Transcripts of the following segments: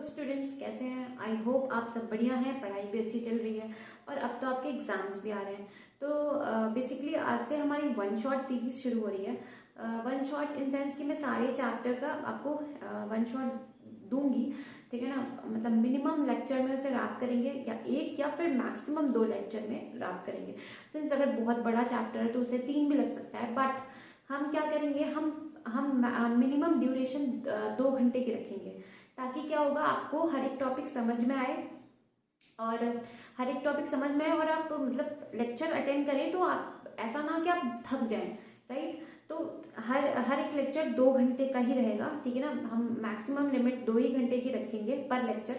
Students, कैसे हैं? I hope आप सब बढ़िया हैं, पढ़ाई भी अच्छी चल रही है और अब तो आपके एग्जाम्स भी आ रहे हैं। तो बेसिकली आज से हमारी वन शॉट सीरीज शुरू हो रही है। वन शॉट इन सेंस कि मैं सारे चैप्टर का आपको वन शॉट दूंगी, ठीक है ना। मतलब मिनिमम लेक्चर में उसे रैप करेंगे या एक या फिर मैक्सिमम 2 लेक्चर में रैप करेंगे। सिंस अगर बहुत बड़ा चैप्टर है तो उसे 3 भी लग सकता है, बट हम क्या करेंगे, हम मिनिमम ड्यूरेशन 2 घंटे की रखेंगे, ताकि क्या होगा, आपको हर एक टॉपिक समझ में आए और हर एक टॉपिक समझ में आए और आप मतलब लेक्चर अटेंड करें तो आप ऐसा ना कि आप थक जाएं, राइट। तो हर एक लेक्चर 2 घंटे का ही रहेगा, ठीक है ना। हम मैक्सिमम लिमिट 2 ही घंटे की रखेंगे पर लेक्चर,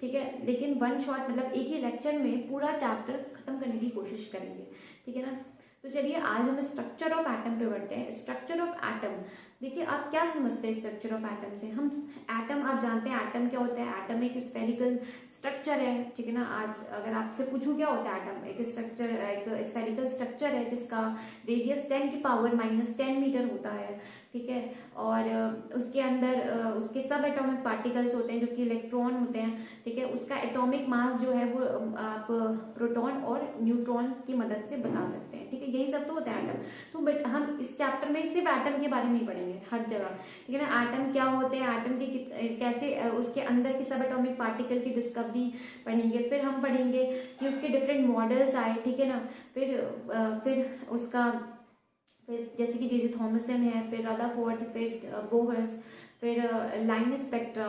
ठीक है। लेकिन वन शॉट मतलब एक ही लेक्चर में पूरा चैप्टर खत्म करने की कोशिश करेंगे, ठीक है ना। तो चलिए आज हम स्ट्रक्चर ऑफ एटम पे बढ़ते हैं। स्ट्रक्चर ऑफ एटम, देखिए आप क्या समझते हैं स्ट्रक्चर ऑफ एटम से। हम एटम, आप जानते हैं एटम क्या होता है। एटम एक स्फेरिकल स्ट्रक्चर है, ठीक है ना। आज अगर आपसे पूछूं क्या होता है एटम, एक स्फेरिकल स्ट्रक्चर है जिसका रेडियस 10⁻⁻10 मीटर होता है, ठीक है। और उसके अंदर उसके सब एटॉमिक पार्टिकल्स होते हैं जो कि इलेक्ट्रॉन होते हैं, ठीक है। उसका एटॉमिक मास जो है वो आप प्रोटॉन और न्यूट्रॉन की मदद से बता सकते हैं, ठीक है। यही सब तो होता है एटम। तो बट हम इस चैप्टर में सिर्फ एटम के बारे में ही पढ़ेंगे हर जगह, ठीक है ना। एटम क्या होते हैं, एटम के कैसे उसके अंदर की सब एटॉमिक पार्टिकल की डिस्कवरी पढ़ेंगे। फिर हम पढ़ेंगे कि उसके डिफरेंट मॉडल्स आए, ठीक है ना। फिर उसका जैसे कि जे थॉमसन है, फिर रदरफोर्ड, फिर बोहर्स, फिर लाइन स्पेक्ट्रा,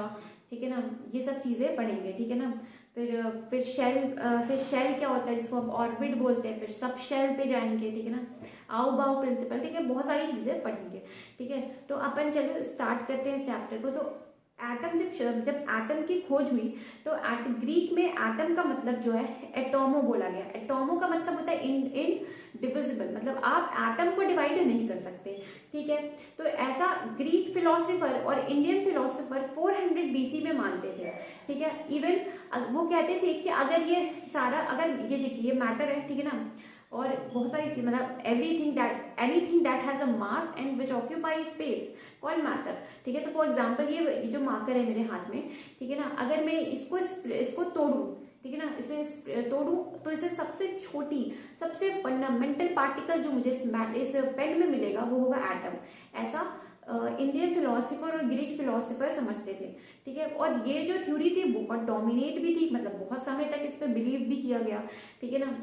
ठीक है ना। ये सब चीजें पढ़ेंगे, ठीक है ना। फिर शेल क्या होता है जिसको हम ऑर्बिट बोलते हैं। फिर सब शेल पे जाएंगे, ठीक है ना। आओ बाओ प्रिंसिपल, ठीक है। बहुत सारी चीजें पढ़ेंगे, ठीक है। तो अपन चलो स्टार्ट करते हैं इस चैप्टर को। तो एटम जब एटम की खोज हुई तो ग्रीक में एटम का मतलब जो है एटोमो बोला गया। एटोमो का मतलब होता है इनडिविजिबल, मतलब आप एटम को डिवाइड नहीं कर सकते, ठीक है। तो ऐसा ग्रीक फिलोसोफर और इंडियन फिलोसोफर 400 बीसी में मानते थे, ठीक है। इवन वो कहते थे कि अगर ये देखिए ये मैटर है, ठीक है ना। और बहुत सारी चीज, मतलब anything that has a mass and which occupy space called matter, ठीक है। तो फॉर एग्जाम्पल ये जो मार्कर है मेरे हाथ में, ठीक है ना, अगर मैं इसको तोड़ू, ठीक है ना, इसे तोड़ू तो इसे सबसे छोटी, सबसे फंडामेंटल पार्टिकल जो मुझे इस पेन में मिलेगा वो होगा एटम। ऐसा इंडियन फिलोसोफर और ग्रीक फिलोसोफर समझते थे, ठीक है। और ये जो थ्योरी थी बहुत डोमिनेट भी थी, मतलब बहुत समय तक इस पर बिलीव भी किया गया, ठीक है ना।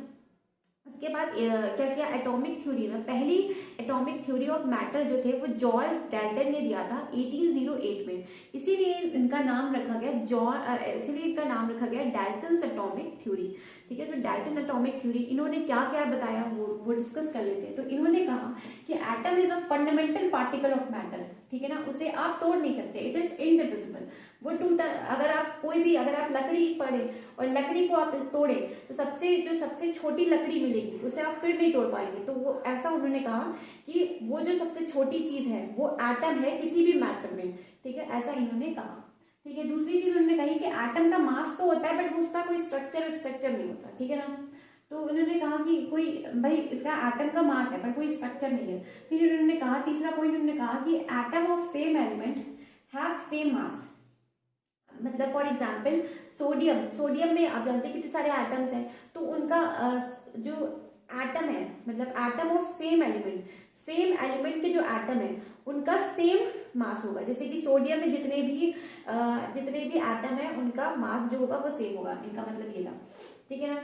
उसके बाद क्या किया, एटॉमिक थ्योरी में पहली एटॉमिक थ्योरी ऑफ मैटर जो थे वो जॉर्ज डाल्टन ने दिया था 1808 में। इसीलिए इनका नाम रखा गया डाल्टन्स एटॉमिक थ्योरी, ठीक है। तो डाल्टन एटॉमिक थ्योरी, इन्होंने क्या क्या बताया वो डिस्कस कर लेते हैं। तो इन्होंने कहा कि atom is a fundamental particle of matter, ठीक है ना। उसे आप तोड़ नहीं सकते, इट इज इनडिविजिबल। वो टूटा, अगर आप लकड़ी पढ़े और लकड़ी को आप तोड़े तो सबसे छोटी लकड़ी मिलेगी, उसे आप फिर नहीं तोड़ पाएंगे। तो वो ऐसा उन्होंने कहा कि वो जो सबसे छोटी चीज है वो एटम है किसी भी मैटर में, ठीक है। ऐसा इन्होंने कहा, ठीक है। दूसरी चीज उन्होंने कही कि एटम का मास तो होता है बट उसका कोई स्ट्रक्चर नहीं होता, ठीक है ना। तो उन्होंने कहा कि भाई इसका एटम का मास है पर कोई स्ट्रक्चर नहीं है। फिर उन्होंने कहा, तीसरा पॉइंट उन्होंने कहा कि atom of same element have same mass. मतलब फॉर एग्जाम्पल सोडियम में आप जानते हैं कितने सारे एटम्स हैं, तो उनका जो एटम है, मतलब एटम ऑफ सेम एलिमेंट के जो एटम है उनका सेम मास होगा। जैसे कि सोडियम में जितने भी एटम है उनका मास जो होगा वो सेम होगा, इनका मतलब ये था, ठीक है ना।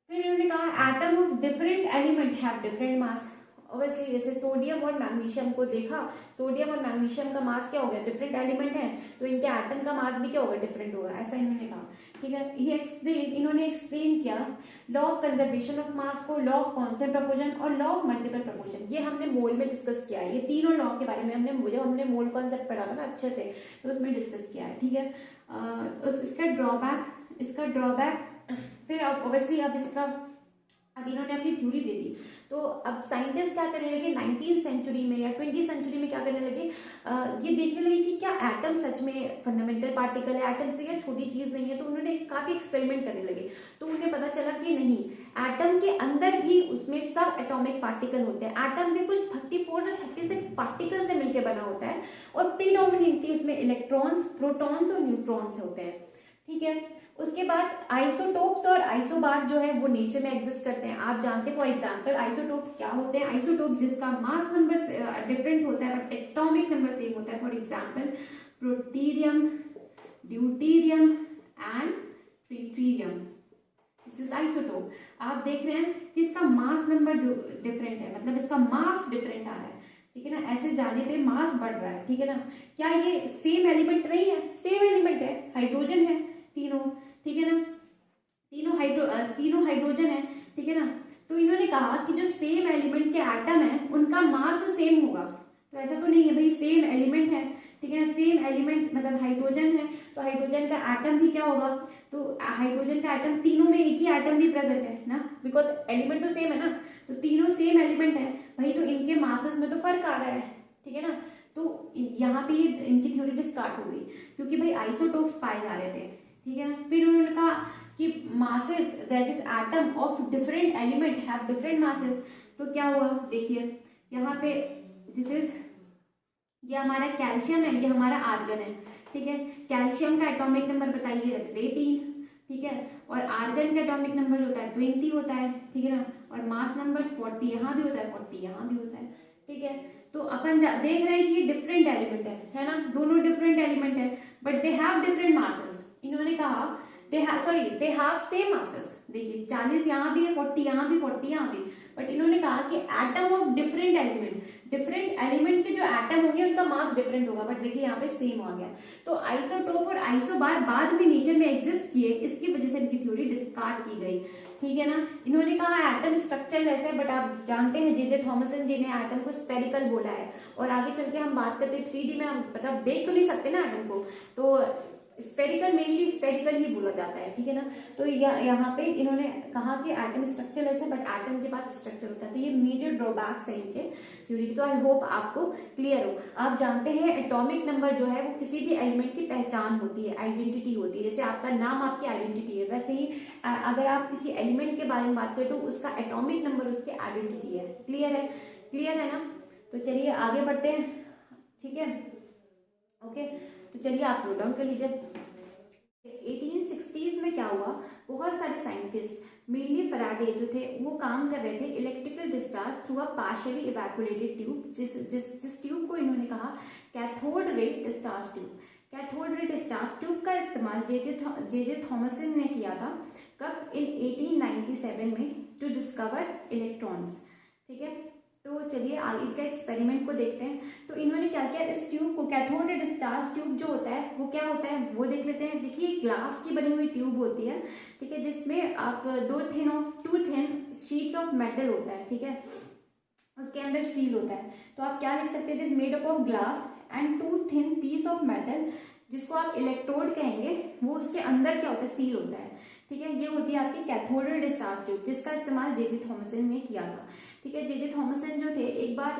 फिर इन्होंने कहा atom of different element have different mass. Obviously जैसे सोडियम और मैग्नीशियम को देखा, सोडियम और मैग्नीशियम का मास क्या हो गया, डिफरेंट एलिमेंट है, तो इनके एटम का मास भी क्या होगा, डिफरेंट होगा, ऐसा इन्होंने कहा, ठीक है। इन्होंने एक्सप्लेन किया law of conservation of mass को, लॉ ऑफ कांस्टेंट प्रोपोर्शन और लॉ ऑफ मल्टीपल प्रोपोर्शन। ये हमने मोल में डिस्कस किया है, ये तीनों लॉ के बारे में हमने मोल कॉन्सेप्ट पढ़ा था ना अच्छे से, तो उसमें डिस्कस किया है, ठीक है। इसका ड्रॉबैक फिर ऑब्वियसली अब इन्होंने अपनी थ्योरी दे दी। तो अब साइंटिस्ट क्या करने लगे 19th सेंचुरी में या 20th सेंचुरी में, क्या करने लगे, ये देखने लगे कि क्या एटम सच में फंडामेंटल पार्टिकल है, एटम से या छोटी चीज नहीं है। तो उन्होंने काफी एक्सपेरिमेंट करने लगे, तो उन्हें पता चला कि नहीं, एटम के अंदर भी उसमें सब एटॉमिक पार्टिकल होते हैं। एटम भी कुछ 34 से 36 पार्टिकल से मिलकर बना होता है और प्रीडोमिनेटली उसमें इलेक्ट्रॉन्स, प्रोटॉन्स और न्यूट्रॉन्स होते हैं, ठीक है। उसके बाद आइसोटोप्स और आइसोबार जो है वो नेचर में एग्जिस्ट करते हैं। आप जानते हैं फॉर एग्जांपल आइसोटोप्स क्या होते हैं। आइसोटोप्स जिसका मास नंबर डिफरेंट होता है बट एटॉमिक नंबर सेम होता है। For example protium, deuterium and tritium, this is isotope. आप देख रहे हैं कि इसका मास नंबर डिफरेंट है, मतलब इसका मास डिफरेंट आ रहा है, ठीक है ना। ऐसे जाने पे मास बढ़ रहा है, ठीक है ना। क्या ये सेम एलिमेंट नहीं है? सेम एलिमेंट है, हाइड्रोजन है तीनों, ठीक है ना, तीनों हाइड्रोजन है, ठीक है ना। तो इन्होंने कहा कि जो सेम एलिमेंट के एटम है उनका मास सेम होगा। तो ऐसा तो नहीं है भाई, सेम एलिमेंट है, ठीक है ना, सेम एलिमेंट मतलब हाइड्रोजन है, तो हाइड्रोजन का एटम भी क्या होगा, तो हाइड्रोजन का एटम, तीनों में एक ही एटम भी प्रेजेंट है ना, बिकॉज एलिमेंट तो सेम है ना, तो तीनों सेम एलिमेंट है भाई, तो इनके मासेस में तो फर्क आ रहा है, ठीक है ना। तो यहाँ पे इनकी थ्योरी डिस्कार्ड हो गई क्योंकि भाई आइसोटोप्स पाए जा रहे थे, ठीक है ना। फिर उन्होंने कहा कि masses that is atom of different element have different masses. तो क्या हुआ, देखिए यहाँ पे दिस इज, ये हमारा कैल्शियम है, ये हमारा आर्गन है, ठीक है। कैल्शियम का एटॉमिक नंबर बताइए, दैट इज 18, ठीक है। और आर्गन का एटॉमिक नंबर होता है 20 होता है, ठीक है ना। और मास नंबर 40 यहाँ भी होता है, 40 यहाँ भी होता है, ठीक है। तो अपन देख रहे हैं कि ये डिफरेंट एलिमेंट है ना, दोनों डिफरेंट एलिमेंट है but they have different masses. इन्होंने कहा दे हैव सेम मासेस। देखिए 40 यहाँ भी है, 40 यहाँ भी, 40 यहाँ भी, बट इन्होंने कहा कि एटम ऑफ डिफरेंट एलिमेंट के जो एटम होंगे उनका मास डिफरेंट होगा, बट देखिए यहाँ पे सेम आ गया। तो आइसोटोप और आइसोबार बाद में नेचर में एग्जिस्ट किए, इसकी वजह से इनकी थ्योरी डिस्कार्ड की गई, ठीक है ना। इन्होंने कहा एटम स्ट्रक्चर वैसे है, बट आप जानते हैं जे थॉमसन जी ने एटम को स्फेरिकल बोला है, और आगे चल के हम बात करते हैं 3D में, हम मतलब देख तो नहीं सकते ना एटम को, तो स्पेरिकल, मेनली स्पेरिकल ही बोला जाता है, ठीक है ना। तो यहाँ पे इन्होंने कहा कि एटम स्ट्रक्चर ऐसा, बट एटम के पास स्ट्रक्चर होता है, तो ये मेजर ड्रॉबैक्स है इनके थ्योरी की। तो आई होप आपको क्लियर हो। आप जानते हैं एटॉमिक नंबर जो है वो किसी भी एलिमेंट की पहचान होती है, आइडेंटिटी होती है। जैसे आपका नाम आपकी आइडेंटिटी है, वैसे ही अगर आप किसी एलिमेंट के बारे में बात करें तो उसका एटॉमिक नंबर उसकी आइडेंटिटी है। क्लियर है ना। तो चलिए आगे बढ़ते हैं, ठीक है, ओके। तो चलिए आप नोट डाउन कर लीजिए। 1860s में क्या हुआ, बहुत सारे साइंटिस्ट, मेनली फैराडे जो थे, वो काम कर रहे थे electrical discharge through a partially evacuated tube, जिस ट्यूब को इन्होंने कहा cathode ray discharge tube. Cathode ray discharge tube का इस्तेमाल जे थॉमसन ने किया था, कब, इन 1897 में, टू डिस्कवर इलेक्ट्रॉन्स, ठीक है। तो चलिए आगे का एक्सपेरिमेंट को देखते हैं। तो इन्होंने क्या किया, इस ट्यूब को, कैथोड रे डिस्चार्ज ट्यूब जो होता है वो क्या होता है वो देख लेते हैं। देखिए ग्लास की बनी हुई ट्यूब होती है, ठीक है, जिसमें आप two thin sheets of metal होता है, ठीक है, उसके अंदर सील होता है। तो आप क्या लिख सकते हैं, it is made up of glass and 2 thin piece of metal, जिसको आप इलेक्ट्रोड कहेंगे, वो उसके अंदर क्या होता है, सील होता है, ठीक है। ये होती है आपकी कैथोड रे डिस्चार्ज ट्यूब, जिसका इस्तेमाल जे थॉमसन ने किया था, ठीक है। जे थॉमसन जो थे एक बार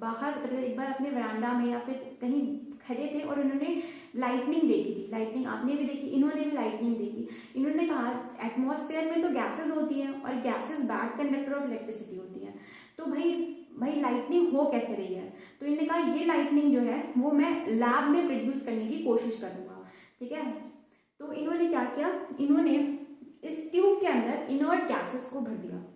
बाहर, मतलब एक बार अपने वरांडा में या फिर कहीं खड़े थे और उन्होंने लाइटनिंग देखी थी। लाइटनिंग आपने भी देखी, इन्होंने भी लाइटनिंग देखी। इन्होंने कहा एटमॉस्फेयर में तो गैसेस होती हैं और gases bad conductor of electricity होती हैं, तो भाई लाइटनिंग हो कैसे रही है। तो इन्होंने कहा ये लाइटनिंग जो है वो मैं लैब में प्रोड्यूस करने की कोशिश करूंगा, ठीक है। तो इन्होंने क्या किया, इन्होंने इस ट्यूब के अंदर इनर्ट गैसेस को भर दिया।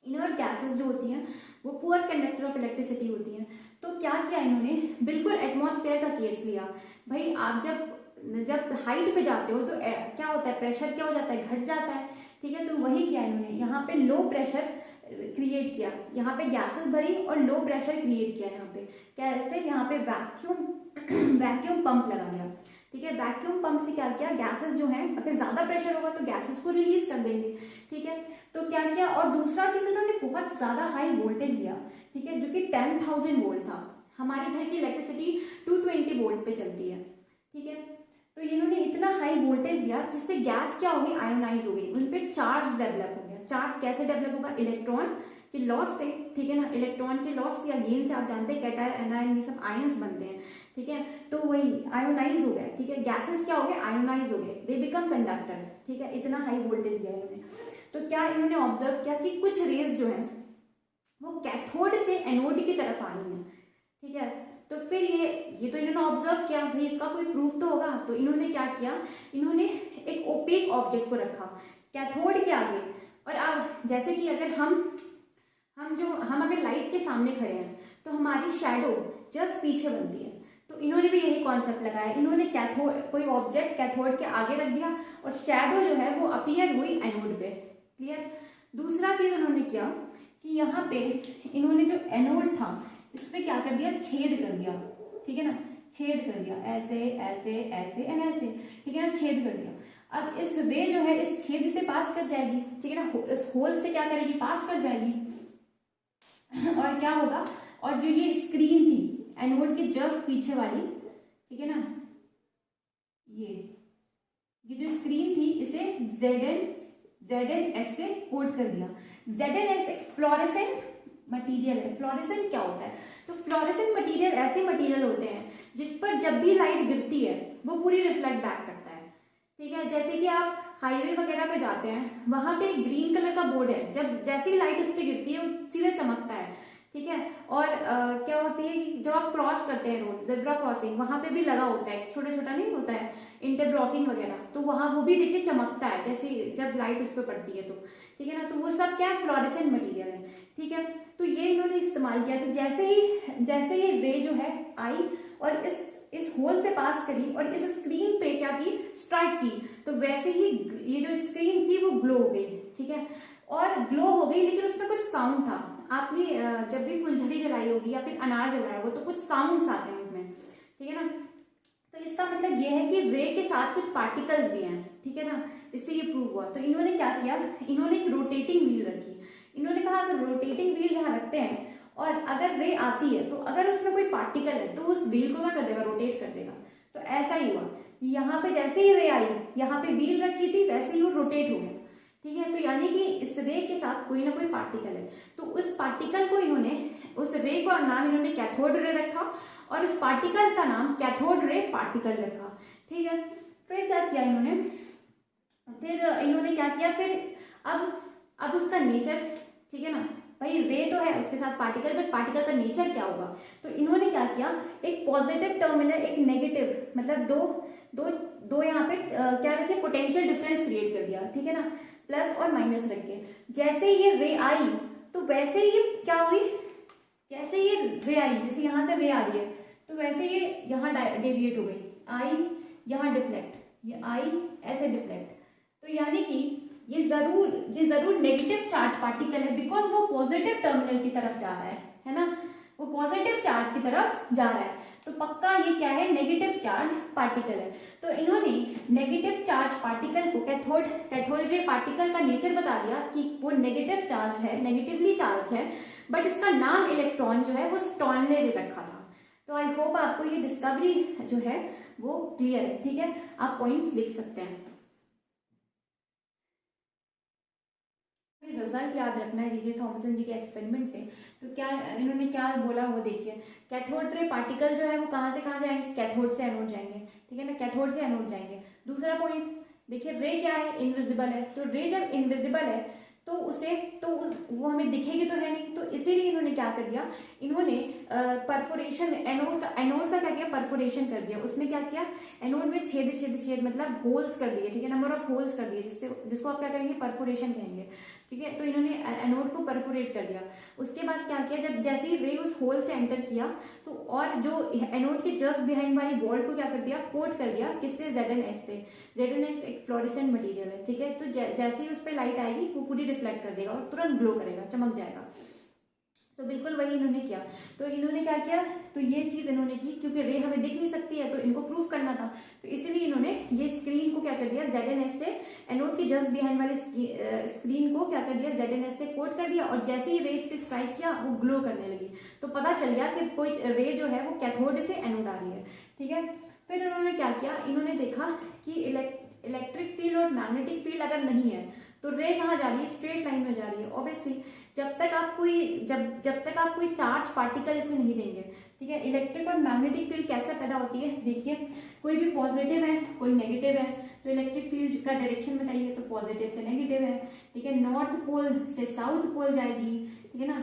इनर्ट गैसेस जो होती हैं वो पुअर कंडक्टर ऑफ इलेक्ट्रिसिटी होती हैं। तो क्या किया इन्होंने, बिल्कुल एटमॉस्फेयर का केस लिया। भाई आप जब हाइट पे जाते हो तो क्या होता है, प्रेशर क्या हो जाता है, घट जाता है, ठीक है। तो वही किया इन्होंने, यहाँ पे लो प्रेशर क्रिएट किया, यहाँ पे गैसेस भरी और लो प्रेशर क्रिएट किया। यहाँ पे कैसे, यहाँ पे वैक्यूम पंप लगाया, ठीक है। वैक्यूम पंप से क्या किया, गैसेस जो हैं, अगर ज्यादा प्रेशर होगा तो गैसेस को रिलीज कर देंगे, ठीक है। तो क्या किया, और दूसरा चीज इन्होंने बहुत ज्यादा हाई वोल्टेज लिया, ठीक है, जो कि 10,000 वोल्ट था। हमारे घर की इलेक्ट्रिसिटी 220 वोल्ट पे चलती है, ठीक है। तो इन्होंने इतना हाई वोल्टेज दिया जिससे गैस क्या हो गई, आयोनाइज हो गई, उन पे चार्ज डेवलप हो गया। चार्ज कैसे डेवलप होगा, इलेक्ट्रॉन कि लॉस से, ठीक है ना, इलेक्ट्रॉन के लॉस या गेन से आप जानते हैं कैटायन एनायन ये सब आयंस बनते हैं, ठीक है। तो वही आयोनाइज हो गए, ठीक है, गैसेस क्या हो गए, आयोनाइज हो गए, दे बिकम कंडक्टर, ठीक है, इतना हाई वोल्टेज दिया इन्होंने। तो क्या इन्होंने ऑब्जर्व किया कि कुछ रेज जो है वो कैथोड से एनोड की तरफ आ रही है, ठीक है। तो फिर ये तो इन्होंने ऑब्जर्व किया, भाई इसका कोई प्रूफ तो होगा। तो इन्होंने क्या किया, इन्होंने एक ओपेक ऑब्जेक्ट को रखा कैथोड के आगे। और अब जैसे कि अगर हम अगर लाइट के सामने खड़े हैं तो हमारी शैडो जस्ट पीछे बनती है। तो इन्होंने भी यही कॉन्सेप्ट लगाया, इन्होंने कैथोड कोई ऑब्जेक्ट कैथोड के आगे रख दिया और शैडो जो है वो अपीयर हुई एनोड पे। क्लियर। दूसरा चीज उन्होंने किया कि यहाँ पे इन्होंने जो एनोड था इस पे क्या कर दिया, छेद कर दिया, ठीक है ना, छेद कर दिया, ऐसे ऐसे ऐसे एंड ऐसे, ठीक है ना, छेद कर दिया। अब इस रे जो है इस छेद से पास कर जाएगी, ठीक है ना, इस होल से क्या करेगी, पास कर जाएगी। और क्या होगा, और जो ये स्क्रीन थी एनोड के जस्ट पीछे वाली, ठीक है ना, ये जो स्क्रीन थी इसे ZnS से कोड कर दिया। ZnS एक फ्लोरेसेंट मटेरियल है। फ्लोरेसेंट क्या होता है, तो फ्लोरेसेंट मटेरियल ऐसे मटेरियल होते हैं जिस पर जब भी लाइट गिरती है वो पूरी रिफ्लेक्ट बैक करता है, ठीक है। जैसे कि आप हाईवे वगैरह पे जाते हैं, वहां पे एक ग्रीन कलर का बोर्ड है, जब जैसे ही लाइट उस पर गिरती है वो सीधे चमकता है, ठीक है। और क्या होती है कि जब आप क्रॉस करते हैं रोड, जेब्रा क्रॉसिंग, वहां पे भी लगा होता है, छोटा छोटा नहीं होता है इंटरब्लॉकिंग वगैरह, तो वहां वो भी देखिए चमकता है जैसे जब लाइट उस पर पड़ती है तो, ठीक है ना। तो वो सब क्या है, फ्लोरेसेंट मटेरियल है, ठीक है। तो ये इन्होंने इस्तेमाल किया। तो जैसे ही रे जो है आई और इस होल से पास करी और इस स्क्रीन पे क्या की, स्ट्राइक की, तो वैसे ही ये जो स्क्रीन थी वो ग्लो हो गई, ठीक है। और ग्लो हो गई लेकिन उसमें कुछ साउंड था। आपने जब भी फुलझड़ी जलाई होगी या फिर अनार जलाया होगा तो कुछ साउंड्स आते हैं उसमें, ठीक है ना। तो इसका मतलब ये है कि रे के साथ कुछ पार्टिकल्स भी हैं, ठीक है ना, इससे ये प्रूव हुआ। तो इन्होंने क्या किया, इन्होंने एक रोटेटिंग व्हील रखी। इन्होंने कहा अगर रोटेटिंग व्हील यहाँ रखते हैं और अगर रे आती है तो अगर उसमें कोई पार्टिकल है तो उस व्हील को क्या कर देगा, रोटेट कर देगा। तो ऐसा ही हुआ, यहाँ पे जैसे ही रे आई, यहाँ पे व्हील रखी थी, वैसे ही वो रोटेट हो गया, ठीक है। तो यानी कि इस रे के साथ कोई ना कोई पार्टिकल है। तो उस पार्टिकल को इन्होंने, उस रे का नाम इन्होंने कैथोड रे रखा और उस पार्टिकल का नाम कैथोड रे पार्टिकल रखा, ठीक है। फिर क्या किया इन्होंने, क्या किया, फिर अब उसका नेचर, ठीक है ना, भाई रे तो है उसके साथ पार्टिकल, बट पार्टिकल का नेचर क्या होगा। तो इन्होंने क्या किया, एक पॉजिटिव टर्मिनल एक नेगेटिव, मतलब दो यहाँ पे क्या रखे, पोटेंशियल डिफरेंस क्रिएट कर दिया, ठीक है ना, प्लस और माइनस रख के। जैसे ये रे आई तो वैसे ही क्या हुई, जैसे ये रे आई, जैसे यहाँ से रे आ रही है तो वैसे ये यहाँ डेविएट हो गई, आई यहाँ डिफ्लेक्ट, ये आई ऐसे डिफ्लेक्ट। तो यानी कि ये जरूर नेगेटिव चार्ज पार्टिकल है, बिकॉज वो पॉजिटिव टर्मिनल की तरफ जा रहा है ना, वो पॉजिटिव चार्ज की तरफ जा रहा है। तो पक्का ये क्या है, नेगेटिव चार्ज पार्टिकल है। तो इन्होंने नेगेटिव चार्ज पार्टिकल को कैथोड रे पार्टिकल का नेचर बता दिया कि वो नेगेटिव चार्ज है, नेगेटिवली चार्ज है, बट इसका नाम इलेक्ट्रॉन जो है वो स्टॉर्नले रे रखा था। तो आई होप आपको ये डिस्कवरी जो है वो क्लियर है, ठीक है। आप पॉइंट्स लिख सकते हैं। रिजल्ट याद रखना है जे थॉमसन जी के एक्सपेरिमेंट से। तो क्या इन्होंने क्या बोला वो देखिए, कैथोड रे पार्टिकल जो है वो कहाँ से कहाँ जाएंगे, कैथोड से एनोड जाएंगे, ठीक है ना, कैथोड से एनोड जाएंगे। दूसरा पॉइंट देखिए, रे क्या है, इनविजिबल है। तो रे जब इनविजिबल है तो वो हमें दिखेगी तो है नहीं, तो इसीलिए इन्होंने क्या कर दिया, इन्होंने परफोरेशन, एनोड का क्या किया, परफोरेशन कर दिया। उसमें क्या किया, एनोड में छेद मतलब होल्स कर दिए, ठीक है, नंबर ऑफ होल्स कर दिए, जिसको आप क्या करेंगे, परफोरेशन कहेंगे, ठीक है। तो इन्होंने एनोड को परफोरेट कर दिया। उसके बाद क्या किया, जब जैसे ही रे उस होल से एंटर किया तो और जो एनोड के जस्ट बिहाइंड वाली वॉल को क्या कर दिया, कोट कर दिया, किससे, ZnS से। ZnS एक फ्लोरेसेंट मटेरियल है, ठीक है। तो जैसे ही उस पर लाइट आएगी वो पूरी रिफ्लेक्ट कर देगा और तुरंत ग्लो करेगा, चमक जाएगा। तो बिल्कुल वही इन्होंने किया। तो इन्होंने क्या किया, तो ये चीज इन्होंने की, क्योंकि रे हमें दिख नहीं सकती है तो इनको प्रूफ करना था, तो इसीलिए इन्होंने ये स्क्रीन को क्या कर दिया, ZnS से, एनोड की जस्ट बिहाइंड वाली स्क्रीन को क्या कर दिया, ZnS से कोट कर दिया, और जैसे ही रे इस पे स्ट्राइक किया वो ग्लो करने लगी। तो पता चल गया कि कोई रे जो है वो कैथोड से एनोड आ रही है, ठीक है। फिर इन्होंने क्या किया, इन्होंने देखा कि इलेक्ट्रिक फील्ड और मैग्नेटिक फील्ड अगर नहीं है तो रे कहाँ जा रही है, स्ट्रेट लाइन में जा रही है। ऑब्वियसली जब तक आप कोई चार्ज पार्टिकल इसे नहीं देंगे, ठीक है। इलेक्ट्रिक और मैग्नेटिक फील्ड कैसे पैदा होती है, देखिए कोई भी पॉजिटिव है कोई नेगेटिव है, तो इलेक्ट्रिक फील्ड का डायरेक्शन बताइए, तो पॉजिटिव से नेगेटिव है, ठीक है। नॉर्थ पोल से साउथ पोल जाएगी, ठीक है ना,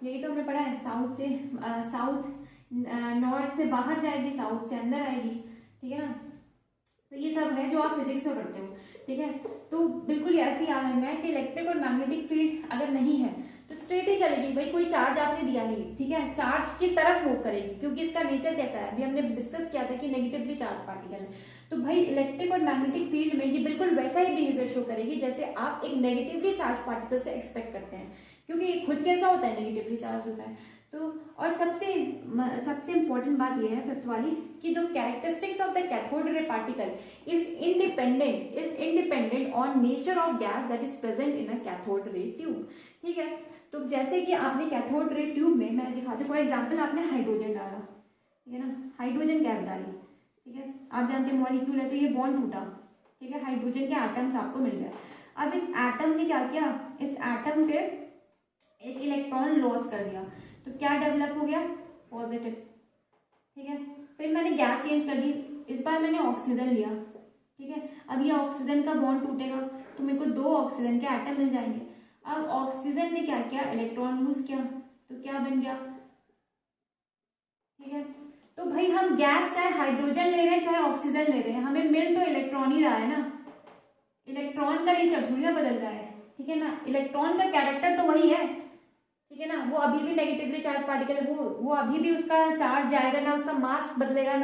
यही तो हमने पढ़ा है। नॉर्थ से बाहर जाएगी, साउथ से अंदर आएगी, ठीक है ना। तो ये सब है जो आप फिजिक्स में पढ़ते हो, ठीक है। तो बिल्कुल ऐसे ही याद रखना है कि इलेक्ट्रिक और मैग्नेटिक फील्ड अगर नहीं है तो स्ट्रेट ही चलेगी, भाई कोई चार्ज आपने दिया नहीं, ठीक है, चार्ज की तरफ मूव करेगी, क्योंकि इसका नेचर कैसा है, अभी हमने डिस्कस किया था कि नेगेटिवली चार्ज पार्टिकल है। तो भाई इलेक्ट्रिक और मैग्नेटिक फील्ड में ये बिल्कुल वैसा ही बिहेवियर शो करेगी जैसे आप एक नेगेटिवली चार्ज पार्टिकल से एक्सपेक्ट करते हैं, क्योंकि खुद कैसा होता है, नेगेटिवली चार्ज होता है। तो और सबसे इंपॉर्टेंट बात यह है, फिफ्थ वाली, कि जो characteristics of the cathode ray particle is independent on nature of gas that is present in a cathode ray tube, ठीक है। तो जैसे कि आपने कैथोड रे ट्यूब में, मैं दिखाती हूँ, फॉर एग्जाम्पल आपने हाइड्रोजन डाला, ठीक है ना, हाइड्रोजन गैस डाली, ठीक है, आप जानते हैं मॉलिक्यूल है तो ये बॉन्ड टूटा, ठीक है, हाइड्रोजन के एटम्स आपको मिल गए। अब इस एटम ने क्या किया, इस एटम पे एक इलेक्ट्रॉन लॉस कर दिया, तो क्या डेवलप हो गया, पॉजिटिव, ठीक है। फिर मैंने गैस चेंज कर दी, इस बार मैंने ऑक्सीजन लिया, ठीक है। अब ये ऑक्सीजन का बॉन्ड टूटेगा तो मेरे को 2 ऑक्सीजन के एटम मिल जाएंगे। अब ऑक्सीजन ने क्या किया, इलेक्ट्रॉन यूज किया, तो क्या बन गया, ठीक है। तो भाई हम गैस चाहे हाइड्रोजन ले रहे हैं चाहे ऑक्सीजन ले रहे हैं, हमें मिल तो इलेक्ट्रॉन ही रहा है ना, इलेक्ट्रॉन का नेचर थोड़ी ना बदल रहा है, ठीक है ना, इलेक्ट्रॉन का कैरेक्टर तो वही है, ठीक है ना। वो अभी भी नेगेटिवली चार्ज पार्टिकल है, वो अभी भी उसका चार्ज जाएगा ना, उसका मास बदलेगा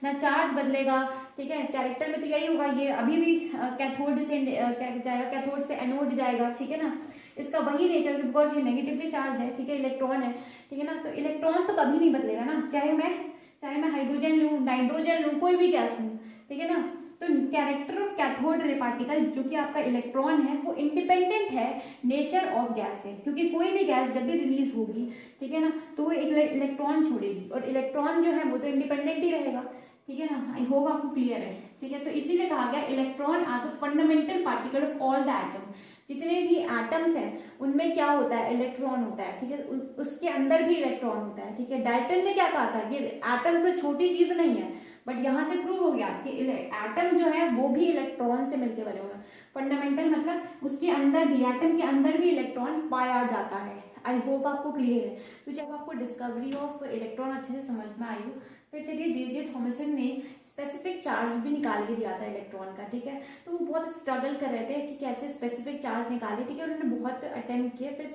ना चार्ज बदलेगा, ठीक है। कैरेक्टर में तो यही होगा, ये अभी भी कैथोड से जाएगा, कैथोड से एनोड जाएगा, ठीक है ना, इसका वही नेचर, बिकॉज ये नेगेटिवली चार्ज है, ठीक है, इलेक्ट्रॉन है, ठीक है ना। तो इलेक्ट्रॉन तो कभी नहीं बदलेगा ना, चाहे मैं हाइड्रोजन लूँ, नाइट्रोजन लूँ, कोई भी गैस लूँ, ठीक है ना। तो character of cathode ray particle जो कि आपका इलेक्ट्रॉन है वो इंडिपेंडेंट है नेचर ऑफ गैस से, क्योंकि कोई भी गैस जब भी रिलीज होगी, ठीक है ना, तो वो एक इलेक्ट्रॉन छोड़ेगी, और इलेक्ट्रॉन जो है वो तो इंडिपेंडेंट ही रहेगा, ठीक है ना। आई होप आपको क्लियर है, ठीक है। तो इसीलिए कहा गया electron are the fundamental particle of all the atom, जितने भी एटम्स हैं उनमें क्या होता है, इलेक्ट्रॉन होता है, ठीक है, उसके अंदर भी इलेक्ट्रॉन होता है, ठीक है। डाल्टन ने क्या कहा था, ये एटम तो छोटी चीज नहीं है, बट यहाँ से प्रूव हो गया कि एटम जो है वो भी इलेक्ट्रॉन से मिलकर बने हुए हैं। फंडामेंटल मतलब उसके अंदर भी, एटम के अंदर भी इलेक्ट्रॉन पाया जाता है। आई होप आपको क्लियर है। तो जब आपको डिस्कवरी ऑफ इलेक्ट्रॉन अच्छे से समझ में आई हो, फिर चलिए जे थॉमसन ने स्पेसिफिक चार्ज भी निकाल के दिया था इलेक्ट्रॉन का, ठीक है। तो वो बहुत स्ट्रगल कर रहे थे कि कैसे स्पेसिफिक चार्ज निकाले, ठीक है। उन्होंने बहुत अटेम्प्ट किए, फिर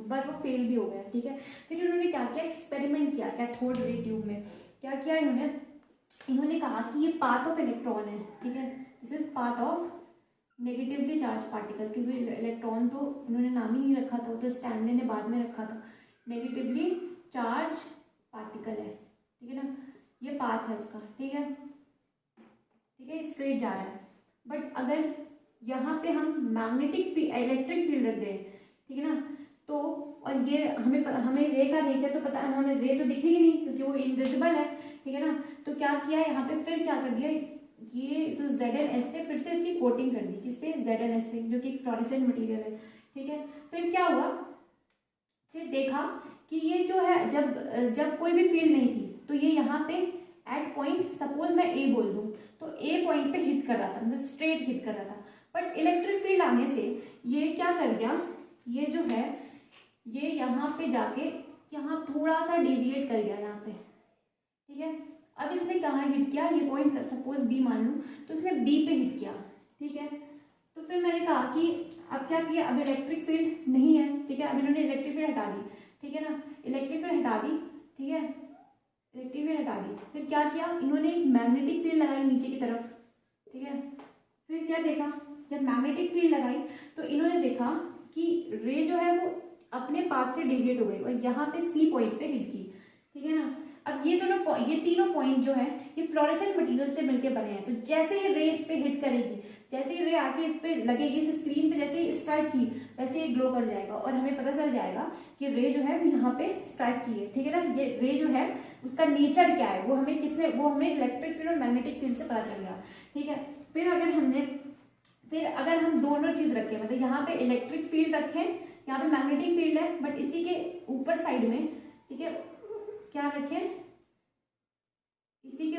बार वो फेल भी हो गया, ठीक है। फिर उन्होंने क्या किया, एक्सपेरिमेंट किया कैथोड रे ट्यूब में। क्या किया इन्होंने कहा कि ये पाथ ऑफ इलेक्ट्रॉन है, ठीक है, this is path of negatively charge particle, क्योंकि इलेक्ट्रॉन तो इन्होंने नाम ही नहीं रखा था, तो स्टैनले ने बाद में रखा था, नेगेटिवली चार्ज पार्टिकल है, ठीक है ना, ये पाथ है उसका, ठीक है, स्ट्रेट जा रहा है। बट अगर यहाँ पे हम मैग्नेटिक इलेक्ट्रिक फील्ड रख दें, ठीक है ना, तो और ये हमें रे का नेचर तो पता है, हमें रे तो दिखेगी नहीं क्योंकि वो इनविजिबल है, ठीक है ना। तो क्या किया यहाँ पे, फिर क्या कर दिया, ये जो ZnS से फिर से इसकी कोटिंग कर दी, किससे, ZnS से, जो कि एक फ्लोरेसेंट मटेरियल है, ठीक है। फिर क्या हुआ, फिर देखा कि ये जो है जब कोई भी फील्ड नहीं थी तो ये यहाँ पे एट पॉइंट, सपोज मैं ए बोल दूं, तो ए पॉइंट पे हिट कर रहा था, मतलब स्ट्रेट हिट कर रहा था। बट इलेक्ट्रिक फील्ड आने से ये क्या कर गया, ये जो है ये यहाँ पे जाके यहाँ थोड़ा सा डेविएट कर गया यहाँ पे, ठीक है। अब इसने कहाँ हिट किया, ये पॉइंट सपोज बी मान लूँ, तो इसने बी पे हिट किया, ठीक है। तो फिर मैंने कहा कि अब क्या किया, अब इलेक्ट्रिक फील्ड नहीं है, ठीक है, अब इन्होंने इलेक्ट्रिक फील्ड हटा दी, ठीक है ना, इलेक्ट्रिक फील्ड हटा दी, ठीक है, इलेक्ट्रिक फील्ड हटा दी। फिर क्या किया, इन्होंने एक मैग्नेटिक फील्ड लगाई नीचे की तरफ, ठीक है। फिर क्या देखा, जब मैग्नेटिक फील्ड लगाई तो इन्होंने देखा कि रे जो है वो अपने पाथ से डेविएट हो गई और यहाँ पे सी पॉइंट पे हिट की, ठीक है ना। अब ये तीनों पॉइंट जो है ये फ्लोरेसेंट मटेरियल से मिलके बने हैं। तो जैसे ही रे इस पे हिट करेगी, जैसे ही रे आके इस पे लगेगी, इस स्क्रीन पे जैसे ही स्ट्राइक की, वैसे ही ग्लो कर जाएगा और हमें पता चल जाएगा कि रे जो है वो यहाँ पे स्ट्राइक की है, ठीक है ना। ये रे जो है उसका नेचर क्या है वो हमें इलेक्ट्रिक फील्ड और मैग्नेटिक फील्ड से पता चल गया, ठीक है। फिर फिर अगर हम दोनों चीज रखें, मतलब यहाँ पे इलेक्ट्रिक फील्ड रखें, यहाँ पे मैग्नेटिक फील्ड है, बट इसी के ऊपर साइड में, ठीक है, क्या रखें, इसी के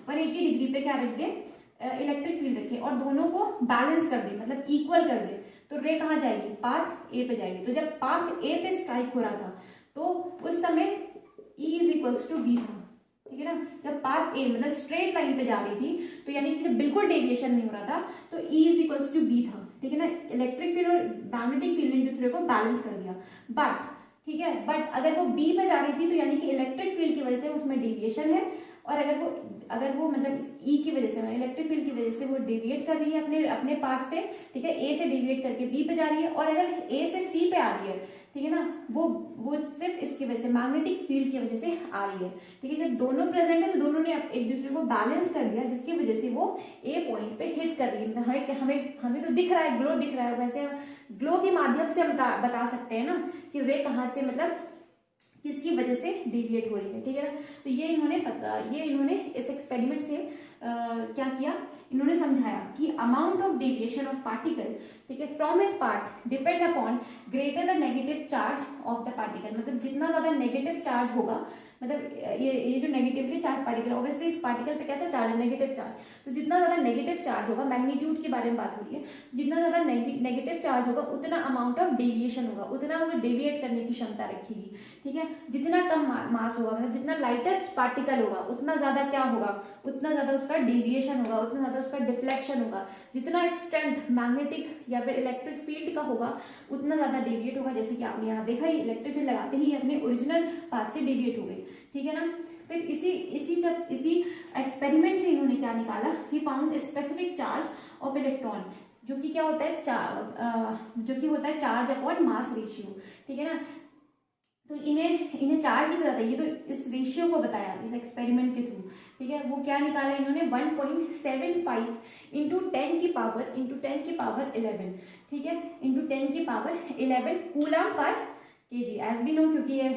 180 डिग्री पे क्या रख दें, इलेक्ट्रिक फील्ड रखें, और दोनों को बैलेंस कर दें, मतलब इक्वल कर दें, तो रे कहाँ जाएगी, पाथ ए पे जाएगी। तो जब पाथ ए पे स्ट्राइक हो रहा था तो उस समय E is equals to B था, ठीक है ना। जब पाथ ए मतलब स्ट्रेट लाइन पे जा रही थी, तो यानी कि जब बिल्कुल डेविएशन नहीं हो रहा था, तो E is equals to B था, ठीक है ना। इलेक्ट्रिक फील्ड और मैग्नेटिक फील्ड एक दूसरे को बैलेंस कर दिया। बट ठीक है, बट अगर वो बी पे जा रही थी तो यानी कि इलेक्ट्रिक फील्ड की वजह से उसमें डेविएशन है, और अगर वो मतलब ई की वजह से, इलेक्ट्रिक फील्ड की वजह से वो डेविएट कर रही है अपने पाथ से, ठीक है, ए से डेविएट करके बी पे जा रही है, और अगर ए से सी पे आ रही है, ठीक है ना, वो सिर्फ इसकी वजह से, मैग्नेटिक फील्ड की वजह से आ रही है, ठीक है। जब दोनों प्रेजेंट है तो दोनों ने एक दूसरे को बैलेंस कर दिया, जिसकी वजह से वो ए पॉइंट पे हिट कर रही है। हमें तो दिख रहा है, ग्लो दिख रहा है, वैसे ग्लो के माध्यम से हम बता सकते हैं ना कि रे कहाँ से, मतलब किसकी वजह से डेविएट हो रही है, ठीक है ना। तो ये इन्होंने इस एक्सपेरिमेंट से क्या किया, इन्होंने समझाया कि amount of deviation of particle, ठीक है, from it part depend upon greater the negative charge of the particle. मतलब जितना ज्यादा नेगेटिव चार्ज होगा, मतलब ये जो नेगेटिवली चार्ज पार्टिकल, ऑब्वियसली इस पार्टिकल पे कैसा चार्ज है, नेगेटिव चार्ज, तो जितना ज्यादा नेगेटिव चार्ज होगा, मैग्नीट्यूड के बारे में बात हो रही है, जितना ज्यादा नेगेटिव चार्ज होगा उतना अमाउंट ऑफ डेविएशन होगा, उतना वो डेविएट करने की क्षमता रखेगी, ठीक है। जितना कम मास होगा, मतलब जितना लाइटेस्ट पार्टिकल होगा उतना ज्यादा क्या होगा, उतना ज्यादा उसका डेविएशन होगा, उतना ज्यादा उसका डिफ्लेक्शन होगा। जितना स्ट्रेंथ मैग्नेटिक या फिर इलेक्ट्रिक फील्ड का होगा उतना ज्यादा डेविएट होगा। जैसे कि आपने यहाँ देखा ही, इलेक्ट्रिक फील्ड लगाते ही अपने ओरिजिनल पाथ से डेविएट हो गए, ठीक है ना। फिर इसी एक्सपेरिमेंट से इन्होंने क्या निकाला, he found specific charge of electron, जो कि क्या होता है, चार्ज अपॉन मास रेशियो, ठीक है ना। तो इन्हें चार्ज नहीं पता था, ये तो इस रेशियो को बताया इस एक्सपेरिमेंट के थ्रू, ठीक है। वो क्या निकाला इन्होंने, 1.75 इंटू 10 की पावर 11, ठीक है, इंटू 10 की power 11 coulomb per kg, as we know, क्योंकि ये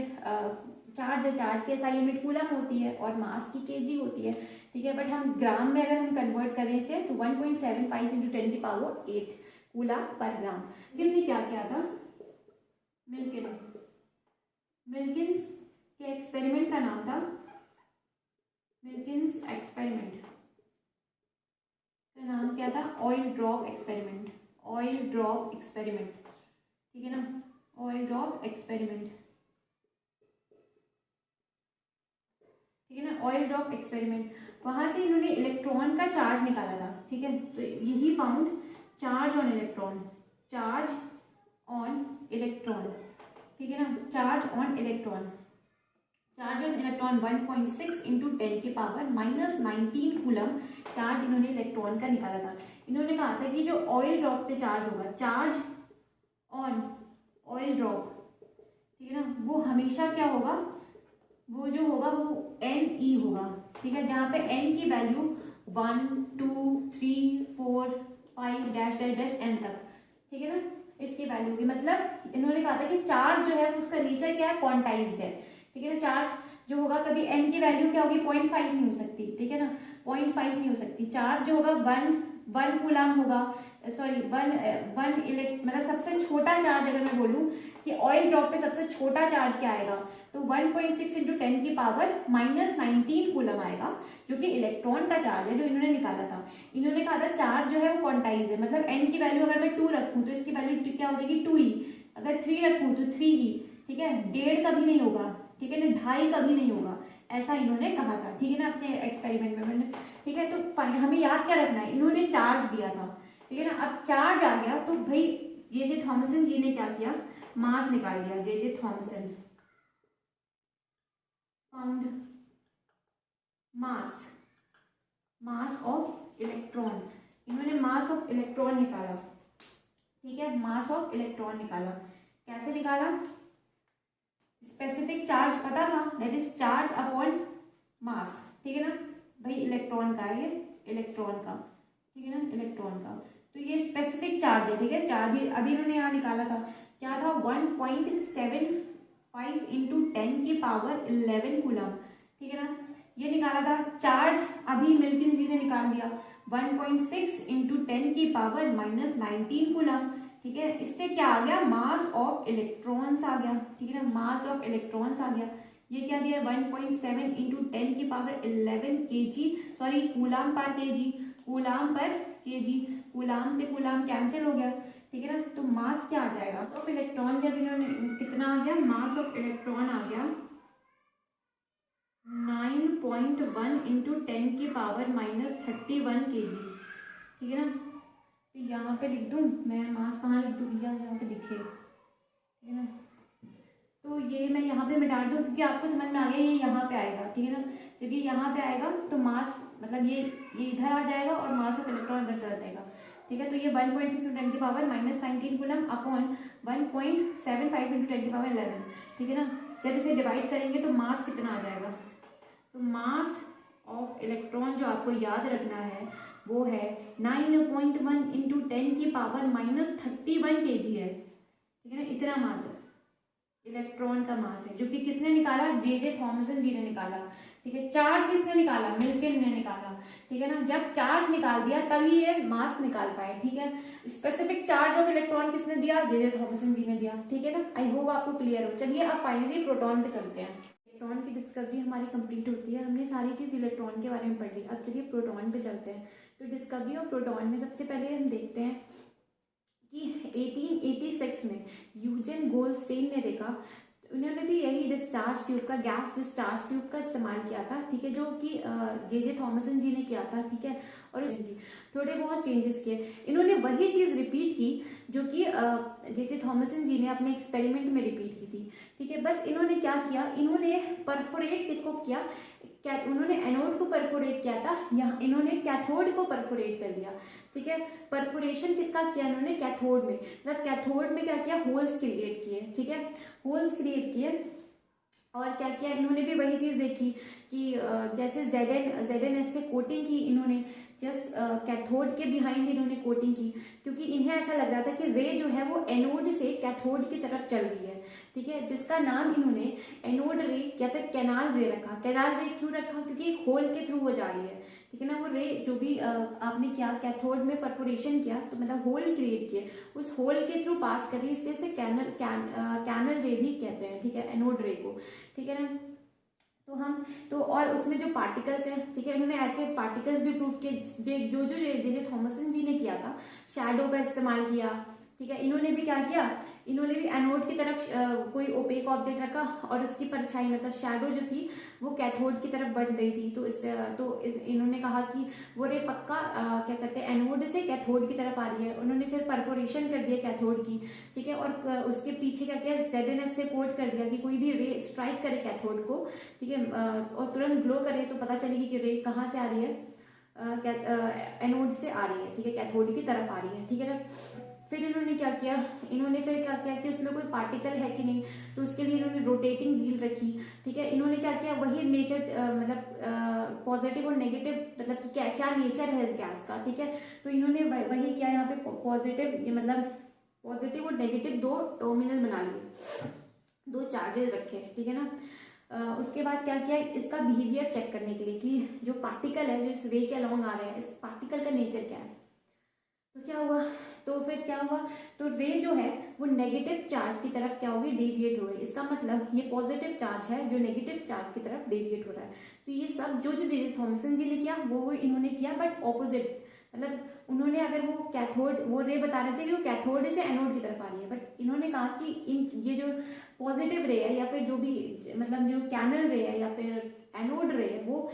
चार्ज की एसआई यूनिट कूलम होती है और मास की केजी होती है, ठीक है। बट हम ग्राम में अगर हम कन्वर्ट करें इसे तो 1.75 इंटू 10 की पावर 8 कूलम पर ग्राम। इन्होंने क्या किया था, मिल्किन्स के एक्सपेरिमेंट का नाम था, मिल्किन्स एक्सपेरिमेंट का नाम क्या था, ऑयल ड्रॉप एक्सपेरिमेंट, ठीक है ना, ऑयल ड्रॉप एक्सपेरिमेंट, ठीक है ना, ऑयल ड्रॉप एक्सपेरिमेंट। वहां से इन्होंने इलेक्ट्रॉन का चार्ज निकाला था, ठीक है। तो यही फाउंड चार्ज ऑन इलेक्ट्रॉन, ठीक है ना, चार्ज ऑन इलेक्ट्रॉन 1.6 इंटू 10 की पावर -19 कूलम चार्ज इन्होंने इलेक्ट्रॉन का निकाला था। इन्होंने कहा था कि जो ऑयल ड्रॉप पे चार्ज होगा, चार्ज ऑन ऑयल ड्रॉप, ठीक है ना, वो हमेशा क्या होगा, वो जो होगा वो Ne होगा, ठीक है, जहां पे n की value 1 2 3 4 5 dash dash dash n तक, ठीक है ना, इसकी वैल्यू होगी। मतलब इन्होंने कहा था कि चार्ज जो है उसका नेचर क्या है, क्वांटाइज्ड है, ठीक है ना। चार्ज जो होगा कभी n की वैल्यू क्या होगी, 0.5 नहीं हो सकती, ठीक है ना, 0.5 नहीं हो सकती। चार्ज जो होगा 1 कूलम होगा, सॉरी 1 मतलब सबसे छोटा चार्ज, अगर मैं बोलूं कि ऑयल ड्रॉप पे सबसे छोटा चार्ज क्या आएगा, तो 1.6 इंटू 10 की पावर -19 कूलम आएगा, जो कि इलेक्ट्रॉन का चार्ज है जो इन्होंने निकाला था। इन्होंने कहा था चार्ज जो है वो क्वांटाइज है, मतलब n की वैल्यू अगर मैं 2 रखूं तो इसकी वैल्यू क्या हो जाएगी 2e, अगर 3 रखूं तो 3e, ठीक है, 1.5 कभी नहीं होगा, ठीक है ना, 2.5 कभी नहीं होगा, ऐसा इन्होंने कहा था, ठीक है ना, अपने एक्सपेरिमेंट में मैंने, ठीक है। तो हमें याद क्या रखना है, इन्होंने चार्ज दिया था, ठीक है ना। अब चार्ज आ गया तो भाई जे थॉमसन जी ने क्या किया, मास निकाल दिया। J Thomson found mass of electron, इन्होंने मास ऑफ इलेक्ट्रॉन निकाला, ठीक है, मास ऑफ इलेक्ट्रॉन निकाला। कैसे निकाला, स्पेसिफिक चार्ज पता था, that is charge upon mass, ठीक है ना, भाई इलेक्ट्रॉन का है, ये इलेक्ट्रॉन का, ठीक है ना, इलेक्ट्रॉन का, तो ये स्पेसिफिक चार्ज है, ठीक है। चार्ज अभी इन्होंने यहाँ निकाला था, क्या था, 1.75 इंटू 10 की पावर 11 कूलम, ठीक है ना, ये निकाला था। चार्ज अभी मिल्किन जी ने निकाल दिया 1.6 इंटू 10 की पावर -19 कूलम। ठीक है, इससे क्या आ गया, मास ऑफ इलेक्ट्रॉन्स आ गया। ठीक है ना, मास ऑफ इलेक्ट्रॉन्स आ गया। ये क्या दिया, 1.7 इंटू 10 की पावर 11 केजी, सॉरी कूलाम पर केजी, कूलाम पर केजी, कूलाम से कूलाम कैंसिल हो गया। ठीक है ना, तो मास क्या आ जाएगा, तो इलेक्ट्रॉन जब इन्होंने कितना आ गया, मास ऑफ इलेक्ट्रॉन आ गया 9.1 इंटू 10 की पावर -31 केजी। ठीक है ना, तो यहाँ पे लिख दूँ मैं, मास कहाँ लिख दूँ भैया, यहाँ पे दिखे। ठीक है ना, तो ये मैं यहाँ पे मिटा दूँ क्योंकि आपको समझ में आ गया ये यहाँ पे आएगा। ठीक है ना, जब ये यहाँ पे आएगा तो मास मतलब ये इधर आ जाएगा और मास ऑफ इलेक्ट्रॉन इधर चला जाएगा। ठीक है, तो ये 1.6 इंटू 10 की पावर -19 कूलम अपॉन 1.75 इंटू 10 की पावर 11। ठीक है ना, जब इसे डिवाइड करेंगे तो मास कितना आ जाएगा, तो मास ऑफ इलेक्ट्रॉन जो आपको याद रखना है वो है 9.1 इंटू 10 की पावर -31 केजी है। ठीक है ना, इतना मास है इलेक्ट्रॉन का मास है, जो कि किसने निकाला, जे थॉमसन जी ने निकाला। ठीक है, चार्ज किसने निकाला, मिल्टन ने निकाला। ठीक है ना, जब चार्ज निकाल दिया तभी ये मास निकाल पाए। ठीक है, स्पेसिफिक चार्ज ऑफ इलेक्ट्रॉन किसने दिया, जे थॉमसन जी ने दिया। ठीक है ना, आई होप आपको क्लियर हो। चलिए अब फाइनली प्रोटॉन पे चलते हैं। इलेक्ट्रॉन की डिस्कवरी हमारी कंप्लीट होती है, हमने सारी चीज इलेक्ट्रॉन के बारे में पढ़ ली। अब चलिए प्रोटॉन पे चलते हैं। तो डिस्कवरी ऑफ प्रोटॉन में सबसे पहले हम देखते हैं कि 1886 में यूजेन गोल्डस्टेन ने देखा, उन्होंने भी यही डिस्चार्ज ट्यूब का, गैस डिस्चार्ज ट्यूब का इस्तेमाल किया था। ठीक है, जो कि जे थॉमसन जी ने किया था। ठीक है, और उसकी थोड़े बहुत चेंजेस किए। इन्होंने वही चीज रिपीट की जो कि जे थॉमसन जी ने अपने एक्सपेरिमेंट में रिपीट की थी। ठीक है, बस इन्होंने क्या किया, इन्होंने परफोरेट किसको किया, उन्होंने एनोड को परफोरेट किया था, यहाँ इन्होंने कैथोड को परफोरेट कर दिया। ठीक है, परफोरेशन किसका किया इन्होंने, कैथोड में, मतलब कैथोड में क्या किया, होल्स क्रिएट किए। ठीक है, होल्स क्रिएट किए और क्या किया इन्होंने भी वही चीज देखी कि जैसे ZnS से कोटिंग की इन्होंने, जस्ट कैथोड के बिहाइंड इन्होंने कोटिंग की, क्योंकि इन्हें ऐसा लग रहा था कि रे जो है वो एनोड से कैथोड की तरफ चल रही है। ठीक है, जिसका नाम इन्होंने एनोड रे या फिर कैनाल रे रखा। कैनाल रे क्यों रखा, क्योंकि होल के थ्रू वो जा रही है। ठीक है ना, वो रे जो भी आपने किया कैथोड में परफोरेशन किया, तो मतलब होल क्रिएट किए, उस होल के थ्रू पास कर रही है, इसलिए उसे कैनल रे भी कहते हैं। ठीक है, एनोड रे को। ठीक है ना, तो और उसमें जो पार्टिकल्स हैं, ठीक है, इन्होंने ऐसे पार्टिकल्स भी प्रूव किए जो जे थॉमसन जी ने किया था, शैडो का इस्तेमाल किया। ठीक है, इन्होंने भी क्या किया, इन्होंने भी एनोड की तरफ कोई ओपेक ऑब्जेक्ट रखा और उसकी परछाई मतलब शैडो जो थी वो कैथोड की तरफ बढ़ रही थी। तो इन्होंने कहा कि वो रे पक्का क्या कहते हैं, एनोड से कैथोड की तरफ आ रही है। उन्होंने फिर परफोरेशन कर दिया कैथोड की। ठीक है, और उसके पीछे क्या किया, ZnS से कोट कर दिया कि कोई भी रे स्ट्राइक करे कैथोड को, ठीक है, और तुरंत ग्लो करे तो पता चलेगी कि रे कहाँ से आ रही है, एनोड से आ रही है। ठीक है, कैथोड की तरफ आ रही है। ठीक है ना, फिर इन्होंने क्या किया, कि उसमें कोई पार्टिकल है कि नहीं, तो उसके लिए इन्होंने रोटेटिंग व्हील रखी। ठीक है, इन्होंने क्या किया, वही नेचर मतलब पॉजिटिव और नेगेटिव मतलब कि क्या नेचर है इस गैस का। ठीक है, तो इन्होंने वही किया, यहाँ पे पॉजिटिव मतलब पॉजिटिव और नेगेटिव दो टर्मिनल बना लिए, दो चार्जेस रखे। ठीक है ना, उसके बाद क्या किया, इसका बिहेवियर चेक करने के लिए कि जो पार्टिकल है जो इस रे के अलॉन्ग आ रहा है, इस पार्टिकल का नेचर क्या है। तो क्या हुआ, तो रे जो है वो नेगेटिव चार्ज की तरफ क्या होगी, डेविएट होगी। इसका मतलब ये पॉजिटिव चार्ज है जो नेगेटिव चार्ज की तरफ डेविएट हो रहा है। तो ये सब जो जे थॉमसन जी ने किया वो इन्होंने किया, बट ऑपोजिट। मतलब उन्होंने अगर वो कैथोड, वो रे बता रहे थे कि वो कैथोड से एनोड की तरफ आ रही है, बट इन्होंने कहा कि ये जो पॉजिटिव रे है या फिर जो भी मतलब जो कैनल रे है या फिर एनोड रे है वो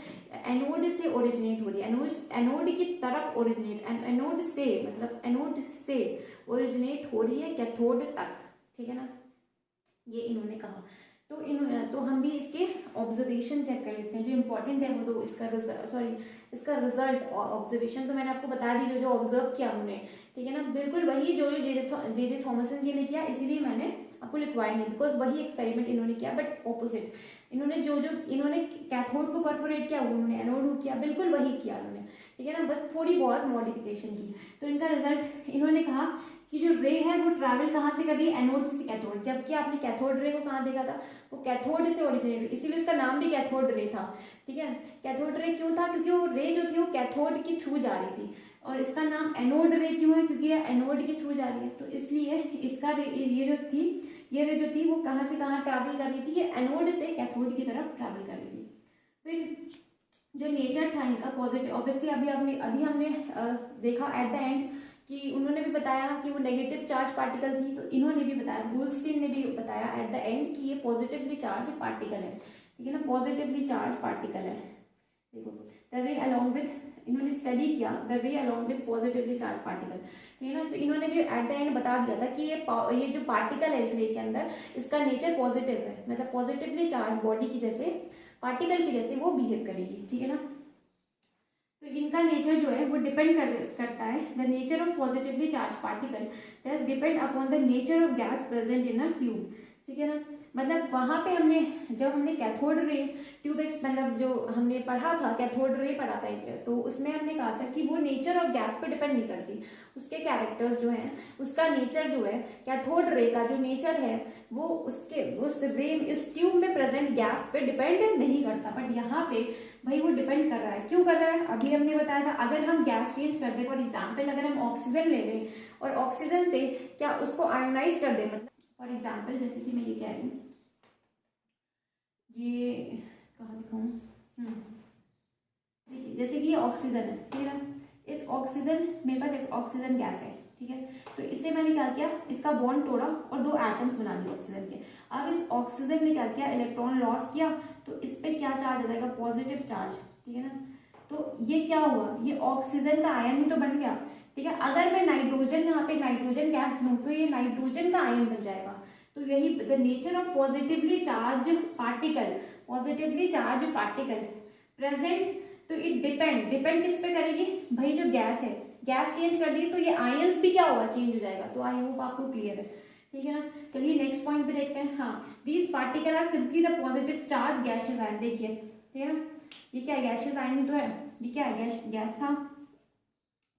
एनोड से ओरिजिनेट हो रही है, एनोड की तरफ ओरिजिनेट, एनोड से ओरिजिनेट हो रही है कैथोड तक। ठीक है ना, ये इन्होंने कहा। तो हम भी इसके ऑब्जर्वेशन चेक कर लेते हैं, जो इंपॉर्टेंट है वो तो इसका रिजल्ट ऑब्जर्वेशन तो मैंने आपको बता दी, जो ऑब्जर्व किया उन्होंने। ठीक है ना, बिल्कुल वही जो जे थॉमसन जी ने किया, इसीलिए मैंने आपको लिखवाया नहीं, बिकॉज वही एक्सपेरिमेंट इन्होंने किया बट ऑपोजिट। इन्होंने इन्होंने कैथोड को परफोरेट किया, उन्होंने एनोड को किया, बिल्कुल वही किया उन्होंने। ठीक है ना, बस थोड़ी बहुत मॉडिफिकेशन की। तो इनका रिजल्ट इन्होंने कहा कि जो रे है वो ट्रैवल कहाँ से कर रही है, एनोड से कैथोड, जबकि आपने कैथोड रे को कहाँ देखा था, वो कैथोड से ओरिजिनेट, इसीलिए उसका नाम भी कैथोड रे था। ठीक है, कैथोड रे क्यों था, क्योंकि वो रे जो थी वो कैथोड के थ्रू जा रही थी। और इसका नाम एनोड रे क्यों है, क्योंकि ये एनोड के थ्रू जा रही है, तो इसलिए इसका ये रे जो थी वो कहाँ से कहाँ ट्रैवल कर रही थी, ये एनोड से कैथोड की तरफ ट्रैवल कर रही थी। फिर जो नेचर था इनका पॉजिटिव, ऑब्वियसली अभी हमने देखा एट द एंड कि उन्होंने भी बताया कि वो नेगेटिव चार्ज पार्टिकल थी, तो इन्होंने भी बताया, गोल्डस्टीन ने भी बताया एट द एंड कि ये पॉजिटिवली चार्ज पार्टिकल है। ठीक है ना, पॉजिटिवली चार्ज पार्टिकल है। देखो द रे अलॉन्ग विद, इन्होंने स्टडी किया द रे along with positively charge particle. ठीक है ना, तो इन्होंने भी एट द एंड बता दिया था कि ये जो पार्टिकल है इस रे के अंदर, इसका नेचर पॉजिटिव है, मतलब पॉजिटिवली चार्ज बॉडी की जैसे, पार्टिकल की जैसे वो बिहेव करेगी। ठीक है ना, तो इनका नेचर जो है वो डिपेंड करता है, the nature of positively charge particle that depend upon the nature of gas present in a tube. ठीक है ना, मतलब वहां पे जब हमने कैथोड रे ट्यूब मतलब जो हमने पढ़ा था, कैथोड रे पढ़ा था, तो उसमें हमने कहा था कि वो नेचर ऑफ गैस पे डिपेंड नहीं करती, उसके कैरेक्टर्स जो हैं, उसका नेचर जो है, कैथोड रे का जो नेचर है वो उस रे, इस ट्यूब में प्रेजेंट गैस पे डिपेंड नहीं करता। बट यहाँ पे भाई वो डिपेंड कर रहा है, क्यों कर रहा है, अभी हमने बताया था, अगर हम गैस चेंज कर दे, फॉर एग्जाम्पल अगर हम ऑक्सीजन ले लें और ऑक्सीजन से क्या उसको आयोनाइज कर दे, मतलब फॉर एग्जाम्पल जैसे कि मैं ये कह रही हूँ, ये कहाँ दिखाऊँ, देखिए जैसे कि ये ऑक्सीजन है, ठीक है, इस ऑक्सीजन, मेरे पास एक ऑक्सीजन गैस है, ठीक है, तो इससे मैंने क्या किया, इसका बॉन्ड तोड़ा और दो एटम्स बना दिए ऑक्सीजन के। अब इस ऑक्सीजन ने क्या किया, इलेक्ट्रॉन लॉस किया, तो इस पे क्या चार्ज आ जाएगा, पॉजिटिव चार्ज। ठीक है ना, तो ये क्या हुआ, ये ऑक्सीजन का आयन ही तो बन गया। ठीक है, अगर मैं नाइट्रोजन, यहाँ पे नाइट्रोजन गैस लूँ तो ये नाइट्रोजन का आयन बन जाएगा। तो यही the nature of positively charge particle, positively charge particle present, तो इट डिपेंड किस पे करेगी, भाई जो गैस है, गैस चेंज कर दी तो ये आयंस भी क्या होगा, चेंज हो जाएगा। तो आई होप आपको क्लियर है। ठीक है ना, चलिए नेक्स्ट पॉइंट पे देखते हैं। हाँ, these particle are simply the positive charge gaseous ion. देखिए ठीक है ना, ये क्या है, गैसियस आयन ही तो है, ये क्या है, गैस था।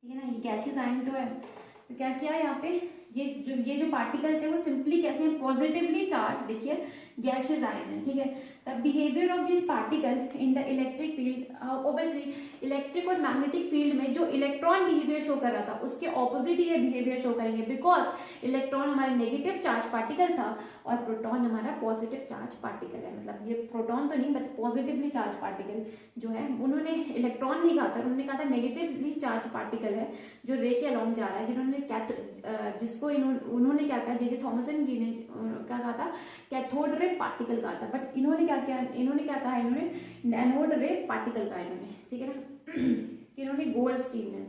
ठीक है ना, ये गैसियस आयन तो है, तो क्या किया यहाँ पे, ये जो पार्टिकल्स है वो सिंपली कैसे हैं, पॉजिटिवली चार्ज, देखिए गैसियस आयन है। ठीक है, the behaviour of this particle in the electric field, obviously electric और मैग्नेटिक फील्ड में जो इलेक्ट्रॉन बिहेवियर शो कर रहा था उसके ऑपोजिट ये बिहेवियर शो करेंगे, बिकॉज इलेक्ट्रॉन हमारा नेगेटिव चार्ज पार्टिकल था और प्रोटॉन हमारा पॉजिटिव चार्ज पार्टिकल है। मतलब ये प्रोटॉन तो नहीं, बट पॉजिटिवली चार्ज पार्टिकल जो है, उन्होंने इलेक्ट्रॉन नहीं कहा था, उन्होंने कहा था नेगेटिवली चार्ज पार्टिकल है जो रे के अलॉन्ग जा रहा है, जिन्होंने जिसको उन्होंने क्या कहा, जे थॉमसन जी ने क्या कहा था, कैथोड रे पार्टिकल कहा था, बट इन्होंने क्या कहा, इन्होंने एनोड रे पार्टिकल कहा इन्होंने। ठीक है ना, इन्होंने गोल्डस्टीन ने।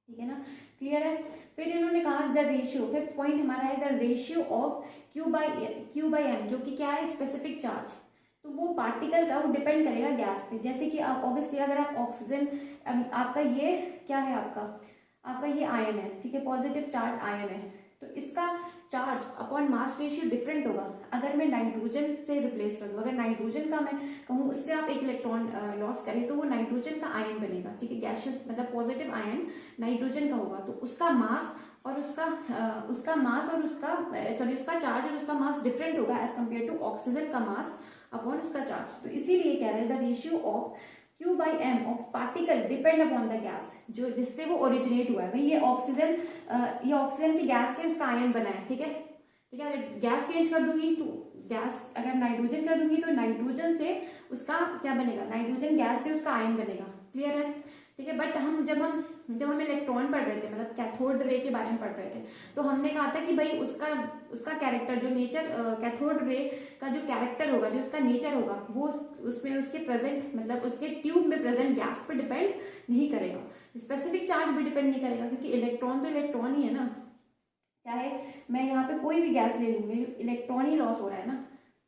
ठीक है ना, क्लियर है। फिर इन्होंने कहा द रेशियो, फिफ्थ पॉइंट हमारा है the ratio of q by m, जो कि क्या है, स्पेसिफिक चार्ज। तो वो पार्टिकल का वो डिपेंड करेगा गैस पे। जैसे कि आप ऑब्वियसली अगर आप ऑक्सीजन, आपका ये क्या है, आपका ये आयन है, ठीक है, पॉजिटिव चार्ज आयन है, तो इसका charge upon mass ratio different होगा। अगर मैं नाइट्रोजन से रिप्लेस कर दूँ, अगर नाइट्रोजन का मैं कहूँ उससे आप एक इलेक्ट्रॉन लॉस करें तो वो नाइट्रोजन का आयन बनेगा। ठीक है, गैसियस मतलब पॉजिटिव आयन नाइट्रोजन का होगा, तो उसका मास और उसका चार्ज और उसका मास डिफरेंट होगा एज कम्पेयर टू ऑक्सीजन का मास अपॉन उसका चार्ज। तो इसीलिए कह रहे हैं the ratio of Q by M of particle depend upon the gas, जो जिससे वो ओरिजिनेट हुआ है। भाई ये ऑक्सीजन की गैस से उसका आयन बना है। ठीक है, अगर गैस चेंज कर दूंगी तो गैस, अगर नाइट्रोजन कर दूंगी तो नाइट्रोजन से उसका क्या बनेगा, नाइट्रोजन गैस से उसका आयन बनेगा। क्लियर है। ठीक है, बट जब हम इलेक्ट्रॉन पढ़ रहे थे, मतलब कैथोड रे के बारे में पढ़ रहे थे, तो हमने कहा था कि भाई उसका कैरेक्टर, जो नेचर, कैथोड रे का जो कैरेक्टर होगा, जो उसका नेचर होगा, वो उसमें उसके प्रेजेंट, मतलब उसके ट्यूब में प्रेजेंट गैस पे डिपेंड नहीं करेगा, स्पेसिफिक चार्ज भी डिपेंड नहीं करेगा, क्योंकि इलेक्ट्रॉन तो इलेक्ट्रॉन ही है ना। चाहे मैं यहाँ पे कोई भी गैस ले लूँ, इलेक्ट्रॉन ही लॉस हो रहा है ना।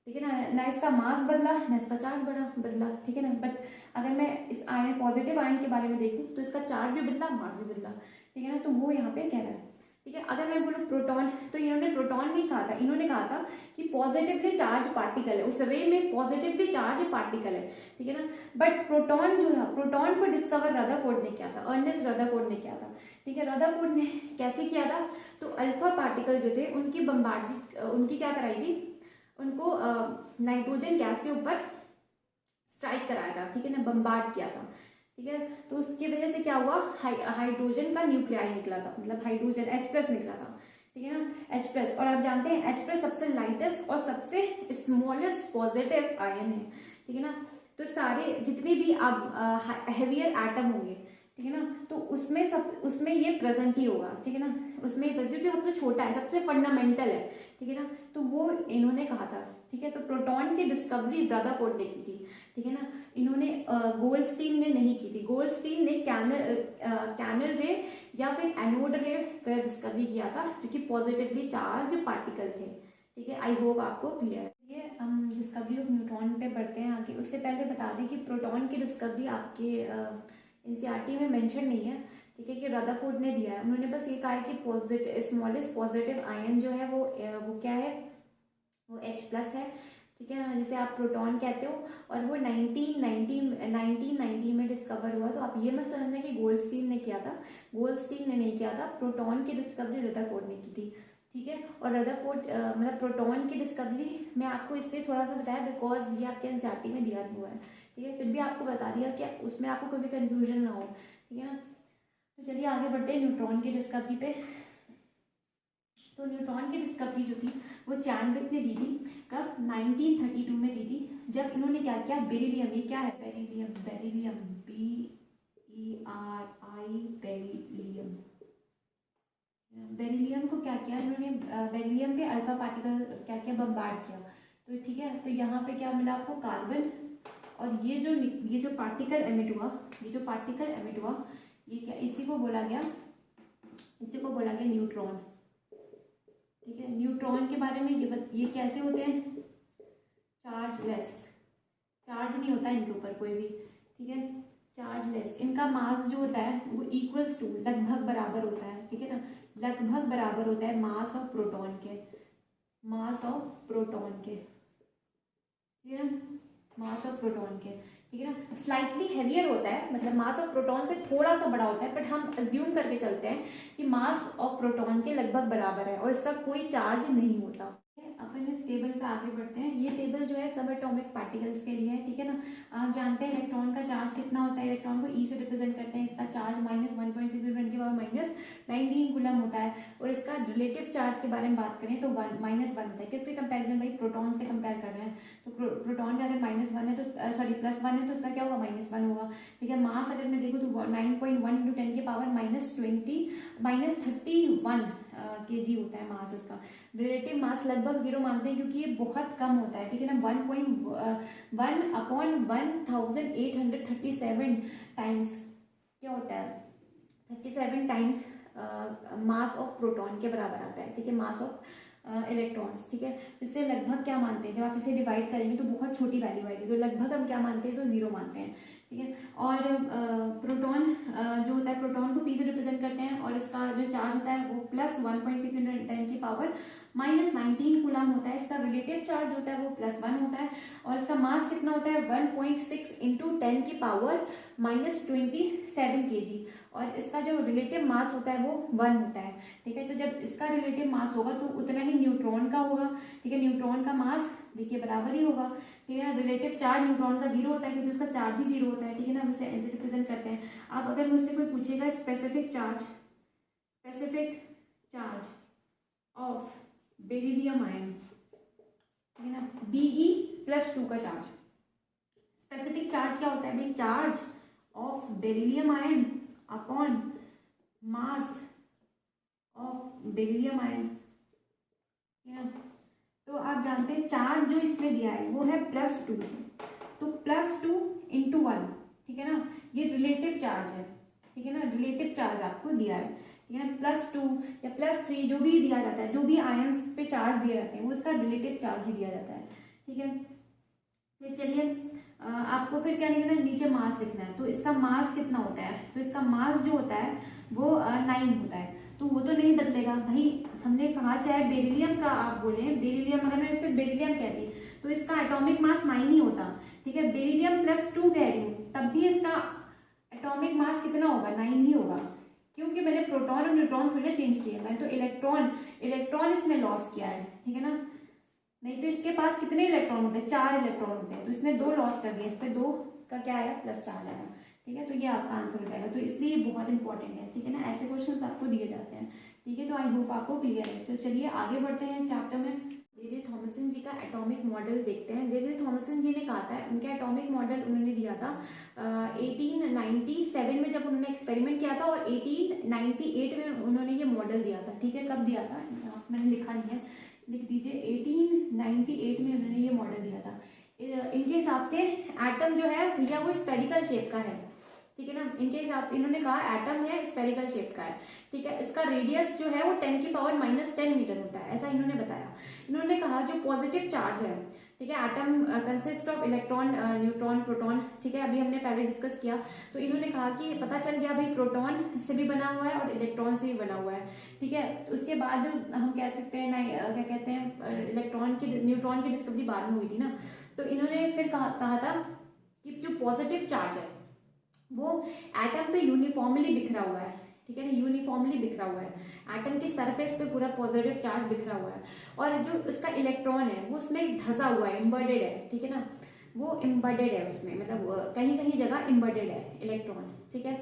ठीक है ना इसका मास बदला ना इसका चार्ज बदला। ठीक है ना, बट अगर मैं इस आयन, पॉजिटिव आयन के बारे में देखूँ तो इसका चार्ज भी बदला, मास भी बदला। ठीक है ना, तो वो यहाँ पे कह रहा है। ठीक ठीक है। अगर मैं बोलूँ प्रोटॉन, तो इन्होंने प्रोटॉन नहीं कहा था, इन्होंने कहा था कि पॉजिटिवली चार्ज पार्टिकल है, उस रे में पॉजिटिवली चार्ज पार्टिकल है, ठीक है ना। बट प्रोटॉन जो है, प्रोटॉन को डिस्कवर रदरफोर्ड ने किया था, अर्नेस्ट रदरफोर्ड ने किया था, ठीक है। रदरफोर्ड ने कैसे किया था, तो अल्फा पार्टिकल जो थे उनकी बम्बार्ड, उनकी क्या कराई थी, उनको नाइट्रोजन गैस के ऊपर स्ट्राइक कराया था, ठीक है ना, बम्बार्ड किया था, ठीक है। तो उसकी वजह से क्या हुआ, हाइड्रोजन का न्यूक्लियाई निकला था, मतलब हाइड्रोजन H+ निकला था, ठीक है ना, H+। और आप जानते हैं H+ सबसे लाइटेस्ट और सबसे स्मॉलेस्ट पॉजिटिव आयन है, ठीक है ना। तो सारे जितने भी आप हेवियर एटम होंगे, ठीक है ना, तो उसमें ये प्रेजेंट ही होगा, ठीक है ना, उसमें ही क्योंकि सबसे छोटा है, सबसे फंडामेंटल है, ठीक है ना। तो वो इन्होंने कहा था, ठीक है। तो प्रोटॉन की डिस्कवरी रदरफोर्ड ने की थी, ठीक है ना, इन्होंने गोल्डस्टीन ने नहीं की थी। गोल्डस्टीन ने कैनल रे या फिर एनोड रे का डिस्कवरी किया था, जो कि पॉजिटिवली चार्ज पार्टिकल थे, ठीक है। आई होप आपको क्लियर है। ये हम डिस्कवरी ऑफ न्यूट्रॉन पे बढ़ते हैं आगे। उससे पहले बता दें कि प्रोटॉन की डिस्कवरी आपके एनसीईआरटी में मेंशन नहीं है, ठीक है, कि रदरफोर्ड ने दिया है। उन्होंने बस ये कहा है कि पॉजिटिव स्मॉलेस्ट पॉजिटिव आयन जो है वो क्या है, वो H+ है, ठीक है, जिसे आप प्रोटॉन कहते हो। और वो 1990 में डिस्कवर हुआ। तो आप ये मत समझना कि गोल्डस्टीन ने किया था, गोल्डस्टीन ने नहीं किया था, प्रोटॉन की डिस्कवरी रदरफोर्ड ने की थी, ठीक है। और रदरफोर्ड मतलब प्रोटॉन की डिस्कवरी मैं आपको इसलिए थोड़ा सा बताया बिकॉज ये आपके एनसीईआरटी में दिया हुआ है, ठीक है। फिर भी आपको बता दिया कि उसमें आपको कभी कंफ्यूजन ना हो, ठीक है ना। तो चलिए आगे बढ़ते हैं न्यूट्रॉन की डिस्कवरी पे। तो न्यूट्रॉन की डिस्कवरी जो थी वो चैडविक ने दी थी, कब, 1932 में दी थी, जब इन्होंने क्या किया, बेरिलियम, ये क्या है, beryllium, beryllium BERI, beryllium, beryllium को क्या किया इन्होंने, बेरिलियम पे अल्फा पार्टिकल क्या किया, बम्बार्ड किया, तो ठीक है। तो यहाँ पे क्या मिला आपको, कार्बन, और ये जो पार्टिकल एमिट हुआ, ये क्या, इसी को बोला गया न्यूट्रॉन, ठीक है। न्यूट्रॉन के बारे में ये कैसे होते हैं, चार्जलेस, चार्ज नहीं होता इनके ऊपर कोई भी, ठीक है, चार्जलेस। इनका मास जो होता है वो इक्वल्स टू, लगभग बराबर होता है, ठीक है ना, लगभग बराबर होता है मास ऑफ प्रोटॉन के, ठीक है ना, मास ऑफ प्रोटॉन के, ठीक है ना। स्लाइटली हैवियर होता है, मतलब मास ऑफ प्रोटॉन से थोड़ा सा बड़ा होता है, बट हम अज्यूम करके चलते हैं कि मास ऑफ प्रोटॉन के लगभग बराबर है और इसका कोई चार्ज नहीं होता। अपन इस टेबल पे आगे बढ़ते हैं। ये टेबल जो है सब एटॉमिक पार्टिकल्स के लिए है, ठीक है ना। आप जानते हैं इलेक्ट्रॉन का चार्ज कितना होता है, इलेक्ट्रॉन को E से रिप्रेजेंट करते हैं, इसका चार्ज -1.6 -19 कूलम होता है। और इसका रिलेटिव चार्ज के बारे में बात करें तो -1 होता है। किसके कंपेरिजन, भाई प्रोटॉन से कंपेयर कर रहे हैं, तो प्रोटॉन का अगर -1 है तो +1 है तो इसका क्या होगा, -1 होगा, ठीक है। मास अगर मैं देखूँ तो 9.1 × 10 की पावर -31 kg होता है मास इसका। रिलेटिव मास लगभग 0 मानते हैं क्योंकि ये बहुत कम होता है, ठीक है ना। 1/1837 टाइम्स क्या होता है, 37 टाइम्स मास ऑफ प्रोटॉन के बराबर आता है, ठीक है, मास ऑफ इलेक्ट्रॉन्स, ठीक है। इससे लगभग क्या मानते हैं, जब आप इसे डिवाइड करेंगे तो बहुत छोटी वैल्यू आएगी, तो लगभग हम क्या मानते हैं, 0 मानते हैं, ठीक है। और प्रोटॉन जो होता है, प्रोटॉन को P से रिप्रेजेंट करते हैं और इसका जो चार्ज होता है वो +1.6 × 10 की पावर -19 कूलम होता है। इसका रिलेटिव चार्ज होता है वो +1 होता है और इसका मास कितना होता है, 1.6 × 10 की पावर -27 kg। और इसका जो रिलेटिव मास होता है वो 1 होता है, ठीक है। तो जब इसका रिलेटिव मास होगा तो उतना ही न्यूट्रॉन का होगा, ठीक है। न्यूट्रॉन का मास देखिए बराबर ही होगा, ठीक है ना। रिलेटिव चार्ज न्यूट्रॉन का 0 होता है क्योंकि उसका चार्ज ही 0 होता है, ठीक है ना, उसे ऐसे रिप्रेजेंट करते हैं। अब अगर मुझसे कोई पूछेगा specific charge of beryllium ion, ठीक है ना, Be+2 का चार्ज, स्पेसिफिक चार्ज क्या होता है भाई, charge of beryllium ion upon mass of beryllium ion, ठीक है। तो आप जानते हैं चार्ज जो इसमें दिया है वो है +2, तो +2 × 1, ठीक है ना, ये रिलेटिव चार्ज है, ठीक है ना, रिलेटिव चार्ज आपको दिया है, ठीक है ना। +2 या +3 जो भी दिया जाता है, जो भी आयंस पे चार्ज दिए जाते हैं वो उसका रिलेटिव चार्ज ही दिया जाता है, ठीक है। फिर चलिए आपको फिर क्या लिखना है, नीचे मास लिखना है। तो इसका मास कितना होता है, तो इसका मास जो होता है वो 9 होता है। तो वो तो नहीं बदलेगा भाई। हमने कहा चाहे बेरिलियम का आप बोले, बेरिलियम अगर मैं सिर्फ बेरिलियम कहती तो इसका एटॉमिक मास 9 ही होता, ठीक है। बेरिलियम +2 कह रही हूँ तब भी इसका एटॉमिक मास कितना होगा, 9 ही होगा, क्योंकि मैंने प्रोटॉन और न्यूट्रॉन थोड़ी ना चेंज किया, मैंने तो इलेक्ट्रॉन इसने लॉस किया है, ठीक है ना। नहीं तो इसके पास कितने इलेक्ट्रॉन होते हैं, 4 इलेक्ट्रॉन होते हैं, तो इसने 2 लॉस कर दिया, इस पे 2 का क्या आया +4 आया, ठीक है। तो ये आपका आंसर हो जाएगा, तो इसलिए बहुत इंपॉर्टेंट है, ठीक है ना। ऐसे क्वेश्चन आपको दिए जाते हैं, ठीक है। तो आई होप आपको क्लियर है। तो चलिए आगे बढ़ते हैं इस चैप्टर में। जे थॉमसन जी का एटॉमिक मॉडल देखते हैं। जे थॉमसन जी ने कहा था, उनका एटॉमिक मॉडल उन्होंने दिया था 1897 में जब उन्होंने एक्सपेरिमेंट किया था, और 1898 में उन्होंने ये मॉडल दिया था, ठीक है। कब दिया था मैंने लिखा नहीं है, लिख दीजिए, 1898 में उन्होंने ये मॉडल दिया था। इनके हिसाब से एटम जो है भैया वो स्फेरिकल शेप का है, ठीक है ना। इनके हिसाब से इन्होंने कहा एटम है स्फेरिकल शेप का है, ठीक है। इसका रेडियस जो है वो 10⁻⁻10 मीटर होता है, ऐसा इन्होंने बताया। इन्होंने कहा जो पॉजिटिव चार्ज है, ठीक है, atom consist of electron, neutron, proton, ठीक है। अभी हमने पहले डिस्कस किया, तो इन्होंने कहा कि पता चल गया भाई प्रोटॉन से भी बना हुआ है और इलेक्ट्रॉन से भी बना हुआ है, ठीक है। उसके बाद हम कह सकते हैं क्या कहते हैं, इलेक्ट्रॉन की, न्यूट्रॉन की डिस्कवरी बाद में हुई थी ना। तो इन्होंने फिर कहा था कि जो पॉजिटिव चार्ज है वो एटम पे यूनिफॉर्मली बिखरा हुआ है, ठीक है ना, यूनिफॉर्मली बिखरा हुआ है, एटम के सरफेस पे पूरा पॉजिटिव चार्ज बिखरा हुआ है, और जो उसका इलेक्ट्रॉन है वो उसमें धंसा हुआ है, एम्बेडेड है, ठीक है ना, वो एम्बेडेड है उसमें, मतलब कहीं कहीं जगह एम्बेडेड है इलेक्ट्रॉन, ठीक है।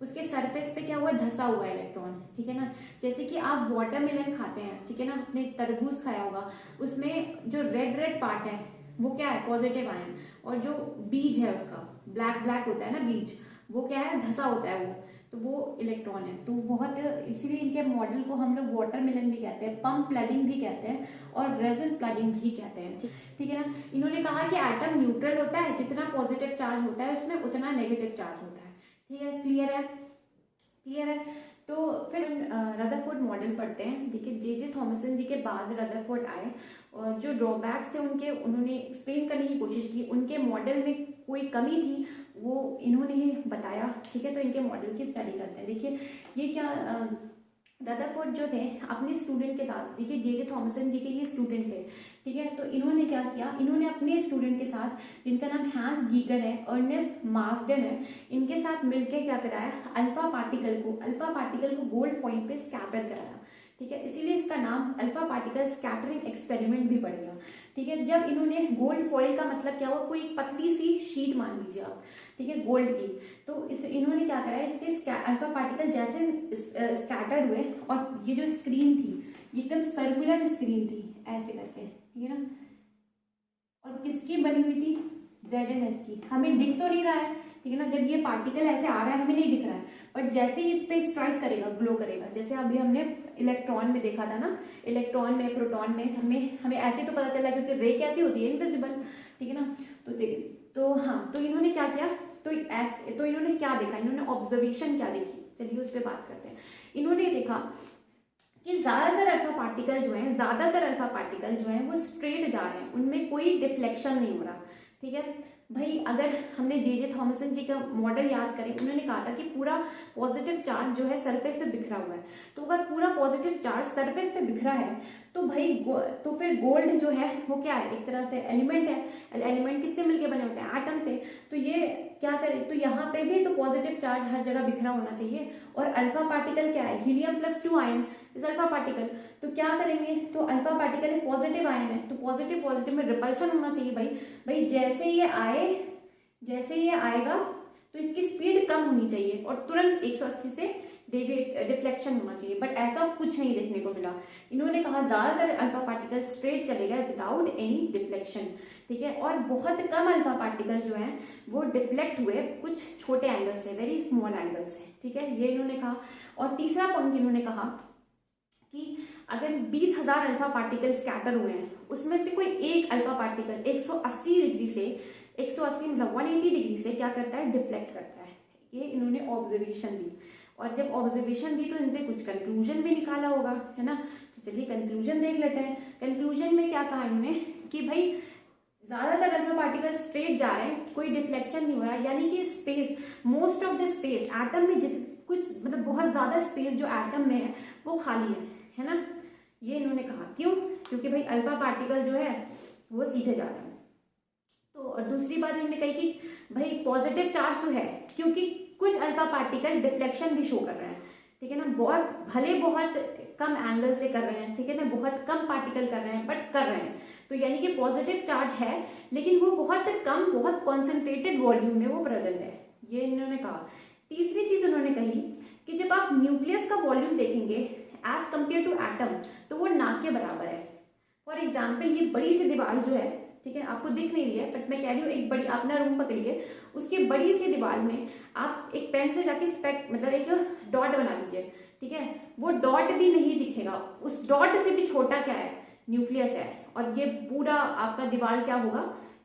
उसके सरफेस पे क्या हुआ, धंसा हुआ है इलेक्ट्रॉन, ठीक है ना। जैसे कि आप वाटरमेलन खाते हैं, ठीक है ना, आपने तरबूज खाया होगा, उसमें जो रेड रेड पार्ट है वो क्या है, पॉजिटिव आयन, और जो बीज है उसका ब्लैक ब्लैक होता है ना बीज, वो क्या है, धंसा होता है वो, तो वो इलेक्ट्रॉन है। तो बहुत, इसीलिए इनके मॉडल को हम लोग वाटरमेलन भी कहते हैं, पंप प्लडिंग भी कहते हैं, और रेजन प्लडिंग भी कहते हैं, ठीक है ना। इन्होंने कहा कि एटम न्यूट्रल होता है, जितना पॉजिटिव चार्ज होता है उसमें उतना नेगेटिव चार्ज होता है, ठीक है। क्लियर है, क्लियर है। तो फिर रदरफोर्ड मॉडल पढ़ते हैं, ठीक है। जे थॉमसन जी के बाद रदरफोर्ड आए, और जो ड्रॉबैक्स थे उनके, उन्होंने एक्सप्लेन करने की कोशिश की, उनके मॉडल में कोई कमी थी वो इन्होंने बताया, ठीक है। तो इनके मॉडल की स्टडी करते हैं। देखिए ये क्या, रदरफोर्ड जो थे अपने स्टूडेंट के साथ, देखिए जे थॉमसन जी के ये स्टूडेंट थे, ठीक है। तो इन्होंने क्या किया, इन्होंने अपने स्टूडेंट के साथ, जिनका नाम हैंस गीगर है, अर्नेस्ट मार्सडेन है, इनके साथ मिलकर क्या कराया, अल्फा पार्टिकल को गोल्ड फॉइल पे स्कैटर कराया, ठीक है। इसीलिए इसका नाम अल्फा पार्टिकल स्कैटरिंग एक्सपेरिमेंट भी पड़ गया, ठीक है। जब इन्होंने गोल्ड फॉइल का मतलब क्या हुआ, कोई पतली सी शीट मान लीजिए आप, ठीक है, गोल्ड की, तो इन्होंने क्या करा, इसके अल्फा पार्टिकल जैसे स्कैटर्ड हुए, और ये जो स्क्रीन थी ये एकदम सर्कुलर स्क्रीन थी ऐसे करके, ठीक है ना, और किसकी बनी हुई थी, ZnS की। हमें दिख तो नहीं रहा है, ठीक है ना, जब ये पार्टिकल ऐसे आ रहा है हमें नहीं दिख रहा है, बट जैसे ही इस पे स्ट्राइक करेगा ग्लो करेगा, जैसे अभी हमने इलेक्ट्रॉन में देखा था ना, इलेक्ट्रॉन में, प्रोटॉन में, हमें ऐसे तो पता चला क्योंकि रे कैसी होती है, इनविजिबल, ठीक है ना। तो हाँ, तो इन्होंने क्या किया, तो इन्होंने क्या देखा, इन्होंने ऑब्जर्वेशन क्या देखी, चलिए उस पर बात करते हैं। इन्होंने देखा कि ज्यादातर अल्फा पार्टिकल जो है वो स्ट्रेट जा रहे हैं, उनमें कोई डिफ्लेक्शन नहीं हो रहा, ठीक है भाई। अगर हमने जे थॉमसन जी का मॉडल याद करें, उन्होंने कहा था कि पूरा पॉजिटिव चार्ज जो है सरफेस पे बिखरा हुआ है, तो अगर पूरा पॉजिटिव चार्ज सरफेस पे बिखरा है तो भाई तो फिर गोल्ड जो है वो क्या है, एक तरह से एलिमेंट है। एलिमेंट किससे मिलके बने होते हैं, एटम से। तो ये क्या करे, तो यहाँ पे भी तो पॉजिटिव चार्ज हर जगह बिखरा होना चाहिए, और अल्फा पार्टिकल क्या है, हीलियम +2 आयन इस अल्फा पार्टिकल। तो क्या करेंगे, तो अल्फा पार्टिकल एक पॉजिटिव आयन है, तो पॉजिटिव में रिपल्शन होना चाहिए भाई जैसे ये आएगा तो इसकी स्पीड कम होनी चाहिए, और तुरंत 180 से डिफ्लेक्शन होना चाहिए, बट ऐसा कुछ नहीं देखने को मिला। इन्होंने कहा ज्यादातर अल्फा पार्टिकल स्ट्रेट चले गए विदाउट एनी डिफ्लेक्शन, ठीक है, और बहुत कम अल्फा पार्टिकल जो है वो डिफ्लेक्ट हुए कुछ छोटे एंगल से, वेरी स्मॉल एंगल से, ठीक है, ये इन्होंने कहा। और तीसरा पॉइंट इन्होंने कहा कि अगर 20,000 अल्फा पार्टिकल स्कैटर हुए हैं, उसमें से कोई एक अल्फा पार्टिकल 180 डिग्री से 180 मतलब 180 डिग्री से क्या करता है, डिफ्लेक्ट करता है। ये इन्होंने ऑब्जर्वेशन दी, और जब ऑब्जर्वेशन दी तो इनपे कुछ कंक्लूजन भी निकाला होगा, है ना। तो चलिए कंक्लूजन देख लेते हैं। कंक्लूजन में क्या कहा इन्होंने कि भाई ज्यादातर अल्फा पार्टिकल स्ट्रेट जा रहे हैं, कोई डिफ्लेक्शन नहीं हो रहा, यानी कि space, most of the space atom में कुछ मतलब बहुत ज्यादा स्पेस जो एटम में है वो खाली है ना। ये इन्होंने कहा, क्यों? क्योंकि भाई अल्फा पार्टिकल जो है वो सीधे जा रहे हैं। तो और दूसरी बात इन्होंने कही कि भाई पॉजिटिव चार्ज तो है, क्योंकि कुछ अल्फा पार्टिकल डिफ्लेक्शन भी शो कर रहे हैं, ठीक है ना, बहुत कम एंगल से कर रहे हैं, ठीक है ना, बहुत कम पार्टिकल कर रहे हैं बट कर रहे हैं। तो यानी कि पॉजिटिव चार्ज है लेकिन वो बहुत कम, बहुत कॉन्सेंट्रेटेड वॉल्यूम में वो प्रेजेंट है, ये इन्होंने कहा। तीसरी चीज उन्होंने कही कि जब आप न्यूक्लियस का वॉल्यूम देखेंगे एज कंपेयर टू एटम तो वो ना के बराबर है। फॉर एग्जाम्पल ये बड़ी सी दीवार जो है, ठीक है, आपको दिख नहीं रही है बट मैं कह रही हूँ, एक बड़ी, अपना रूम पकड़िए, उसकी बड़ी सी दीवार में आप एक पेन से जाके स्पेक मतलब एक डॉट बना लीजिए, ठीक है, वो डॉट भी नहीं दिखेगा, उस डॉट से भी छोटा क्या है, न्यूक्लियस है, और ये पूरा आपका दीवार क्या होगा,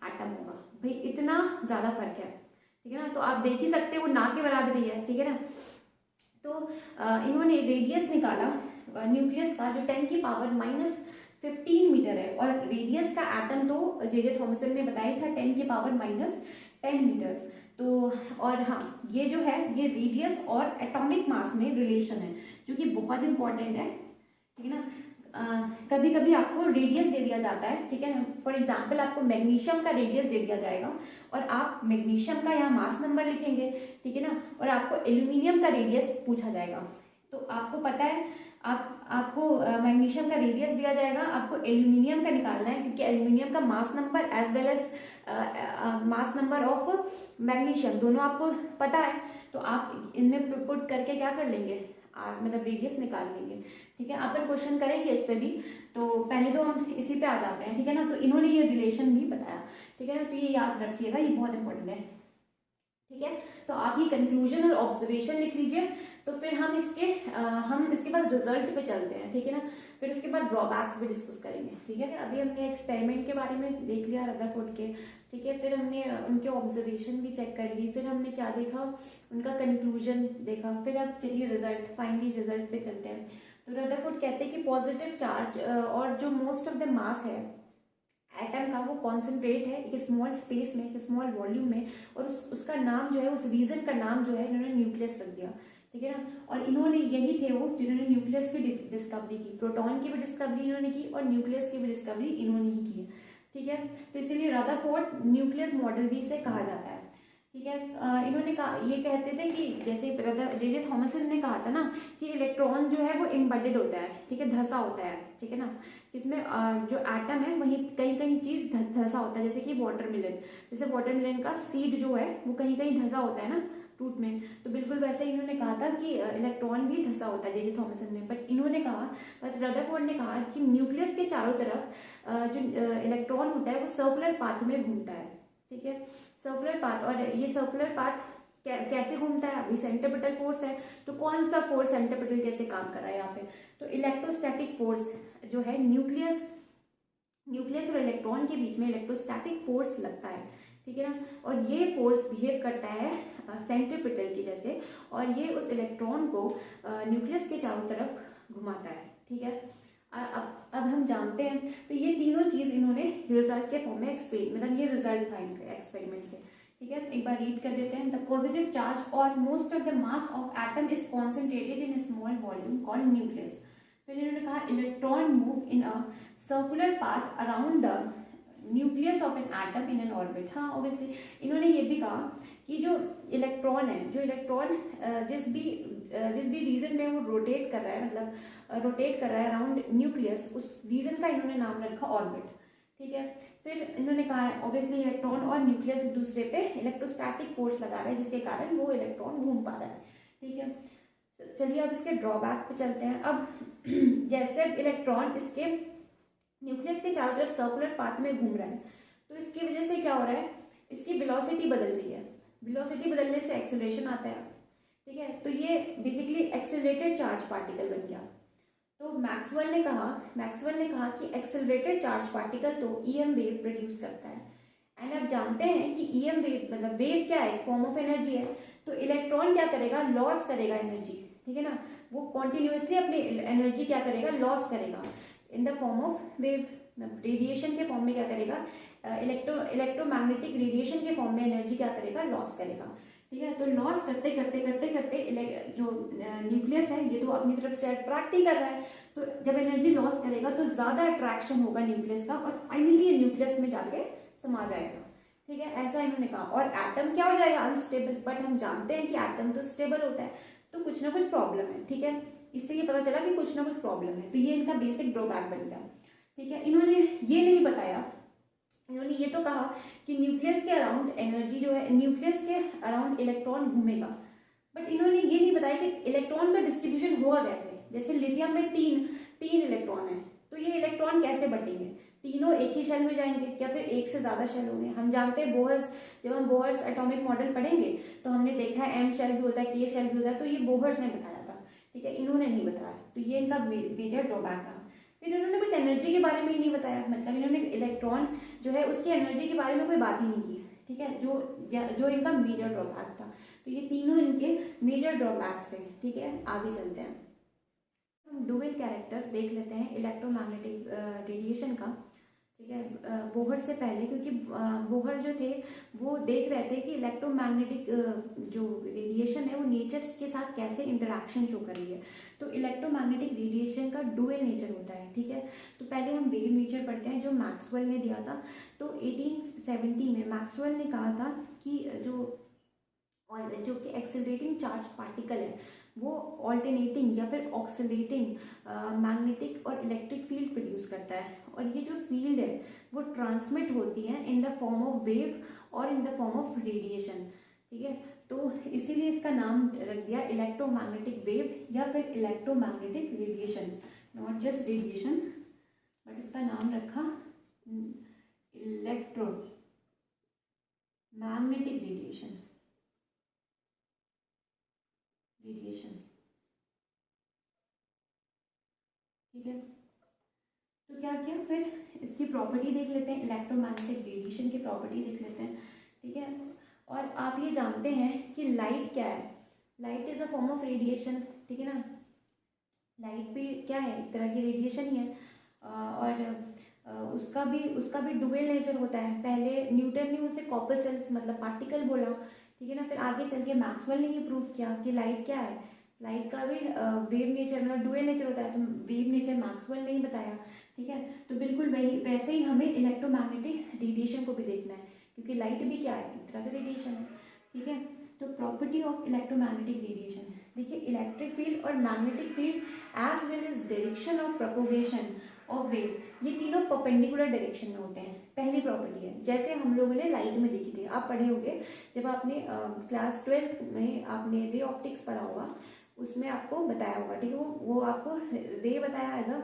एटम होगा। भाई इतना ज्यादा फर्क है, ठीक है ना। तो आप देख ही सकते हो वो ना के बराबर ही है, ठीक है ना। तो इन्होंने रेडियस निकाला न्यूक्लियस का जो 10⁻⁻15 मीटर है, और रेडियस का एटम तो जे थॉमसन ने बताया था 10⁻10 मीटर्स। तो और हाँ, ये जो है ये रेडियस और एटॉमिक मास में रिलेशन है जो कि बहुत इंपॉर्टेंट है, ठीक है ना। कभी कभी आपको रेडियस दे दिया जाता है, ठीक है ना, फॉर एग्जाम्पल आपको मैग्नीशियम का रेडियस दे दिया जाएगा और आप मैग्नीशियम का यहाँ मास नंबर लिखेंगे, ठीक है ना, और आपको एल्यूमिनियम का रेडियस पूछा जाएगा। तो आपको पता है आपको मैग्नीशियम का रेडियस दिया जाएगा, आपको एल्यूमिनियम का निकालना है क्योंकि एल्यूमिनियम का mass number as well as mass number of magnesium दोनों आपको पता है। तो आप इनमें पुट करके क्या कर लेंगे, मतलब रेडियस निकाल लेंगे, ठीक है। अपन क्वेश्चन करेंगे इस पे भी, तो पहले तो हम इसी पे आ जाते हैं, ठीक है ना। तो इन्होंने ये रिलेशन भी बताया, ठीक है ना, तो ये याद रखिएगा, ये बहुत इंपॉर्टेंट है, ठीक है। तो आप ये कंक्लूजन और ऑब्जर्वेशन लिख लीजिए। तो फिर हम इसके बाद रिजल्ट पे चलते हैं, ठीक है ना। फिर उसके बाद ड्रॉबैक्स भी डिस्कस करेंगे, ठीक है। अभी हमने एक्सपेरिमेंट के बारे में देख लिया रदरफोर्ड के, ठीक है, फिर हमने उनके ऑब्जर्वेशन भी चेक कर ली, फिर हमने क्या देखा, उनका कंक्लूजन देखा, फिर अब चलिए फाइनली रिजल्ट पे चलते हैं। तो रदरफोर्ड कहते हैं कि पॉजिटिव चार्ज और जो मोस्ट ऑफ द मास है एटम का वो कॉन्सेंट्रेट है एक स्मॉल स्पेस में, एक स्मॉल वॉल्यूम में, और उसका नाम जो है, उस रीजन का नाम जो है इन्होंने न्यूक्लियस रख दिया, ठीक है ना। और इन्होंने यही थे वो जिन्होंने न्यूक्लियस की डिस्कवरी की, प्रोटॉन की भी डिस्कवरी इन्होंने की और न्यूक्लियस की भी डिस्कवरी इन्होंने ही की है, ठीक है। तो इसीलिए रदरफोर्ड न्यूक्लियस मॉडल भी इसे कहा जाता है, ठीक है। इन्होंने कहा, ये कहते थे कि जैसे जे थॉमसन ने कहा था ना कि इलेक्ट्रॉन जो है वो एम्बेडेड होता है, ठीक है, धंसा होता है, ठीक है ना। इसमें जो एटम है वहीं कहीं कहीं चीज धंसा होता है, जैसे कि वाटरमेलन, जैसे वाटरमेलन का सीड जो है वो कहीं कहीं धंसा होता है ना रूट में, तो बिल्कुल वैसे इन्होंने कहा था कि इलेक्ट्रॉन भी धंसा होता है जे थॉमसन ने। बट इन्होंने कहा, रदरफोर्ड ने कहा कि न्यूक्लियस के चारों तरफ जो इलेक्ट्रॉन होता है वो सर्कुलर पाथ में घूमता है, ठीक है, सर्कुलर पाथ। और ये सर्कुलर पाथ कैसे घूमता है, अभी सेंट्रीपिटल फोर्स है, तो कौन सा फोर्स सेंट्रीपिटल कैसे काम कर रहा है यहाँ पे, तो इलेक्ट्रोस्टैटिक फोर्स जो है न्यूक्लियस और इलेक्ट्रॉन के बीच में इलेक्ट्रोस्टैटिक फोर्स लगता है, ठीक है ना। और ये फोर्स बिहेव करता है सेंट्रीपिटल की जैसे, और ये उस इलेक्ट्रॉन को न्यूक्लियस के चारों तरफ घुमाता है, ठीक है। अब हम जानते हैं, तो ये तीनों चीज इन्होंने रिजल्ट के फॉर्म में एक्सप्लेन, मतलब ये रिजल्ट था इनका एक्सपेरिमेंट से, ठीक है। एक बार रीड कर देते हैं। द पॉजिटिव चार्ज और most of the mass of atom is concentrated in small volume called nucleus. फिर इन्होंने कहा electron move in a circular path around the nucleus of an atom in an orbit. हाँ, obviously इन्होंने ये भी कहा कि जो इलेक्ट्रॉन है, जो इलेक्ट्रॉन जिस भी रीजन में वो रोटेट कर रहा है, मतलब रोटेट कर रहा है अराउंड न्यूक्लियस, उस रीजन का इन्होंने नाम रखा ऑर्बिट, ठीक है। फिर इन्होंने कहा ऑब्वियसली इलेक्ट्रॉन और न्यूक्लियस एक दूसरे पे इलेक्ट्रोस्टैटिक फोर्स लगा रहा है जिसके कारण वो इलेक्ट्रॉन घूम पा रहा है, ठीक है। चलिए अब इसके ड्रॉबैक पे चलते हैं। अब जैसे इलेक्ट्रॉन इसके न्यूक्लियस के चारों तरफ सर्कुलर पाथ में घूम रहा है, तो इसकी वजह से क्या हो रहा है, इसकी वेलोसिटी बदल रही है, वेलोसिटी बदलने से एक्सेलरेशन आता है, ठीक है। तो ये बेसिकली एक्सेलरेटेड चार्ज पार्टिकल बन गया। तो मैक्सवेल ने कहा कि एक्सेलरेटेड चार्ज पार्टिकल तो ईएम वेव प्रोड्यूस करता है। एंड आप जानते हैं कि ईएम वेव मतलब वेव क्या है, फॉर्म ऑफ एनर्जी है। तो इलेक्ट्रॉन क्या करेगा, लॉस करेगा एनर्जी, ठीक है ना, वो कॉन्टिन्यूसली अपनी एनर्जी क्या करेगा, लॉस करेगा इन the form of wave, radiation के फॉर्म में क्या करेगा, इलेक्ट्रोमैग्नेटिक रेडिएशन के फॉर्म में एनर्जी क्या करेगा, लॉस करेगा, ठीक है। तो लॉस करते करते करते करते जो न्यूक्लियस है ये तो अपनी तरफ से अट्रैक्ट ही कर रहा है, तो जब एनर्जी लॉस करेगा तो ज्यादा अट्रैक्शन होगा न्यूक्लियस का, और फाइनली ये न्यूक्लियस में जाके समा जाएगा। ठीक है, ऐसा इन्होंने कहा। और एटम क्या हो जाएगा, अनस्टेबल। बट हम जानते हैं कि एटम तो स्टेबल होता है, तो कुछ ना कुछ प्रॉब्लम है। ठीक है, इससे ये पता चला कि कुछ ना कुछ प्रॉब्लम है, तो ये इनका बेसिक ड्रॉबैक बन गया। ठीक है, इन्होंने ये नहीं बताया, इन्होंने ये तो कहा कि न्यूक्लियस के अराउंड एनर्जी जो है, न्यूक्लियस के अराउंड इलेक्ट्रॉन घूमेगा, बट इन्होंने ये नहीं बताया कि इलेक्ट्रॉन का डिस्ट्रीब्यूशन होगा कैसे। जैसे लिथियम में तीन इलेक्ट्रॉन है, तो ये इलेक्ट्रॉन कैसे बटेंगे, तीनों एक ही शेल में जाएंगे या फिर एक से ज्यादा शेल होंगे। हम जानते हैं बोहर्स, जब हम बोहर्स एटॉमिक मॉडल पढ़ेंगे तो हमने देखा है एम शेल भी होता है, के शेल भी होता है, तो ये बोहर्स ने बताया था। ठीक है, इन्होंने नहीं बताया, तो ये इनका मेजर ड्रॉबैक रहा। फिर इन्होंने कुछ एनर्जी के बारे में ही नहीं बताया, मतलब इन्होंने इलेक्ट्रॉन जो है उसकी एनर्जी के बारे में कोई बात ही नहीं की। ठीक है, जो इनका मेजर ड्रॉबैक था। तो ये तीनों इनके मेजर ड्रॉबैक्स थे। ठीक है, आगे चलते हैं, हम डुअल कैरेक्टर देख लेते हैं इलेक्ट्रोमैग्नेटिक रेडिएशन का। ठीक है, बोहर से पहले, क्योंकि बोहर जो थे वो देख रहे थे कि इलेक्ट्रोमैग्नेटिक जो रेडिएशन है वो नेचर्स के साथ कैसे इंटरेक्शन शो कर रही है। तो इलेक्ट्रोमैग्नेटिक रेडिएशन का डुअल नेचर होता है। ठीक है, तो पहले हम वेव नेचर पढ़ते हैं जो मैक्सवेल ने दिया था। तो 1870 में मैक्सवेल ने कहा था कि जो कि एक्सेलरेटिंग चार्ज पार्टिकल है वो ऑल्टरनेटिंग या फिर ऑक्सीलेटिंग मैग्नेटिक और इलेक्ट्रिक फील्ड प्रोड्यूस करता है, और ये जो फील्ड है वो ट्रांसमिट होती है in the form of wave और in the form of radiation. ठीक है, तो इसीलिए इसका नाम रख दिया इलेक्ट्रोमैग्नेटिक वेव या फिर electromagnetic radiation, not just radiation, but इसका नाम रखा इलेक्ट्रो मैग्नेटिक रेडिएशन। ठीक है, तो क्या किया, फिर इसकी प्रॉपर्टी देख लेते हैं, इलेक्ट्रोमैग्नेटिक रेडिएशन की प्रॉपर्टी देख लेते हैं। ठीक है, और आप ये जानते हैं कि लाइट क्या है, light is a form of radiation. ठीक है ना, लाइट भी क्या है, एक तरह की रेडिएशन ही है, और उसका भी डुअल नेचर होता है। पहले न्यूटन ने उसे कॉर्पसेल्स मतलब पार्टिकल बोला। ठीक है ना, फिर आगे चल के मैक्सवेल ने ये प्रूव किया कि लाइट क्या है, लाइट का भी वेव नेचर मतलब डुअल नेचर होता है, तो वेव नेचर मैक्सवेल ने ही बताया। ठीक है, तो बिल्कुल वैसे ही हमें इलेक्ट्रोमैग्नेटिक रेडिएशन को भी देखना है, क्योंकि लाइट भी क्या है, एक तरह का रेडिएशन है। ठीक है, तो प्रॉपर्टी ऑफ इलेक्ट्रोमैग्नेटिक रेडिएशन देखिए, इलेक्ट्रिक फील्ड और magnetic field as well as direction of propagation of wave, ये तीनों परपेंडिकुलर डायरेक्शन में होते हैं। पहली प्रॉपर्टी है, जैसे हम लोगों ने लाइट में देखी थी, आप पढ़े होंगे जब आपने क्लास 12th में आपने रे ऑप्टिक्स पढ़ा होगा, उसमें आपको बताया होगा। ठीक है, वो आपको रे बताया एज अ,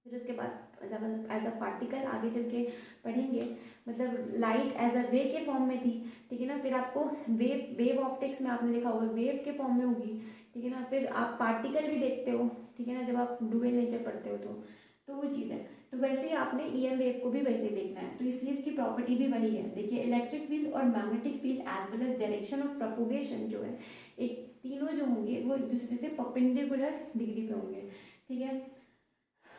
फिर उसके बाद एज अ पार्टिकल आगे चल के पढ़ेंगे, मतलब लाइट एज अ रे के फॉर्म में थी। ठीक है ना, फिर आपको वेव ऑप्टिक्स में आपने देखा होगा वेव के फॉर्म में होगी। ठीक है ना, फिर आप पार्टिकल भी देखते हो। ठीक है ना, जब आप डुअल नेचर पढ़ते हो तो वो चीज़ है। तो वैसे ही आपने ईएम वेव को भी वैसे ही देखना है, तो इसलिए इसकी प्रॉपर्टी भी वही है। देखिए, इलेक्ट्रिक फील्ड और magnetic field as well as direction of propagation जो है, एक तीनों जो होंगे वो एक दूसरे से परपेंडिकुलर डिग्री पे होंगे। ठीक है,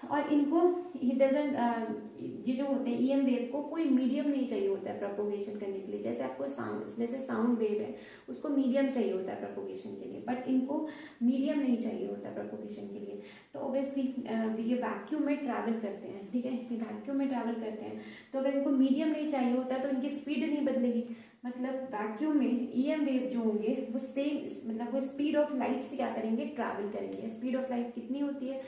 और इनको ये जो होते हैं ईएम वेव को कोई मीडियम नहीं चाहिए होता है प्रोपोगेशन करने के लिए। जैसे आपको साउंड वेव है, उसको मीडियम चाहिए होता है प्रोपोगेशन के लिए, बट इनको मीडियम नहीं चाहिए होता प्रोपोगेशन के लिए। तो ऑब्वियसली ये वैक्यूम में ट्रैवल करते हैं। ठीक है, ये वैक्यूम में ट्रैवल करते हैं, तो अगर इनको मीडियम नहीं चाहिए होता है तो इनकी स्पीड नहीं बदलेगी। मतलब वैक्यूम में ईएम वेव जो होंगे वो सेम, मतलब वो स्पीड ऑफ लाइट से क्या करेंगे, ट्रैवल करेंगे। स्पीड ऑफ लाइट कितनी होती है,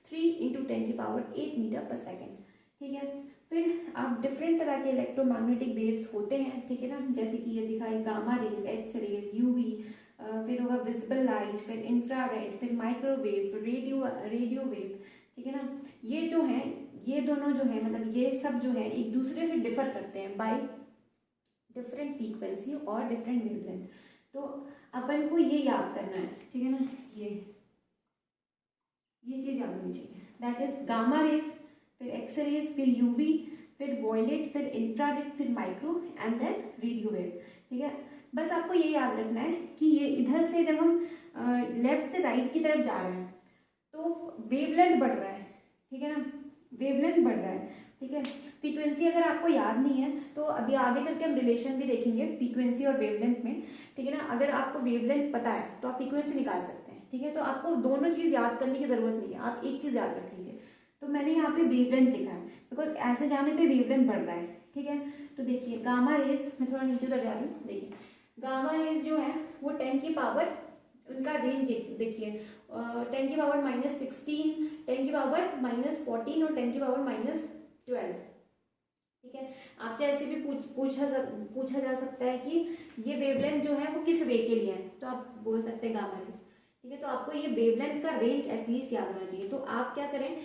3 × 10⁸ मीटर पर सेकेंड। ठीक है, फिर आप डिफरेंट तरह के इलेक्ट्रोमैग्नेटिक वेव्स होते हैं। ठीक है ना, जैसे कि ये दिखाई gamma rays, x rays, UV, फिर होगा विजिबल लाइट, फिर इंफ्रारेड, फिर माइक्रोवेव, रेडियो वेव। ठीक है ना, ये जो है, ये दोनों जो है, मतलब ये सब जो है एक दूसरे से डिफर करते हैं बाय डिफरेंट फ्रीक्वेंसी और डिफरेंट वेवलेंथ। तो अपन को ये याद करना है। ठीक है ना, ये चीज याद होनी चाहिए, दैट इज गामा रेज, फिर एक्स रेज, फिर यूवी, फिर वॉयलेट, फिर इंफ्रारेड, फिर micro and then radio wave. ठीक है, बस आपको ये याद रखना है कि ये इधर से जब हम लेफ्ट से राइट की तरफ जा रहे हैं तो वेवलेंथ बढ़ रहा है। ठीक है ना, वेवलेंथ बढ़ रहा है। ठीक है। फ्रीक्वेंसी अगर आपको याद नहीं है तो अभी आगे चल के हम रिलेशन भी देखेंगे फ्रीक्वेंसी और वेवलेंथ में, ठीक है ना। अगर आपको वेवलेंथ पता है तो आप फ्रीक्वेंसी निकाल सकते हैं, ठीक है। तो आपको दोनों चीज याद करने की जरूरत नहीं है, आप एक चीज याद रख लीजिए। तो मैंने यहाँ पे वेवलेंथ लिखा है बिकॉज ऐसे जाने पे वेवलेंथ बढ़ रहा है, ठीक है। तो देखिए गामा रेज, मैं थोड़ा नीचे उतर जा रही हूँ, देखिए गामा रेज जो है वो 10 की पावर, उनका रेंज देखिए 10 की पावर -16, 10 की पावर -14 और 10 की पावर -12, ठीक है। आपसे ऐसे भी पूछा जा सकता है कि ये वेवलेंथ जो है वो किस रे के लिए है, तो आप बोल सकते हैं गामा रेज, ठीक है। तो आपको ये वेवलेंथ का रेंज एटलीस्ट याद होना चाहिए। तो आप क्या करें,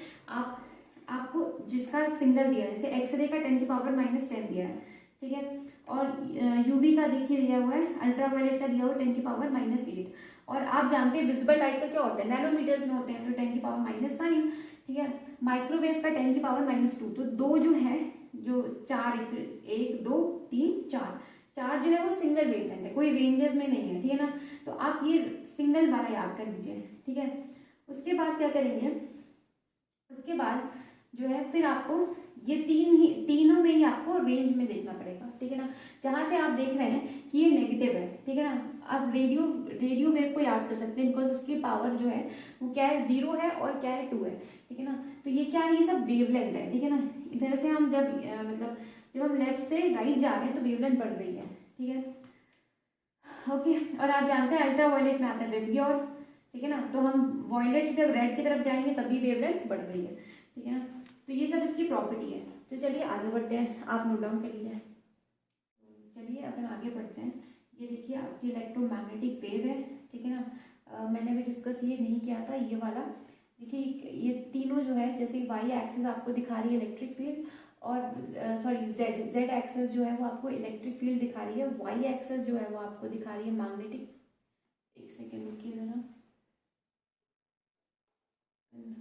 आपको जिसका सिंगल दिया है, जैसे एक्सरे का 10 की पावर -10 दिया है, ठीक है। और यूवी का देखिए दिया हुआ है, अल्ट्रावायलेट का दिया हुआ 10 की पावर -8। और आप जानते हैं विजिबल लाइट का क्या होता है, नैनोमीटर्स में होते हैं, तो 10 की पावर -9, ठीक है। माइक्रोवेव का 10 की पावर -2। तो दो जो है, जो चार, 1 2 3 4 चार जो है वो सिंगल वेवलेंथ है, कोई रेंजेस में नहीं है, ठीक है ना। तो आप ये सिंगल वाला याद कर लीजिए, ठीक है। उसके बाद क्या करेंगे, उसके बाद जो है फिर आपको ये तीनों में ही आपको रेंज में देखना पड़ेगा, ठीक है ना। जहां से आप देख रहे हैं कि ये नेगेटिव है, ठीक है ना, आप रेडियो वेव को याद कर सकते हैं बिकॉज उसकी पावर जो है वो क्या है, 0 है और क्या है, 2 है, ठीक है ना। तो ये क्या है, ये सब वेवलेंथ है, ठीक है ना। इधर से हम जब हम लेफ्ट से राइट जा रहे हैं तो वेवलेंथ बढ़ रही है, ठीक है, ओके। और आप जानते हैं अल्ट्रावायलेट में आता है वेबग्योर, ठीक है ना। तो हम वॉयलेट से जब रेड की तरफ जाएंगे तभी वेवलेंथ बढ़ रही है, ठीक है ना। तो ये सब इसकी प्रॉपर्टी है। तो चलिए आगे बढ़ते हैं, आप नोट डाउन कर लीजिए। चलिए अपन आगे बढ़ते हैं। ये देखिए आपकी इलेक्ट्रोमैग्नेटिक वेव है, ठीक है ना। मैंने भी डिस्कस ये नहीं किया था, ये वाला देखिए, ये तीनों जो है, जैसे वाई एक्सिस आपको दिखा रही है इलेक्ट्रिक फील्ड, और सॉरी जेड एक्सिस जो है वो आपको इलेक्ट्रिक फील्ड दिखा रही है, वाई एक्सिस जो है वो आपको दिखा रही है मैग्नेटिक, एक सेकेंड रुकिए जरा, नहीं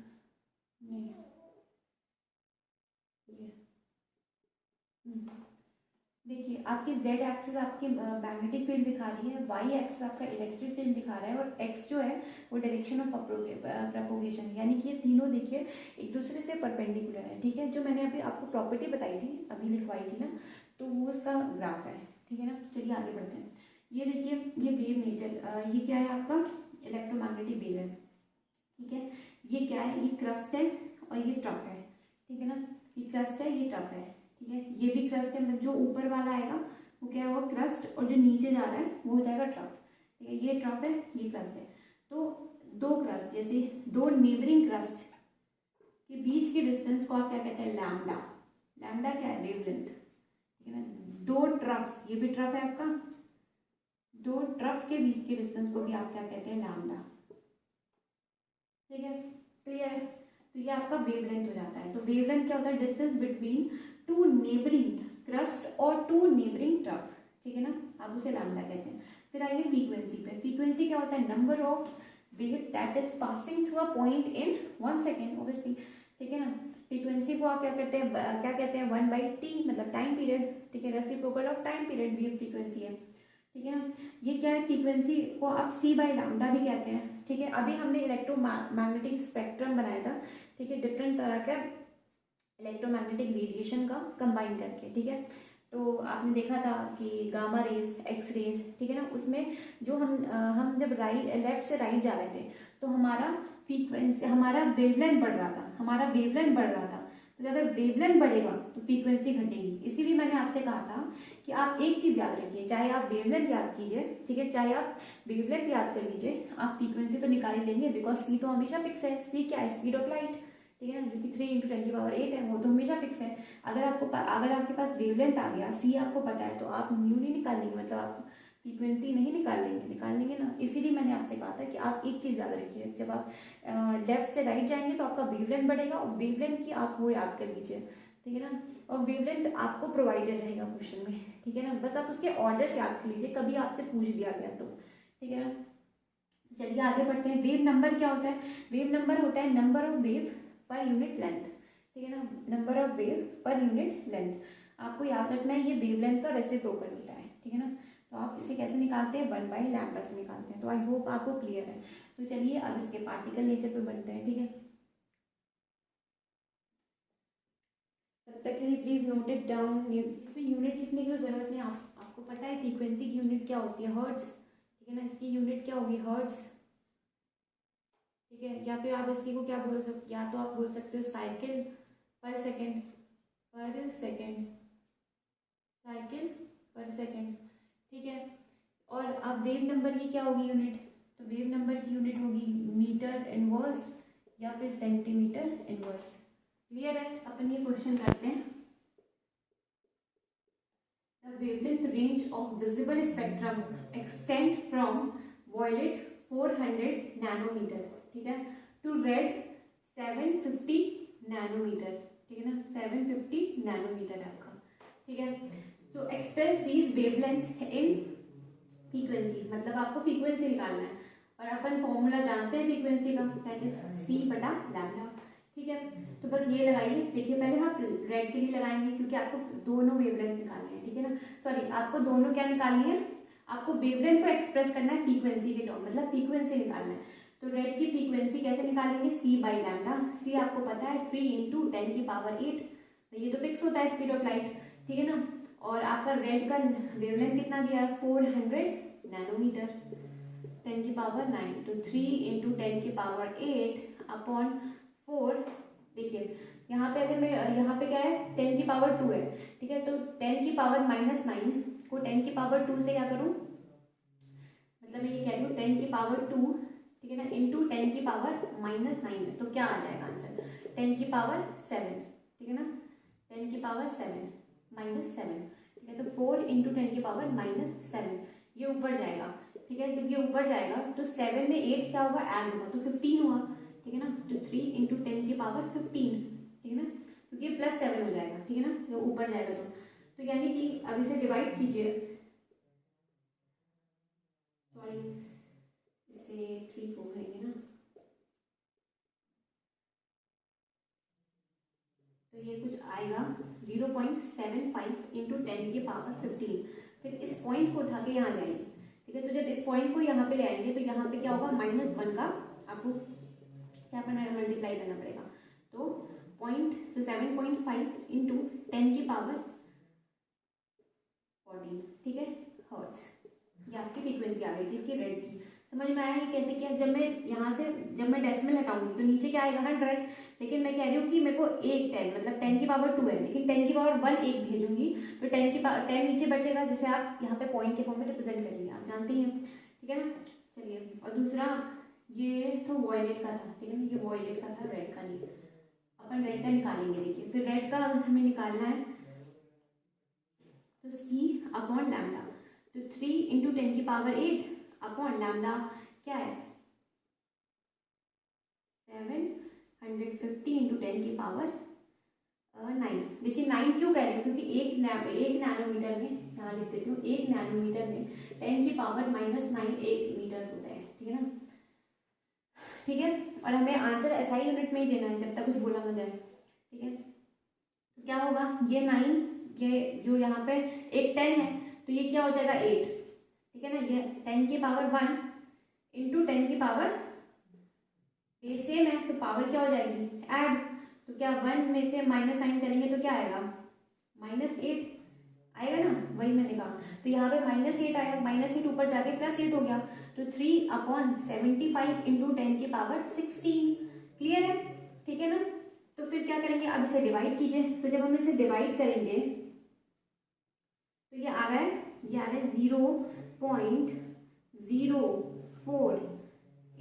ये देखिए आपकी जेड एक्सिस आपकी मैग्नेटिक फील्ड दिखा रही है, वाई एक्सिस आपका इलेक्ट्रिक फील्ड दिखा रहा है, और एक्स जो है वो डायरेक्शन ऑफ प्रोपोगेशन, यानी कि ये तीनों देखिए एक दूसरे से परपेंडिकुलर है, ठीक है। जो मैंने अभी आपको प्रॉपर्टी बताई थी, अभी लिखवाई थी ना, तो वो उसका ग्राफ है, ठीक है ना। चलिए आगे बढ़ते हैं। ये देखिए ये वेव नेचर, ये क्या है आपका इलेक्ट्रोमैग्नेटिक वेव है, ठीक है। ये क्या है, ये क्रस्ट है और ये ट्रफ है, ठीक है ना। ये क्रस्ट है, ये ट्रफ है, ठीक है। ये भी क्रस्ट है, मतलब जो ऊपर वाला आएगा वो क्या होगा, क्रस्ट, और जो नीचे जा रहा है वो हो जाएगा ट्रफ, ठीक है। ये ट्रफ है, ये क्रस्ट है। तो दो क्रस्ट, जैसे दो नेबरिंग क्रस्ट के बीच के डिस्टेंस को आप क्या कहते हैं, लैम्डा। लैम्डा क्या है, वेवलेंथ, ठीक है ना। दो ट्रफ, ये भी ट्रफ है आपका, दो ट्रफ के बीच के डिस्टेंस को भी आप क्या कहते हैं, लैम्डा, ठीक है, क्लियर है। तो ये आपका वेवलेंथ हो जाता है। तो वेवलेंथ क्या होता है, distance between two neighbouring crust और टू नेबरिंग ट्रफ, ठीक है ना, आप उसे लैम्डा कहते हैं। फिर आइए फ्रीक्वेंसी पे। फ्रीक्वेंसी क्या होता है, number of wave that is passing through a point in 1 second, obviously, ठीक है ना। फ्रीक्वेंसी को आप क्या कहते हैं, 1/t, मतलब टाइम पीरियड, ठीक है, reciprocal of time period wave frequency है, ठीक है ना। ये क्या है, फ्रीक्वेंसी को आप c/λ भी कहते हैं, ठीक है। अभी हमने इलेक्ट्रोमैग्नेटिक स्पेक्ट्रम बनाया था, ठीक है, डिफरेंट तरह का इलेक्ट्रोमैग्नेटिक रेडिएशन का कंबाइन करके, ठीक है। तो आपने देखा था कि गामा रेज, एक्स रेज, ठीक है ना, उसमें जो हम जब लेफ्ट से राइट जा रहे थे तो हमारा फ्रीक्वेंसी, हमारा वेवलेंथ बढ़ रहा था, हमारा वेवलेंथ बढ़ रहा था। तो अगर वेवलेंथ बढ़ेगा तो फ्रीक्वेंसी घटेगी। इसीलिए मैंने आपसे कहा था कि आप एक चीज याद रखिए, चाहे आप वेवलेंथ याद कीजिए, ठीक है, चाहे आप वेवलेंथ याद कर लीजिए, आप फ्रीक्वेंसी तो निकाल ही लेंगे बिकॉज सी तो हमेशा फिक्स है। सी क्या है, स्पीड ऑफ लाइट, ठीक है ना, जो कि 3 × 10⁸ है, वो तो हमेशा फिक्स है। अगर आपके पास वेवलेंथ आ गया, सी आपको पता है, तो आप म्यू नहीं निकालेंगे, मतलब आप फ्रीक्वेंसी नहीं निकाल लेंगे ना। इसीलिए मैंने आपसे कहा था कि आप एक चीज याद रखिए, जब आप लेफ्ट से राइट जाएंगे तो आपका वेवलेंथ बढ़ेगा, और वेवलेंथ की आप वो याद कर लीजिए, ठीक है ना। और वेवलेंथ आपको प्रोवाइडेड रहेगा क्वेश्चन में, ठीक है ना। बस आप उसके ऑर्डर्स याद कर लीजिए, कभी आपसे पूछ दिया गया तो, ठीक है ना। चलिए आगे बढ़ते हैं। वेव नंबर क्या होता है, वेव नंबर होता है number of wave per unit length, ठीक है ना, number of wave per unit length. आपको याद रखना है ये वेवलेंथ का रेसिप्रोकल होता है, ठीक है ना। तो आप इसे कैसे निकालते हैं, 1/λ से निकालते हैं। तो आई होप आपको क्लियर है। तो चलिए अब इसके पार्टिकल नेचर पे बनते हैं, ठीक है। तब तक नोट इट डाउन। इसमें यूनिट लिखने की जरूरत नहीं, आपको पता है फ्रीक्वेंसी की यूनिट क्या होती है, हर्ट्स, ठीक है ना। इसकी यूनिट क्या होगी, हर्ट्स, ठीक है। या फिर आप इसकी को क्या बोल सकते, या तो आप बोल सकते हो साइकिल पर सेकेंड, पर सेकेंड, साइकिल पर सेकेंड, ठीक है। और अब वेव नंबर की क्या होगी यूनिट, तो वेव नंबर की यूनिट होगी मीटर इनवर्स या फिर सेंटीमीटर इनवर्स। क्लियर है। अपन ये क्वेश्चन करते हैं। The wavelength range of visible spectrum extend from violet 400 nanometre, ठीक है, टू रेड 750 नैनोमीटर, ठीक है ना, 750 नैनोमीटर है आपका, ठीक है। So express these wavelength in frequency, मतलब आपको फ्रीक्वेंसी निकालना है और अपन फॉर्मूला जानते हैं फ्रीक्वेंसी का, दैट इज c बटा लैम्डा, ठीक है। तो बस ये लगाइए। देखिए पहले हम रेड के लिए लगाएंगे क्योंकि आपको दोनों वेवलेंथ निकालनी है, ठीक है ना। सॉरी, आपको दोनों क्या निकालनी है, आपको वेवलेंथ को एक्सप्रेस करना है फ्रीक्वेंसी के टर्म, मतलब फ्रीक्वेंसी निकालना है। तो रेड की फ्रीक्वेंसी कैसे निकालेंगे, c बाई लैम्डा। c आपको पता है 3 × 10⁸, ये तो फिक्स होता है स्पीड ऑफ लाइट, ठीक है ना। और आपका रेड का वेवलेंथ कितना दिया है, 400 नैनोमीटर, 10⁹, तो 3 × 10⁸ अपॉन 4। देखिए यहाँ पे अगर मैं, यहाँ पे क्या है 10⁻² है, ठीक है। तो 10⁻⁻9 को 10⁻² से क्या करूँ, मतलब मैं ये कह रही हूँ 10⁻², ठीक है ना, इंटू 10⁻⁻9 है, तो क्या आ जाएगा आंसर 10⁻7, ठीक है ना, 10⁻7 -7, ठीक है। तो 4 × 10⁻⁻7 ये ऊपर जाएगा, ठीक है। जब ये ऊपर जाएगा तो 7 में 8 क्या होगा, ऐड होगा, तो 15 हुआ, ठीक है ना। तो 3 × 10⁻15, ठीक है ना, क्योंकि +7 हो जाएगा, ठीक है ना, जब ऊपर जाएगा तो यानी कि अब इसे डिवाइड कीजिए, सॉरी इसे 3 को करेंगे ना, तो ये कुछ आएगा 0.75 × 10⁻15। फिर इस पॉइंट को उठा के यहाँ ले आएंगे, ठीक है। तो जब इस पॉइंट को यहाँ पे ले आएंगे तो यहाँ पे क्या होगा, -1 का आपको क्या करना है, मल्टीप्लाई करना पड़ेगा। तो 7.5 × 10⁻14, ठीक है, हर्ट्स। ये आपकी फ्रीक्वेंसी आ गई थी इसकी रेड की। समझ में आया है कैसे किया। जब मैं यहाँ से, जब मैं डेसिमल हटाऊंगी तो नीचे क्या आएगा 100, लेकिन मैं कह रही हूँ कि मेरे को एक 10 मतलब 10⁻2 है, लेकिन 10⁻1 एक भेजूंगी तो 10 नीचे बचेगा, जिसे आप यहाँ पे पॉइंट के फॉर्म में रिप्रेजेंट करेंगे, आप जानते ही हैं, ठीक है ना। चलिए, और दूसरा ये तो वॉयलेट का था, ठीक है ना, ये वॉयलेट का था, रेड का नहीं। अपन रेड का निकालेंगे। देखिए फिर रेड का हमें निकालना है, तो c अपॉन लैम्डा, तो 3 × 10⁸ अपॉन लैम्डा क्या है 750 × 10⁻9। देखिए 9 क्यों कह रही हूँ, क्योंकि एक नैनोमीटर में, यहाँ लिख देती हूँ, 1 नैनोमीटर में 10⁻�9 1 मीटर होता है, ठीक है ना, ठीक है। और हमें आंसर ऐसा ही यूनिट में ही देना है जब तक कुछ बोला ना जाए, ठीक है। तो क्या होगा, ये 9, ये जो यहाँ पे एक 10 है तो ये क्या हो जाएगा 8, ठीक है ना। ये 10⁻1 × 10⁻, ये सेम है तो पावर क्या हो जाएगी ऐड, तो क्या 1 में से -9 करेंगे तो क्या आएगा -8 आएगा ना, वही मैंने कहा। तो यहाँ पे -8 आया, -8 ऊपर जाके +8 हो गया, तो 3/75 × 10⁻16। क्लियर है, ठीक है ना। तो फिर क्या करेंगे, अब इसे डिवाइड कीजिए। तो जब हम इसे डिवाइड करेंगे तो ये आ रहा है 0.04 ×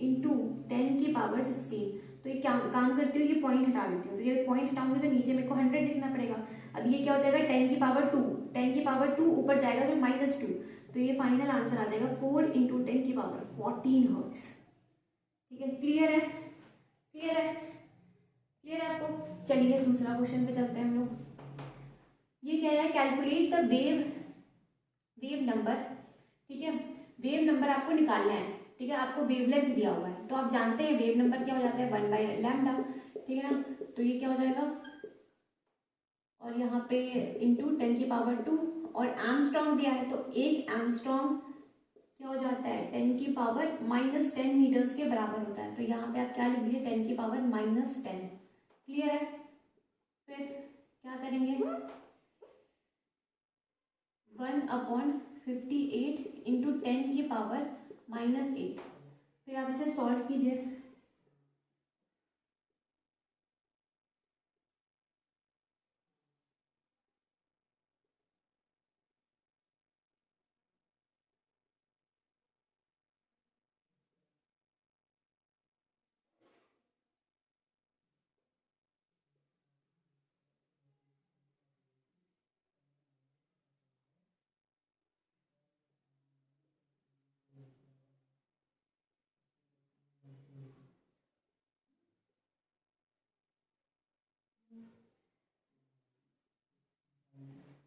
10⁻16। तो ये काम करती हूँ, ये पॉइंट हटा देती हूँ, तो ये पॉइंट हटाऊंगी तो नीचे मेरे को 100 लिखना पड़ेगा। अब ये क्या हो जाएगा 10⁻2 ऊपर जाएगा तो -2, तो ये फाइनल आंसर आ जाएगा 4 × 10⁻14 हर्ट्ज, ठीक है। क्लियर है, क्लियर है, क्लियर है आपको। चलिए दूसरा क्वेश्चन पे चलते हैं हम लोग। ये कह रहा है कैलकुलेट द वेव नंबर, ठीक है। वेव नंबर आपको निकालना है, ठीक है। आपको वेवलेंथ दिया हुआ है तो आप जानते हैं वेव नंबर क्या हो जाता है 1/λ, ठीक है ना। तो ये क्या हो जाएगा, और यहाँ पे इंटू 10⁻2, और एमस्ट्रॉन्ग दिया है तो 1 एमस्ट्रॉन्ग क्या हो जाता है 10⁻−10 मीटर्स के बराबर होता है। तो यहाँ पे आप क्या लिख दिए 10⁻−10। क्लियर है। फिर क्या करेंगे, 1/58 इंटू 10⁻⁻8। फिर आप इसे सॉल्व कीजिए।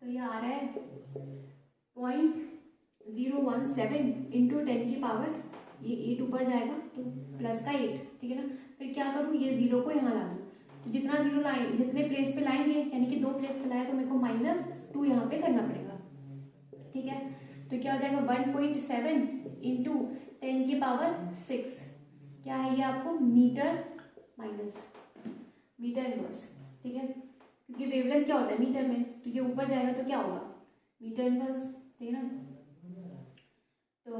तो ये आ रहा है 0.017 इंटू 10⁻, ये 8 ऊपर जाएगा तो प्लस का 8, ठीक है ना। फिर क्या करूँ, ये 0 को यहाँ ला दूँ, तो जितना जीरो लाए जितने प्लेस पे लाएंगे, यानी कि 2 प्लेस पे लाए तो मेरे को -2 यहाँ पे करना पड़ेगा, ठीक है। तो क्या हो जाएगा 1.7 इंटू 10⁻6, क्या है ये आपको मीटर इनवर्स, ठीक है। क्योंकि वेवलेंथ क्या होता है मीटर में, तो ये ऊपर जाएगा तो क्या होगा मीटर इनवर्स, ठीक है ना। तो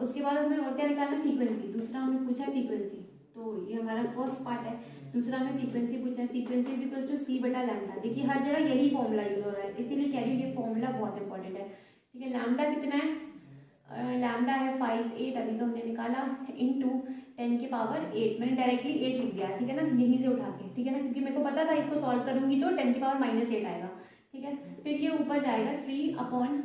उसके बाद हमें और क्या निकालना, फ्रीक्वेंसी। दूसरा हमें पूछा है फ्रीक्वेंसी, तो ये हमारा फर्स्ट पार्ट है। दूसरा हमें फ्रीक्वेंसी पूछा है, frequency is equal to c/λ। देखिए हर जगह यही फॉर्मूला यूज हो रहा है, इसीलिए कह रही हूँ ये फॉर्मूला बहुत इंपॉर्टेंट है, ठीक है। लैम्डा कितना है, लैम्डा है 5.8, अभी तो हमने निकाला, इंटू 10⁸। मैंने डायरेक्टली 8 लिख दिया, ठीक है ना, यहीं से उठा के, ठीक है ना, क्योंकि मेरे को पता था इसको सॉल्व करूंगी तो 10⁻−8 आएगा, ठीक है। फिर ये ऊपर जाएगा 3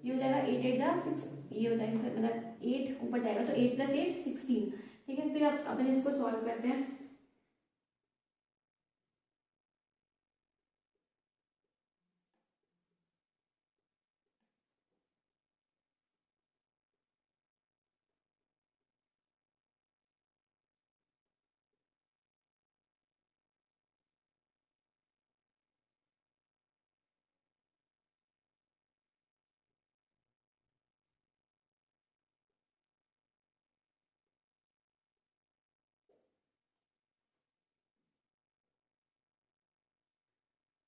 ये हो जाएगा 8 8 जा 6, ये हो जाएगा मतलब 8 ऊपर जाएगा तो 8 + 8 16, ठीक है। फिर अब अपन इसको सॉल्व करते हैं।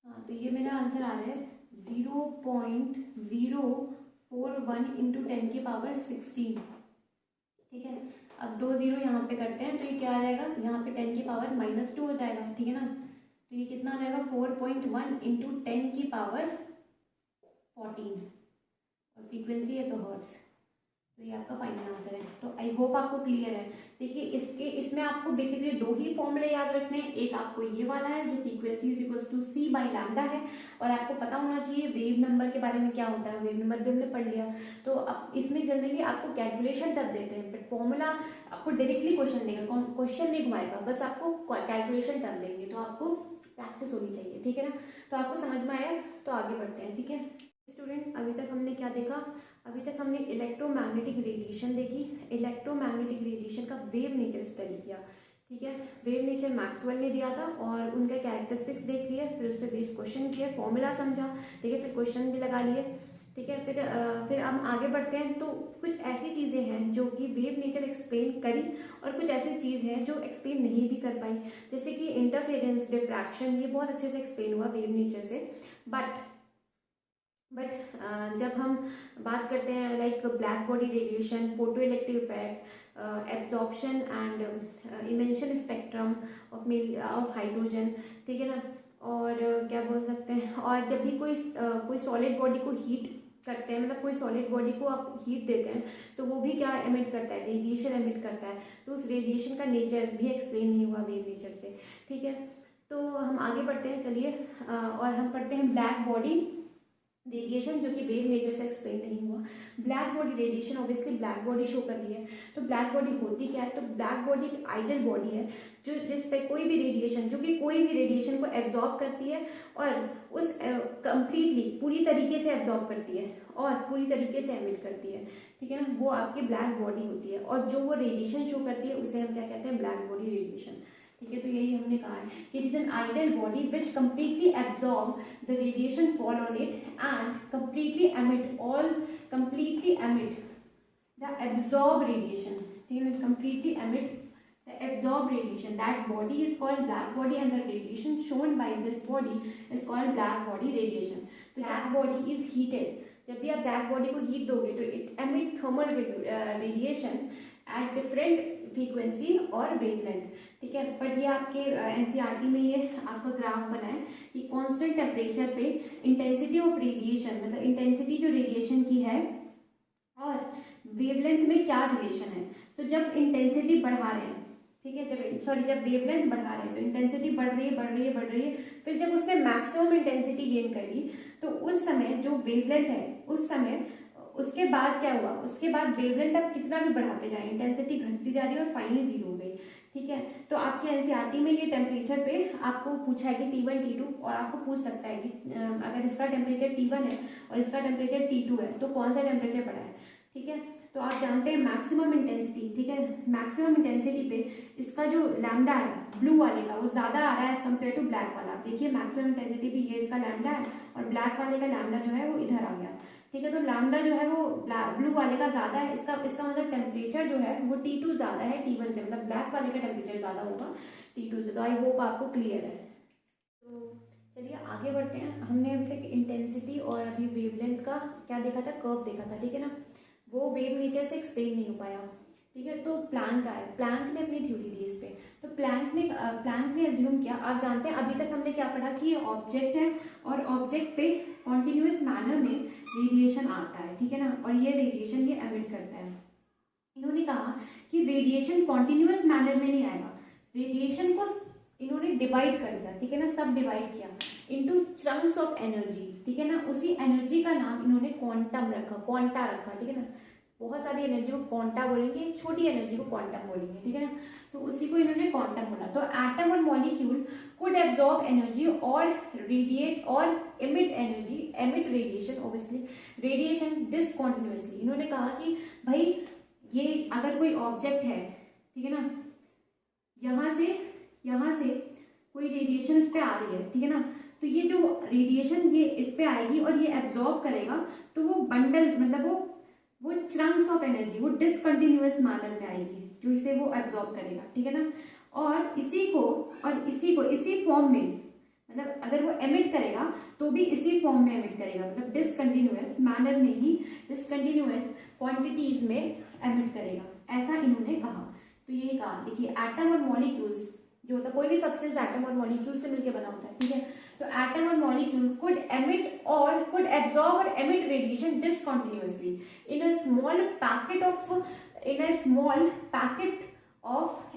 हाँ, तो ये मेरा आंसर आ रहा है 0.041 इंटू 10⁻16, ठीक है। अब 2 0 यहाँ पे करते हैं तो ये क्या आ जाएगा, यहाँ पे 10⁻−2 हो जाएगा, ठीक है ना। तो ये कितना आ जाएगा 4.1 इंटू 10⁻14, और फ्रीक्वेंसी है तो हर्ट्स। तो ये आपका फाइनल आंसर है। तो आई होप आपको क्लियर है। देखिए इसमें आपको बेसिकली 2 ही फॉर्मूले याद रखने हैं। एक आपको ये वाला है जो frequency is equal to c/λ है, और आपको पता होना चाहिए वेव नंबर के बारे में क्या होता है, वेव नंबर भी हमने पढ़ लिया। तो अब इसमें जनरली आपको कैलकुलेशन तब देते हैं, बट फॉर्मूला आपको डायरेक्टली क्वेश्चन देगा, क्वेश्चन नहीं घुमाएगा, बस आपको कैलकुलेशन तब देंगे। तो आपको प्रैक्टिस होनी चाहिए, ठीक है ना। तो आपको समझ में आया, तो आगे बढ़ते हैं, ठीक है स्टूडेंट। अभी तक हमने क्या देखा, अभी तक हमने इलेक्ट्रोमैग्नेटिक रेडिएशन देखी, इलेक्ट्रोमैग्नेटिक रेडिएशन का वेव नेचर स्टडी किया, ठीक है। वेव नेचर मैक्सवेल ने दिया था और उनका कैरेक्टरिस्टिक्स देख लिए, फिर उस पर बेस्ड क्वेश्चन किया, फॉर्मूला समझा, ठीक है, फिर क्वेश्चन भी लगा लिए, ठीक है। फिर हम आगे बढ़ते हैं। तो कुछ ऐसी चीज़ें हैं जो कि वेव नेचर एक्सप्लेन करी, और कुछ ऐसी चीज़ है जो एक्सप्लेन नहीं भी कर पाई, जैसे कि इंटरफेरेंस, डिफ्रैक्शन, ये बहुत अच्छे से एक्सप्लेन हुआ वेव नेचर से। बट जब हम बात करते हैं like black body radiation, photo electric effect, absorption and emission spectrum of hydrogen, ठीक है ना, और क्या बोल सकते हैं, और जब भी कोई सॉलिड बॉडी को हीट करते हैं, मतलब कोई सॉलिड बॉडी को आप हीट देते हैं तो वो भी क्या एमिट करता है, रेडिएशन एमिट करता है। तो उस रेडिएशन का नेचर भी एक्सप्लेन नहीं हुआ वेव नेचर से, ठीक है। तो हम आगे बढ़ते हैं, चलिए, और हम पढ़ते हैं ब्लैक बॉडी रेडिएशन, जो कि वेव नेचर से एक्सप्लेन नहीं हुआ। Black body radiation obviously black body show कर रही है। तो ब्लैक बॉडी होती क्या है, तो ब्लैक बॉडी एक आइडल बॉडी है जो जिस पे कोई भी रेडिएशन, जो कि कोई भी रेडिएशन को एब्जॉर्ब करती है और उस कंप्लीटली पूरी तरीके से एब्जॉर्ब करती है और पूरी तरीके से एमिट करती है, ठीक है ना, वो आपकी ब्लैक बॉडी होती है। और जो वो रेडिएशन शो करती है उसे हम क्या कहते हैं, ब्लैक बॉडी रेडिएशन, ठीक है। तो यही हमने कहा है, it is an ideal body which completely absorb the radiation fall on it and completely emit the absorb radiation, ठीक है, completely emit the absorb radiation. That body is called black body and the radiation shown by this body is called black body radiation. तो black body is heated जब भी आप black body को heat दोगे तो it emit thermal radiation at different frequency और wavelength, ठीक है। बट ये आपके एनसीईआरटी में ये आपका ग्राफ बना है कि कांस्टेंट टेम्परेचर पे इंटेंसिटी ऑफ रेडिएशन, मतलब इंटेंसिटी जो रेडिएशन की है और वेवलेंथ में क्या रिलेशन है। तो जब इंटेंसिटी बढ़ा रहे हैं, ठीक है, जब वेवलेंथ बढ़ा रहे हैं तो इंटेंसिटी बढ़ रही है, फिर जब उसने मैक्सिमम इंटेंसिटी गेन कर ली तो उस समय जो वेवलेंथ है उस समय उसके बाद क्या हुआ, उसके बाद वेवलेंथ आप कितना भी बढ़ाते जाए इंटेंसिटी घटती जा रही है और फाइनली जीरो हो गई, ठीक है। तो आपके एनसीईआरटी में ये टेम्परेचर पे आपको पूछा है कि T1 T2, और आपको पूछ सकता है कि अगर इसका टेम्परेचर T1 है और इसका टेम्परेचर T2 है तो कौन सा टेम्परेचर बढ़ा है, ठीक है। तो आप जानते हैं मैक्सिमम इंटेंसिटी, ठीक है, मैक्सिमम इंटेंसिटी पे इसका जो लैम्डा है ब्लू वाले का वो ज्यादा आ रहा है एज कम्पेयर टू ब्लैक वाला। आप देखिए मैक्सिमम इंटेंसिटी पे ये इसका लैम्डा है और ब्लैक वाले का लैम्डा जो है वो इधर आ गया, ठीक है। तो लैम्डा जो है वो ब्लू वाले का ज्यादा है, इसका मतलब टेम्परेचर जो है वो T2 ज्यादा है T1 से, मतलब ब्लैक वाले का टेम्परेचर ज्यादा होगा T2 से। तो आई होप आपको क्लियर है। तो चलिए आगे बढ़ते हैं। हमने अभी तक इंटेंसिटी और अभी वेवलेंथ का क्या देखा था, कर्व देखा था, ठीक है ना। वो वेव नेचर से एक्सप्लेन नहीं हो पाया, ठीक है। तो प्लैंक आया, प्लैंक ने अपनी थ्योरी दी इस पे। तो प्लैंक ने अज्यूम किया, आप जानते हैं अभी तक हमने क्या पढ़ा कि ये ऑब्जेक्ट है और ऑब्जेक्ट पे कॉन्टिन्यूस मैनर में रेडिएशन आता है, ठीक है ना, और ये रेडिएशन ये एमिट करता है। इन्होंने कहा कि रेडिएशन कॉन्टिन्यूस मैनर में नहीं आएगा, रेडिएशन को इन्होंने डिवाइड कर दिया, ठीक है ना, सब डिवाइड किया इनटू चंक्स ऑफ एनर्जी, ठीक है ना। उसी एनर्जी का नाम इन्होंने क्वांटम रखा, क्वांटा रखा, ठीक है ना। बहुत सारी एनर्जी को क्वांटा बोलेंगे, एक छोटी एनर्जी को क्वांटम बोलेंगे, ठीक है ना। तो उसी को इन्होंने क्वांटम बोला। तो एटम और मॉलिक्यूल कुड एब्जॉर्ब एनर्जी और रेडिएट और emit energy, emit radiation, obviously radiation discontinuously. इन्होंने कहा कि भाई ये अगर कोई ऑब्जेक्ट है, ठीक है ना, यहाँ से कोई रेडिएशन इस पे आ रही है, ठीक है ना, तो ये जो रेडिएशन ये इस पे आएगी और ये एब्जॉर्ब करेगा, तो वो बंडल मतलब वो चंक्स ऑफ एनर्जी वो डिसकंटिन्यूअस मैनर में आएगी जो इसे वो एब्जॉर्ब करेगा, ठीक है ना। और इसी फॉर्म में, मतलब अगर वो एमिट करेगा तो भी इसी फॉर्म में एमिट करेगा, मतलब डिसकंटिन्यूअस मैनर में ही, डिसकंटिन्यूअस क्वांटिटीज में एमिट करेगा, ऐसा इन्होंने कहा। तो ये कहा, देखिए एटम और मॉलिक्यूल्स जो होता है, कोई भी सब्सटेंस एटम और मॉलिक्यूल से मिलकर बना होता है, ठीक है। तो एटम और मॉलिक्यूल कुड एमिट और कुड एब्जॉर्ब और emit radiation discontinuously in a small packet of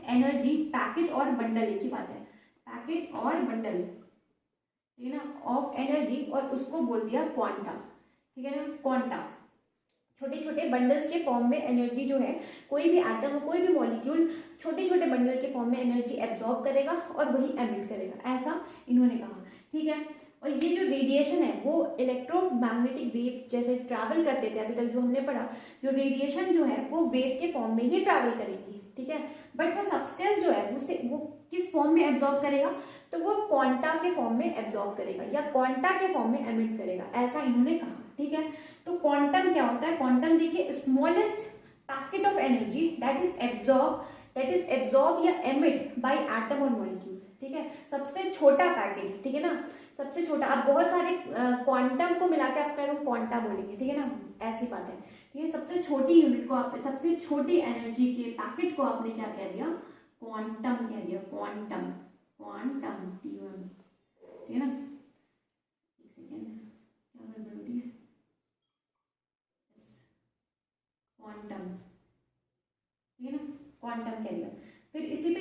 energy. Packet और बंडल एक ही बात है, पैकेट और बंडल, ठीक है ना, ऑफ एनर्जी, और उसको बोल दिया क्वांटा, ठीक है ना, क्वांटा। छोटे छोटे बंडल्स के फॉर्म में एनर्जी जो है, कोई भी एटम और कोई भी मॉलिक्यूल छोटे छोटे बंडल के फॉर्म में एनर्जी एब्जॉर्ब करेगा और वही एमिट करेगा, ऐसा इन्होंने कहा, ठीक है। और ये जो रेडिएशन है वो इलेक्ट्रोमैग्नेटिक वेव जैसे ट्रैवल करते थे अभी तक जो हमने पढ़ा, जो रेडिएशन जो है वो वेव के फॉर्म में ही ट्रैवल करेगी, ठीक है। बट वो सब्सटेंस जो है वो किस फॉर्म में एब्जॉर्ब करेगा, तो वो क्वांटा के फॉर्म में एब्जॉर्ब करेगा या क्वांटा के फॉर्म में एमिट करेगा, ऐसा इन्होंने कहा, ठीक है। तो क्वांटम क्या होता है, क्वांटम देखिए smallest packet of energy that is absorb या एमिट बाय एटम और मॉलिक्यूल, ठीक है। सबसे छोटा पैकेट, ठीक है ना, सबसे छोटा। आप बहुत सारे क्वांटम को मिला के आप कह रहे हो क्वांटा बोलेंगे, ठीक है ना, ऐसी बात है, ठीक है। सबसे छोटी यूनिट को आप, सबसे छोटी एनर्जी के पैकेट को आपने क्या कह दिया, क्वांटम कह दिया, क्वांटम TUM, ठीक है ना। एक सेकेंड, क्या गड़बड़ हो रही है, क्वांटम, ठीक है ना, क्वांटम कह दिया। फिर इसी पे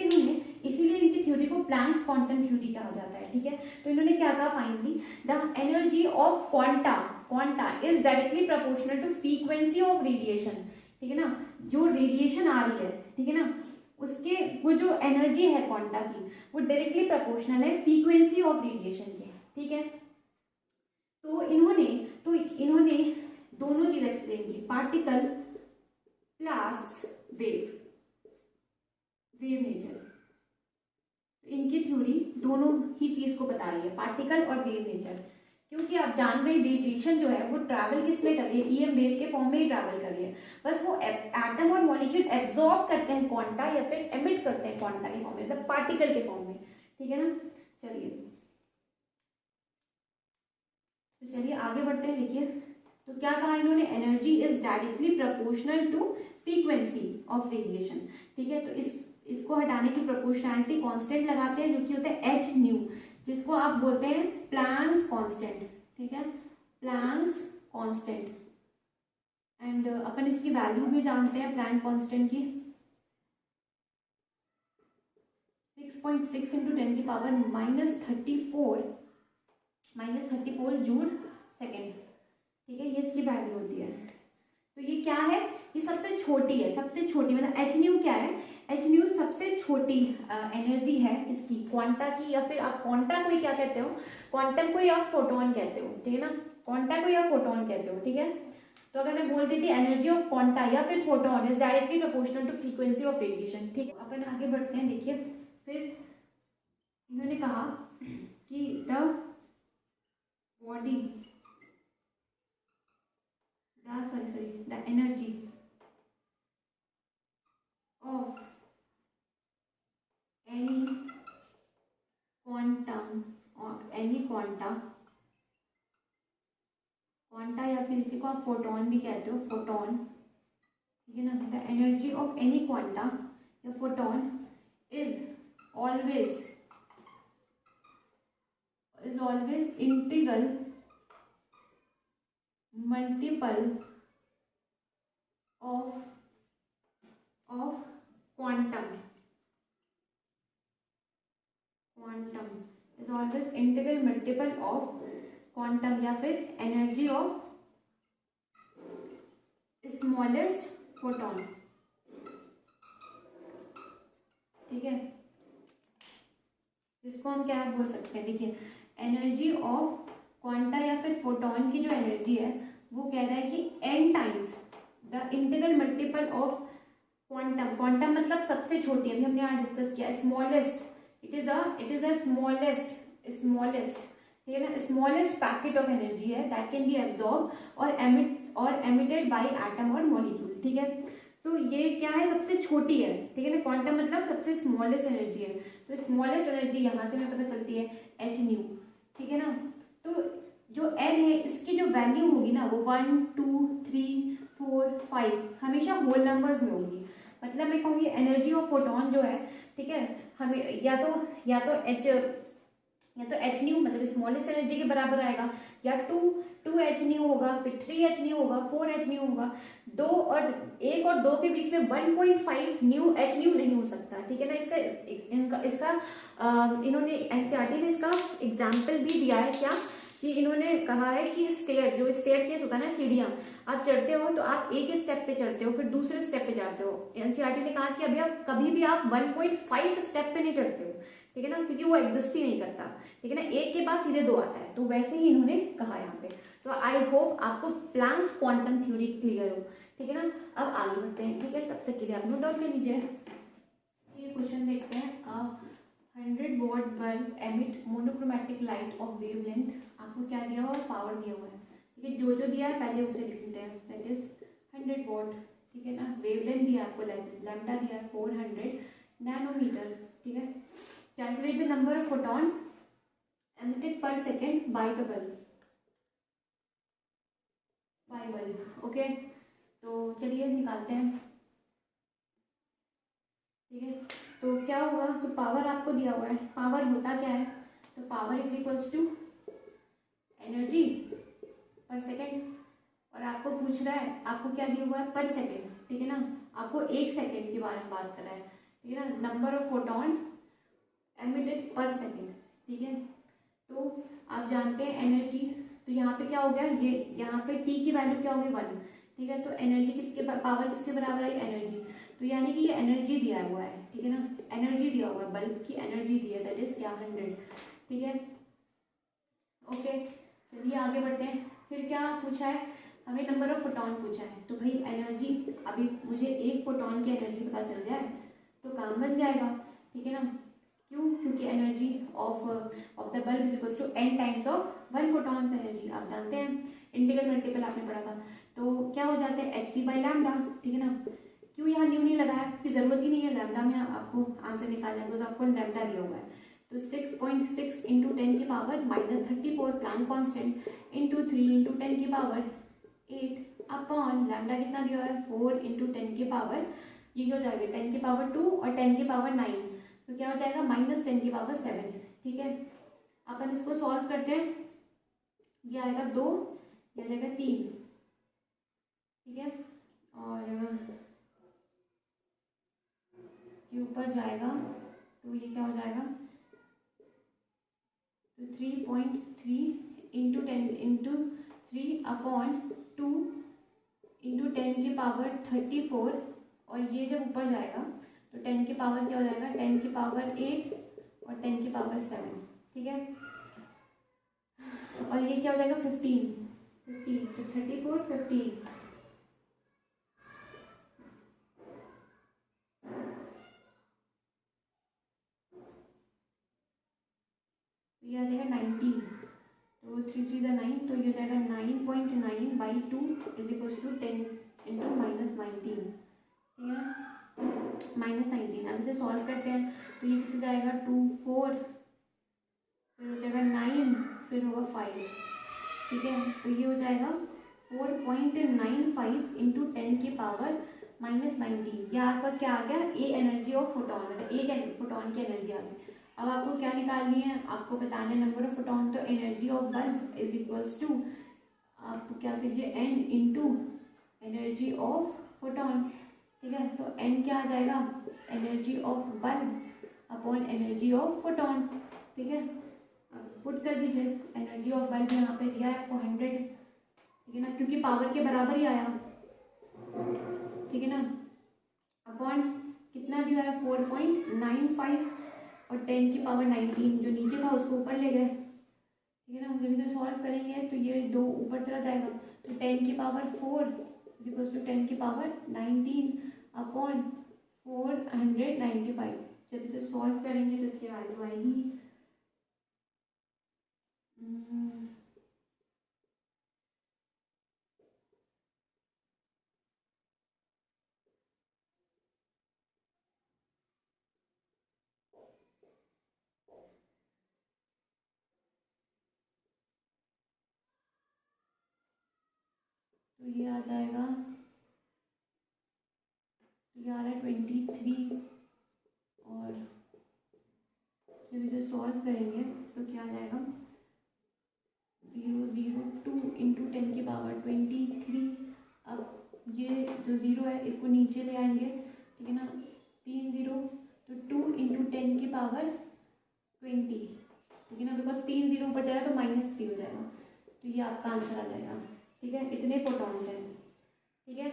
इसीलिए इनकी थ्योरी को प्लैंक क्वांटम थ्योरी कहा जाता है, ठीक है। तो इन्होंने क्या कहा, finally the energy of quanta is directly proportional to frequency of radiation, ठीक है ना। जो रेडिएशन आ रही है, ठीक है ना, उसके वो जो एनर्जी है क्वांटा की वो डायरेक्टली प्रोपोर्शनल है फ्रीक्वेंसी ऑफ रेडिएशन के, ठीक है। तो इन्होंने दोनों चीज एक्सप्लेन की, पार्टिकल प्लस वेव नेचर। इनकी थ्योरी दोनों ही चीज को बता रही है, पार्टिकल और वेव नेचर, क्योंकि आप जान रहे रेडिएशन जो है वो ट्रैवल किस में कर रही है, EM वेव के फॉर्म में ही ट्रैवल कर रही है। बस वो एटम और मॉलिक्यूल एब्जॉर्ब करते हैं क्वांटा या फिर एमिट करते हैं क्वांटा के फॉर्म में, मतलब पार्टिकल के फॉर्म में, ठीक है ना। चलिए आगे बढ़ते हैं। देखिए तो क्या कहा इन्होंने, energy is directly proportional to frequency of radiation. ठीक है, तो इसको हटाने की प्रोपोर्शनैलिटी कांस्टेंट लगाते हैं जो कि होता है एच न्यू, जिसको आप बोलते हैं प्लैंक्स कांस्टेंट। ठीक है, प्लैंक्स कांस्टेंट। एंड अपन इसकी वैल्यू भी जानते हैं प्लैंक कांस्टेंट की, 6.6 इंटू 10 की पावर -34 जूल सेकेंड। ठीक है, ये इसकी वैल्यू होती है। तो ये क्या है, ये सबसे छोटी है, सबसे छोटी, मतलब एच न्यू क्या है, एच न्यू सबसे छोटी एनर्जी है इसकी, क्वांटा की, या फिर आप क्वांटा को ही क्या कहते हो, क्वांटम को ही आप फोटोन कहते हो। ठीक है ना, क्वांटा को ही आप फोटोन कहते हो। ठीक है, तो अगर मैं बोलती थी एनर्जी ऑफ क्वांटा या फिर photon is directly proportional to frequency of radiation. ठीक है, अपन आगे बढ़ते हैं। देखिए फिर इन्होंने कहा कि the body the energy of any quantum और एनी क्वांटा या फिर इसी को आप फोटोन भी कहते हो, फोटोन। ठीक है ना, the energy of any quanta या photon is always integral multiple of quantum is always integral multiple of quantum, या फिर एनर्जी ऑफ स्मॉलेस्ट फोटोन। ठीक है, जिसको हम क्या बोल सकते हैं, देखिए एनर्जी ऑफ क्वांटा या फिर फोटोन की जो एनर्जी है वो कह रहा है कि n times the integral multiple of quantum मतलब सबसे छोटी, अभी हमने यहाँ डिस्कस किया smallest, it is a smallest. ठीक है ना, स्मॉलेस्ट पैकेट ऑफ एनर्जी है दैट कैन बी एब्जॉर्ब और एमिटेड बाय एटम और मॉलिक्यूल। ठीक है, तो ये क्या है, सबसे छोटी है। ठीक है ना, क्वांटम मतलब सबसे स्मॉलेस्ट एनर्जी है, तो स्मॉलेस्ट एनर्जी यहाँ से हमें पता चलती है एच न्यू। ठीक है ना, तो जो एन है इसकी जो वैल्यू होगी ना वो 1 2 3 4 5 हमेशा होल नंबर्स में होगी। मतलब मैं कहूँगी एनर्जी ऑफ फोटोन जो है, ठीक है, हमें या तो एच न्यू मतलब स्मॉलेस्ट एनर्जी के बराबर आएगा, या 2 एच न्यू होगा, फिर 3 एच न्यू होगा, 4 एच न्यू होगा। 1 और 2 के बीच में 1.5 न्यू एच न्यू नहीं हो सकता। ठीक है ना, इसका इन्होंने एनसीईआरटी ने इसका एग्जाम्पल भी दिया है, क्या कि इन्होंने कहा है कि स्टेयर केस होता है ना, सीढ़ियां आप चढ़ते हो तो आप एक स्टेप पे चढ़ते हो फिर दूसरे स्टेप पे जाते हो। एनसीईआरटी ने कहा कि अभी आप कभी भी आप 1.5 स्टेप पे नहीं चढ़ते हो। ठीक है ना, क्योंकि वो एग्जिस्ट ही नहीं करता। ठीक है ना, एक के बाद सीधे 2 आता है, तो वैसे ही इन्होंने कहा यहाँ पे। तो आई होप आपको प्लैंक्स क्वांटम थ्योरी क्लियर हो। ठीक है ना, अब आगे बढ़ते हैं। ठीक है, तब तक के लिए आप नोट डाउन कर लीजिए। ये क्वेश्चन देखते हैं। 100 what bulb emit monochromatic light of wavelength. आपको क्या दिया हुआ है, पावर दिया हुआ है। ठीक है, जो दिया है पहले उसे लिख लेते हैं, दैट इज 100 वॉट। ठीक है ना, वेवलेंथ दिया आपको, लैम्डा दिया है 400 नैनोमीटर। ठीक है, calculate the number of photon emitted per second by the bulb. Okay, तो चलिए निकालते हैं। ठीक है, तो क्या होगा, तो पावर आपको दिया हुआ है, पावर होता क्या है, तो power is equals to energy per second, और आपको पूछ रहा है, आपको क्या दिया हुआ है, पर सेकेंड। ठीक है ना, आपको 1 सेकेंड के बारे में बात कर रहा है। ठीक है ना, number of photon emitted per second. ठीक है, तो आप जानते हैं एनर्जी, तो यहाँ पे क्या हो गया, ये यहाँ पे टी की वैल्यू क्या होगी 1। ठीक है, तो एनर्जी पावर किसके बराबर आई, एनर्जी, तो यानी कि ये एनर्जी दिया हुआ है। ठीक है ना, एनर्जी दिया हुआ है, बल्ब की एनर्जी दी है, दैट इज क्या 100। ठीक है, ओके, चलिए आगे बढ़ते हैं। फिर क्या पूछा है, हमें नंबर ऑफ फोटोन पूछा है। तो भाई एनर्जी, अभी मुझे 1 फोटोन की एनर्जी पता चल जाए तो काम बन जाएगा। ठीक है ना, क्यों, क्योंकि energy of the bulb is equals to n times of 1 photons energy. आप जानते हैं, इंटीग्रल मल्टीपल आपने पढ़ा था, तो क्या हो जाते हैं hc बाई लैम्डा। ठीक है ना, क्यों यहाँ न्यू नहीं लगाया, क्योंकि जरूरत ही नहीं है लैम्डा में आपको आंसर निकालने को, तो आपको लैम्डा दिया हुआ है। तो 6.6 इंटू 10 की power -34 Planck constant into 3 into 10 की पावर 8 अपॉन लैम्डा कितना दिया है 4 इंटू 10 की पावर, ये क्या हो जाएगा 10 की पावर 2 और 10 की पावर 9, तो क्या हो जाएगा माइनस 10 की पावर 7। ठीक है, अपन इसको सॉल्व करते हैं, ये आएगा 2, ये आ जाएगा 3। ठीक है, और ये ऊपर जाएगा तो ये क्या हो जाएगा, तो 3.3 इंटू 10 इंटू 3 अपॉन 2 इंटू 10 की पावर 34, और ये जब ऊपर जाएगा तो 10 की पावर क्या हो जाएगा 10 की पावर 8 और 10 की पावर 7। ठीक है, और ये क्या हो जाएगा 15 तो 34 15, ये आ जाएगा 19, तो 3 3 ज़ा 9, तो ये हो जाएगा 9.9 by 2 is equal to 10 into minus 19। ठीक है, माइनस 19। अब इसे सॉल्व करते हैं तो ये किससे जाएगा 2 4, फिर हो जाएगा 9, फिर होगा 5। ठीक है, तो ये हो जाएगा 4.95 इंटू 10 की पावर माइनस 19। यह आपका क्या आ गया, ए एनर्जी ऑफ फोटोन, मतलब एक फोटोन की एनर्जी आ गई। अब आपको क्या निकालनी है, आपको बताना है नंबर ऑफ फोटोन, तो energy of bulb is equals to, आप क्या कीजिए n into energy of photon. ठीक है, तो n क्या आ जाएगा, energy of bulb upon energy of photon. ठीक है, पुट कर दीजिए, एनर्जी ऑफ बल्ब यहाँ पे दिया है आपको 100। ठीक है ना, क्योंकि पावर के बराबर ही आया। ठीक है ना, अपॉन कितना दिया है 4.95 और 10 की पावर 19, जो नीचे था उसको ऊपर ले गए। ठीक है ना, जब इसे सॉल्व करेंगे तो ये 2 ऊपर चला जाएगा, तो 10 की पावर 4 इक्वल्स टू 10 की पावर 19 अपॉन 495। जब इसे सॉल्व करेंगे तो इसकी वैल्यू आएगी तो ये आ जाएगा, ये आ रहा है 23, और जब इसे सॉल्व करेंगे तो क्या आ जाएगा 002 इंटू 10 की पावर 23। अब ये जो 0 है इसको नीचे ले आएंगे। ठीक है ना, 3 0, तो 2 इंटू 10 की पावर 20। ठीक है ना, बिकॉज 3 0 ऊपर जाएगा तो -3 हो जाएगा, तो ये आपका आंसर आ जाएगा। ठीक है, इतने फोटॉन्स हैं। ठीक है,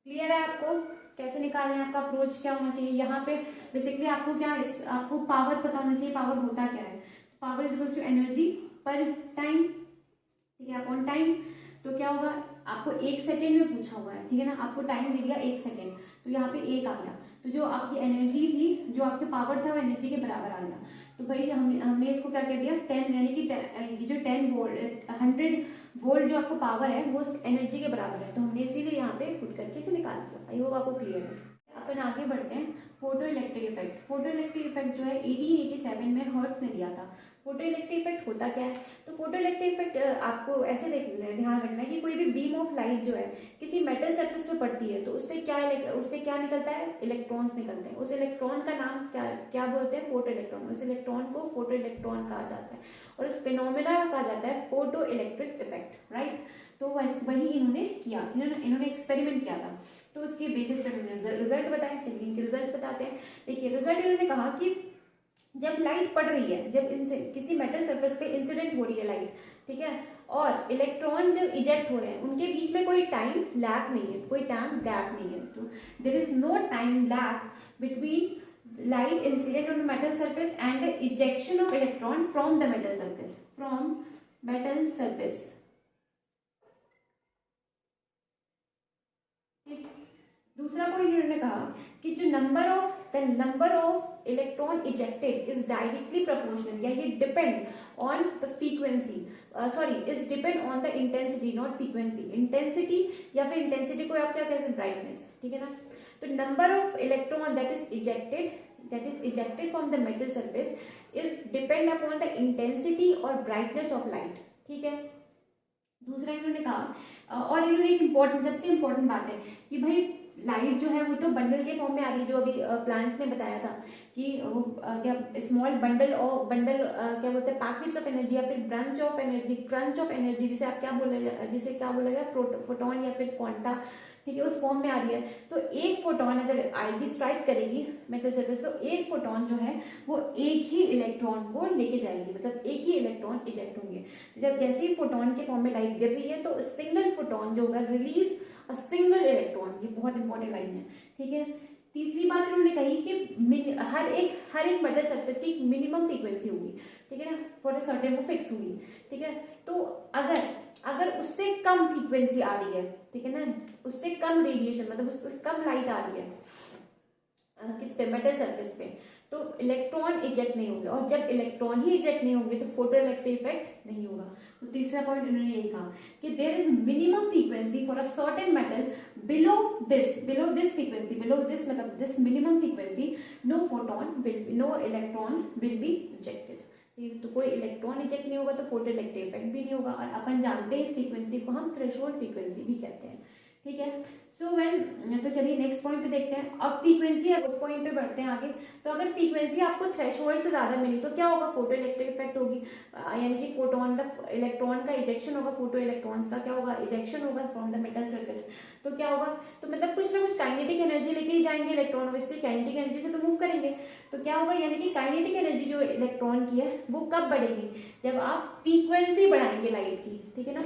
क्लियर है आपको कैसे निकालना है, आपका अप्रोच क्या होना चाहिए। यहाँ पे बेसिकली आपको क्या, आपको पावर पता होना चाहिए, पावर होता क्या है। Power is equal to energy per time. ठीक है, अपॉन टाइम, तो क्या होगा, आपको 1 सेकेंड में पूछा हुआ है। ठीक है ना, आपको टाइम दे दिया 1 सेकेंड, तो यहाँ पे 1 आ गया, तो जो आपकी एनर्जी थी, जो आपके पावर था, वो एनर्जी के बराबर आ गया। तो भाई हमने इसको क्या कर दिया 10, यानी कि ये जो 10 वोल्ट 100 वोल्ट जो आपको पावर है वो एनर्जी के बराबर है, तो हमने इसीलिए यहाँ पे पुट करके इसे निकाल दिया। आई होप आपको क्लियर है। अपन आगे बढ़ते हैं, photo electric effect. Photo electric effect जो है 1887 में हर्ट्ज ने दिया था। फोटो इलेक्ट्रिक इफेक्ट होता क्या है, तो फोटो इलेक्ट्रिक इफेक्ट आपको ऐसे ध्यान रखना है कि कोई भी बीम ऑफ लाइट जो है किसी मेटल सरफेस पे पड़ती है, तो उससे क्या निकलता है, इलेक्ट्रॉन्स निकलते हैं। उस इलेक्ट्रॉन का नाम क्या बोलते हैं, फोटो इलेक्ट्रॉन। उस इलेक्ट्रॉन को फोटो इलेक्ट्रॉन कहा जाता है, और उस फिनोमेना कहा जाता है फोटो इलेक्ट्रिक इफेक्ट, राइट। तो वही इन्होंने किया, इन्होंने एक्सपेरिमेंट किया था, तो उसके बेसिस पर उन्होंने रिजल्ट बताए। चलिए इनके रिजल्ट बताते हैं। देखिए, रिजल्ट इन्होंने कहा कि जब लाइट पड़ रही है, जब किसी मेटल सरफेस पे इंसिडेंट हो रही है लाइट, ठीक है, और इलेक्ट्रॉन जो इजेक्ट हो रहे हैं, उनके बीच में कोई टाइम लैग नहीं है, कोई टाइम गैप नहीं है। तो there is no time lag between light incident on metal surface and the ejection of electron from the metal surface, from metal surface. दूसरा पॉइंट उन्होंने कहा कि जो number of electron ejected is directly proportional, या ये depend on the frequency, is depend on the intensity, not frequency. Intensity, या फिर intensity को आप क्या कहते हैं, ब्राइटनेस। ठीक है ना, तो number of electron that is ejected from the metal surface is depend upon the intensity और ब्राइटनेस ऑफ लाइट। ठीक है, दूसरा इन्होंने कहा और इन्होंने एक इम्पोर्टेंट, सबसे इम्पोर्टेंट बात है कि भाई लाइट जो है वो तो बंडल के फॉर्म में आ रही है, जो अभी प्लांट ने बताया था कि वो क्या स्मॉल बंडल और बंडल क्या बोलते हैं पैकेट्स ऑफ एनर्जी या फिर brunch of energy, crunch of energy, जिसे आप क्या बोले, जिसे क्या बोला गया, फोटोन या फिर क्वांटा, ठीक है, उस फॉर्म में आ रही है। तो एक फोटोन अगर आएगी, स्ट्राइक करेगी मेटल सरफेस, तो एक फोटोन जो है वो एक ही इलेक्ट्रॉन को लेके जाएगी, मतलब एक ही इलेक्ट्रॉन इजेक्ट होंगे। तो जब जैसे ही फोटोन के फॉर्म में लाइट गिर रही है तो सिंगल फोटोन जो होगा रिलीज अ सिंगल इलेक्ट्रॉन, ये बहुत इंपॉर्टेंट लाइन है, ठीक है। तीसरी बात उन्होंने कही कि हर एक मेटल सरफेस की मिनिमम फ्रीक्वेंसी होगी, ठीक है ना, फॉर अ सर्टेन, वो फिक्स होगी, ठीक है। तो अगर उससे कम फ्रीक्वेंसी आ रही है, ठीक है ना, उससे कम रेडिएशन, मतलब उससे कम लाइट आ रही है किस पे, मेटल सरफेस पे, तो इलेक्ट्रॉन इजेक्ट नहीं होंगे, और जब इलेक्ट्रॉन ही इजेक्ट नहीं होंगे तो फोटो इलेक्ट्रिक इफेक्ट नहीं होगा। तो तीसरा पॉइंट उन्होंने यही कहा कि there is minimum frequency for a certain metal, below this frequency, below this मतलब this minimum frequency, no electron will be ejected. तो कोई इलेक्ट्रॉन इजेक्ट नहीं होगा तो फोटो इलेक्ट्रिक इफेक्ट भी नहीं होगा, और अपन जानते हैं इस फ्रीक्वेंसी को हम थ्रेशोल्ड फ्रीक्वेंसी भी कहते हैं, ठीक है। तो चलिए नेक्स्ट पॉइंट पे देखते हैं। अब फ्रीक्वेंसी पॉइंट पे बढ़ते हैं आगे। तो अगर फ्रीक्वेंसी आपको थ्रेशोल्ड से ज्यादा मिली तो क्या होगा, फोटो इलेक्ट्रिक इफेक्ट होगी, यानी कि फोटोन का इलेक्ट्रॉन का इजेक्शन होगा, फोटो इलेक्ट्रॉन्स का क्या होगा, इजेक्शन होगा फ्रॉम द मेटल सरफेस। तो क्या होगा, तो मतलब कुछ ना कुछ काइनेटिक एनर्जी लेके ही जाएंगे इलेक्ट्रॉन, ऑब्वियसली काइनेटिक एनर्जी से तो मूव करेंगे। तो क्या होगा, यानी कि काइनेटिक एनर्जी जो इलेक्ट्रॉन की है वो कब बढ़ेगी, जब आप फ्रीक्वेंसी बढ़ाएंगे लाइट की, ठीक है ना।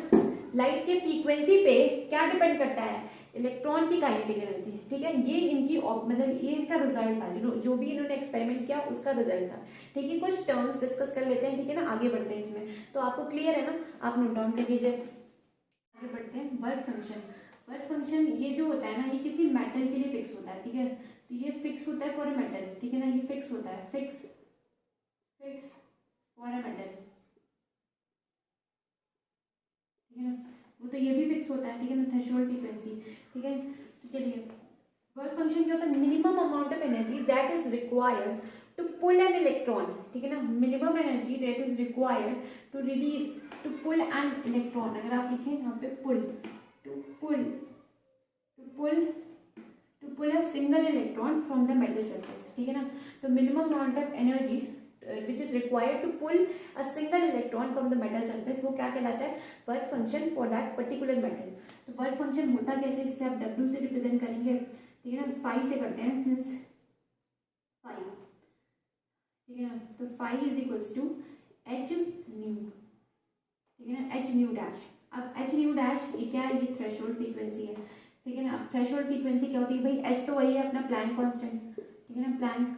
लाइट के फ्रीक्वेंसी पे क्या डिपेंड करता है, इलेक्ट्रॉन की काइनेटिक एनर्जी, ठीक है। ये इनकी मतलब ये इनका रिजल्ट था, जो भी इन्होंने एक्सपेरिमेंट किया उसका रिजल्ट था, ठीक है। कुछ टर्म्स डिस्कस कर लेते हैं, ठीक है ना, आगे बढ़ते हैं इसमें। तो आपको क्लियर है ना, आप नोट डाउन कर लीजिए। आगे बढ़ते हैं। वर्क फंक्शन ये जो होता है ना, ये किसी मेटल के लिए फिक्स होता है, ठीक है। तो ये फिक्स होता है फॉर अ मेटल, ठीक है ना, ये फिक्स होता है, फिक्स फॉर अ मेटल, ठीक है ना। वो तो ये भी फिक्स होता है, ठीक है ना, थ्रेशोल्ड फ्रीक्वेंसी, ठीक है। तो चलिए, वर्क फंक्शन क्या होता है, minimum amount of energy that is required to pull an electron, ठीक है ना, minimum energy that is required to release, to pull an electron, अगर आप लिखें यहाँ पे pull, to pull a single electron from the metal surface, ठीक है ना। तो minimum amount of energy which is required to pull a single electron from the metal surface, वो क्या कहलाता है, work function for that particular metal. तो work function होता कैसे, इससे आप W से रिप्रेजेंट करेंगे, ठीक है ना, फाई से करते हैं, सिंस फाई, ठीक है ना। तो phi is equals to H nu, ठीक है ना, एच न्यू डैश। अब एच न्यू डैश ये क्या है, ये थ्रेशोल्ड फ्रीक्वेंसी है, ठीक है ना। अब थ्रेशोल्ड फ्रीक्वेंसी क्या होती है भाई, एच तो वही है अपना प्लैंक कांस्टेंट, ठीक है ना, प्लैंक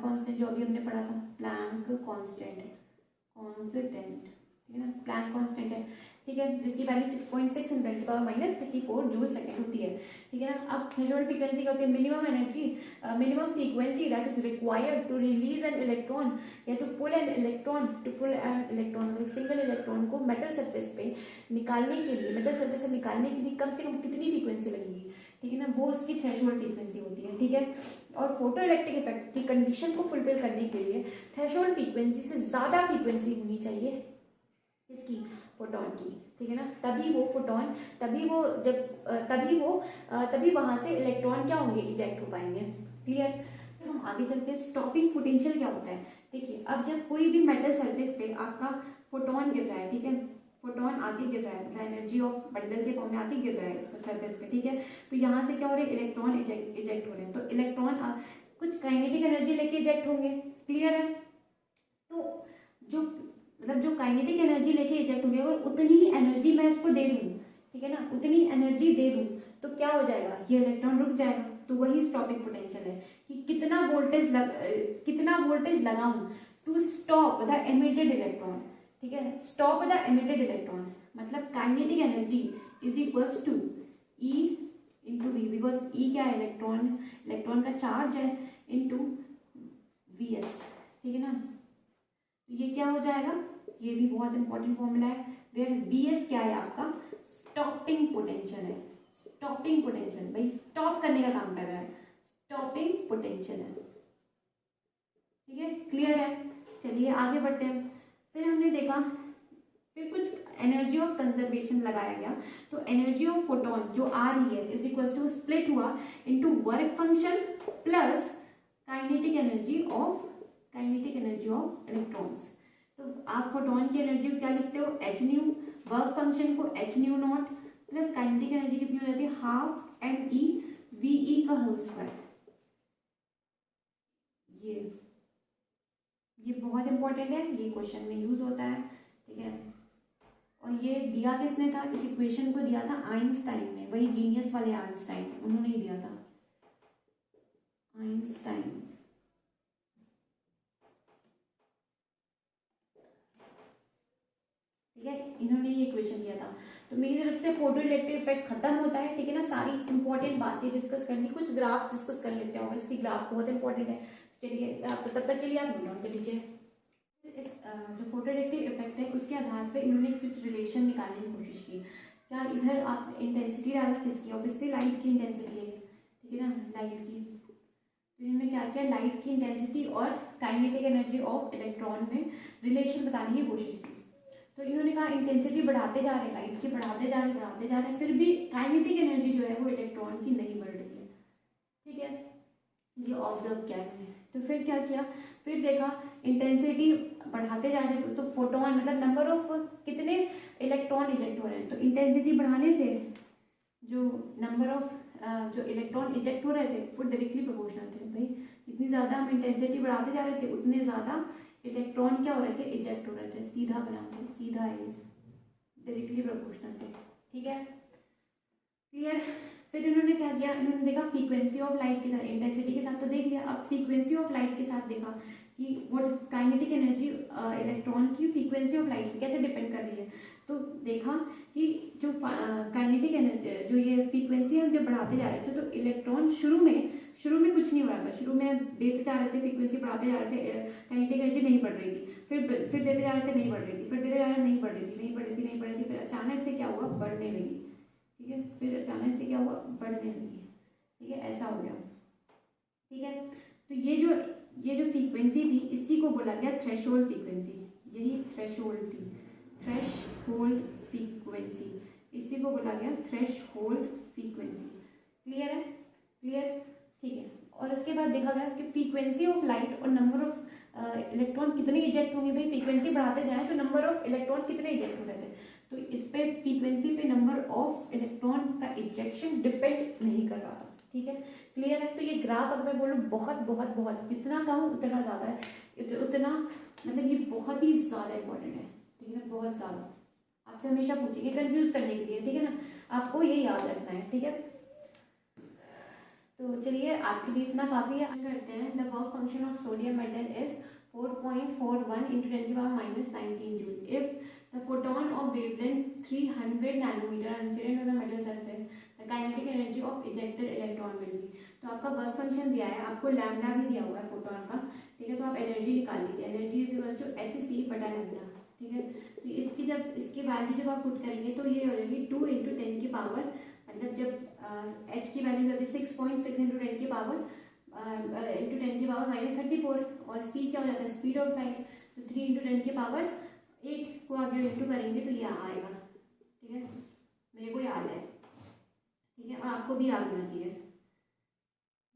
कांस्टेंट जो अभी हमने पढ़ा था, प्लैंक कांस्टेंट, ठीक है ना, प्लैंक कांस्टेंट है, ठीक है, जिसकी वैल्यू 6.6 × 10⁻34 जूल सेकंड होती है, ठीक है ना। अब थ्रेशोल्ड फ्रीक्वेंसी क्या होती है, minimum frequency that is required to release an electron या टू पुल एन इलेक्ट्रॉन, मतलब सिंगल इलेक्ट्रॉन को मेटल सरफेस पे निकालने के लिए, मेटल सरफेस से निकालने के लिए कम से कम कितनी फ्रीक्वेंसी लगेगी, ठीक है ना, वो उसकी थ्रेशोल्ड फ्रीक्वेंसी होती है, ठीक है। और फोटो इलेक्ट्रिक इफेक्ट की कंडीशन को फुलफिल करने के लिए थ्रेशोल्ड फ्रीक्वेंसी से ज्यादा फ्रीक्वेंसी होनी चाहिए, किसकी, फोटोन की, ठीक है ना। तभी वहां से इलेक्ट्रॉन क्या होंगे, इजेक्ट हो पाएंगे, क्लियर। तो हम आगे चलते हैं। स्टॉपिंग पोटेंशियल क्या होता है, देखिए, अब जब कोई भी मेटल सरफेस पे आपका फोटोन गिर रहा है, ठीक है, फोटोन आगे गिर रहा है, मतलब एनर्जी ऑफ बंडल के फॉर्म में आगे गिर रहा है इसका सरफेस पे, ठीक है। तो यहाँ से क्या हो रहा है, इलेक्ट्रॉन इजेक्ट हो रहे हैं, तो इलेक्ट्रॉन कुछ काइनेटिक एनर्जी लेके इजेक्ट होंगे, क्लियर है। तो जो काइनेटिक एनर्जी लेके इजेक्ट होंगे, अगर उतनी ही एनर्जी मैं इसको दे दूँ, ठीक है ना, उतनी एनर्जी दे दूँ तो क्या हो जाएगा, ये इलेक्ट्रॉन रुक जाएगा। तो वही स्टॉपिंग पोटेंशियल है कि कितना वोल्टेज लगाऊं to stop the emitted electron, ठीक है, स्टॉप द एमिटेड इलेक्ट्रॉन, मतलब kinetic energy is equals to E into V, because E क्या है, इलेक्ट्रॉन का चार्ज है, इंटू VS, ठीक है ना। ये क्या हो जाएगा, ये भी बहुत इंपॉर्टेंट फॉर्मूला है, वेयर VS क्या है आपका, स्टॉपिंग पोटेंशियल है, स्टॉपिंग पोटेंशियल, भाई स्टॉप करने का काम कर रहा है, स्टॉपिंग पोटेंशियल है, ठीक है, क्लियर है। चलिए आगे बढ़ते हैं। फिर हमने देखा, फिर कुछ एनर्जी ऑफ कंजर्वेशन लगाया गया, तो एनर्जी ऑफ फोटोन जो आ रही है इज इक्वल टू स्प्लिट हुआ into work function plus kinetic energy of electrons. तो आप फोटोन की एनर्जी को क्या लिखते हो, एच न्यू, वर्क फंक्शन को H nu naught plus kinetic energy कितनी हो जाती है, half M E V E का होल स्क्वायर। ये बहुत इंपॉर्टेंट है, ये क्वेश्चन में यूज होता है, ठीक है। और ये दिया किसने था, इस इक्वेशन को दिया था आइंस्टाइन ने, वही जीनियस वाले आइंस्टाइन, उन्होंने ही दिया था, आइंस्टाइन। ठीक है, इन्होंने ये इक्वेशन दिया था। तो मेरी तरफ से फोटो इलेक्ट्रिक इफेक्ट खत्म होता है, ठीक है ना। सारी इंपॉर्टेंट बातें डिस्कस करनी, कुछ ग्राफ डिस्कस कर लेते हैं, ऑब्वियसली ग्राफ बहुत इंपॉर्टेंट है। चलिए आप तब तक के लिए आप नोट डाउन कर लीजिए। इस जो फोटो इलेक्ट्रिक इफेक्ट है उसके आधार पे इन्होंने कुछ रिलेशन निकालने की कोशिश की। क्या इधर आप इंटेंसिटी डाला किसकी, ऑब्वियसली लाइट की इंटेंसिटी है, ठीक है ना, लाइट की। तो इन्होंने क्या किया, लाइट की इंटेंसिटी और काइनेटिक एनर्जी ऑफ इलेक्ट्रॉन में रिलेशन बताने की कोशिश की। तो इन्होंने कहा इंटेंसिटी बढ़ाते जा रहे हैं, लाइट की बढ़ाते जा रहे हैं, फिर भी काइनेटिक एनर्जी जो है वो इलेक्ट्रॉन की नहीं बढ़ रही है, ठीक है। ये ऑब्जर्व किया इन्होंने। तो फिर क्या किया, फिर देखा इंटेंसिटी बढ़ाते जा रहे हैं, तो फोटोन मतलब नंबर ऑफ कितने इलेक्ट्रॉन इजेक्ट हो रहे हैं, तो इंटेंसिटी बढ़ाने से जो नंबर ऑफ जो इलेक्ट्रॉन इजेक्ट हो रहे थे वो डायरेक्टली प्रोपोर्शनल थे। भाई जितनी ज़्यादा हम इंटेंसिटी बढ़ाते जा रहे थे उतने ज़्यादा इलेक्ट्रॉन क्या हो रहे थे, इजेक्ट हो रहे थे। सीधा बनाते, सीधा है, डायरेक्टली प्रोपोर्शनल थे, ठीक है, क्लियर। फिर इन्होंने क्या किया, इन्होंने देखा फ्रीक्वेंसी ऑफ लाइट के साथ, इंटेंसिटी के साथ तो देख लिया, अब फ्रीक्वेंसी ऑफ लाइट के साथ देखा कि व्हाट काइनेटिक एनर्जी इलेक्ट्रॉन की फ्रीक्वेंसी ऑफ लाइट कैसे डिपेंड कर रही है। तो देखा कि जो काइनेटिक एनर्जी जो ये फ्रीक्वेंसी हम जब बढ़ाते जा रहे थे तो इलेक्ट्रॉन शुरू में कुछ नहीं हो रहा था, शुरू में देते जा रहे थे, फ्रीक्वेंसी बढ़ाते जा रहे थे, काइनेटिक एनर्जी नहीं बढ़ रही थी, फिर देते जा रहे थे, नहीं बढ़ रही थी, फिर देते जा रहे थे, नहीं बढ़ रही थी, फिर अचानक से क्या हुआ, बढ़ने लगी, ठीक है, फिर अचानक से क्या हुआ, बढ़ने लगी, ठीक है, ऐसा हो गया, ठीक है। तो ये जो फ्रीक्वेंसी थी इसी को बोला गया थ्रेशोल्ड फ्रीक्वेंसी, यही थ्रेशोल्ड थी, थ्रेशोल्ड फ्रीक्वेंसी, इसी को बोला गया थ्रेशोल्ड फ्रीक्वेंसी। क्लियर है, क्लियर, ठीक है। और उसके बाद देखा गया कि फ्रीक्वेंसी ऑफ लाइट और नंबर ऑफ इलेक्ट्रॉन कितने इजेक्ट होंगे, भाई फ्रीक्वेंसी बढ़ाते जाए तो नंबर ऑफ इलेक्ट्रॉन कितने इजेक्ट हो रहे थे, तो इस पे फ्रीक्वेंसी पे नंबर ऑफ इलेक्ट्रॉन का इजेक्शन डिपेंड नहीं कर रहा था, ठीक है, क्लियर है। तो ये ग्राफ अगर मैं बोलूँ बहुत जितना कहूँ उतना ज़्यादा है, उतना मतलब ये बहुत ही ज़्यादा इंपॉर्टेंट है, ठीक है, बहुत ज़्यादा। आपसे हमेशा पूछेंगे कंफ्यूज करने के लिए, ठीक है ना, आपको ये याद रखना है, ठीक है। तो चलिए आज के लिए इतना काफ़ी है। करते हैं, the work function of sodium metal is 4.41 × 10⁻⁻19 joule if the photon of wavelength 300 nanometer incident on the metal surface, the kinetic energy of ejected electron will be। तो आपका वर्क फंक्शन दिया है, आपको लैम्डा भी दिया हुआ है फोटोन का, ठीक है। तो आप एनर्जी निकाल लीजिए, energy is equal to H C बटा लैम्डा, ठीक है। तो इसकी वैल्यू जब आप पुट करेंगे तो ये हो जाएगी 2 × 10 की पावर, मतलब जब एच की वैल्यू होती है 6.6 × 10 की पावर इंटू 10 की पावर -34, और सी क्या हो जाता है, स्पीड ऑफ लाइट, तो 3 × 10 की पावर 8 को आगे इंटू करेंगे तो ये आएगा, ठीक है, मेरे को याद है, ठीक है, और आपको भी याद होना चाहिए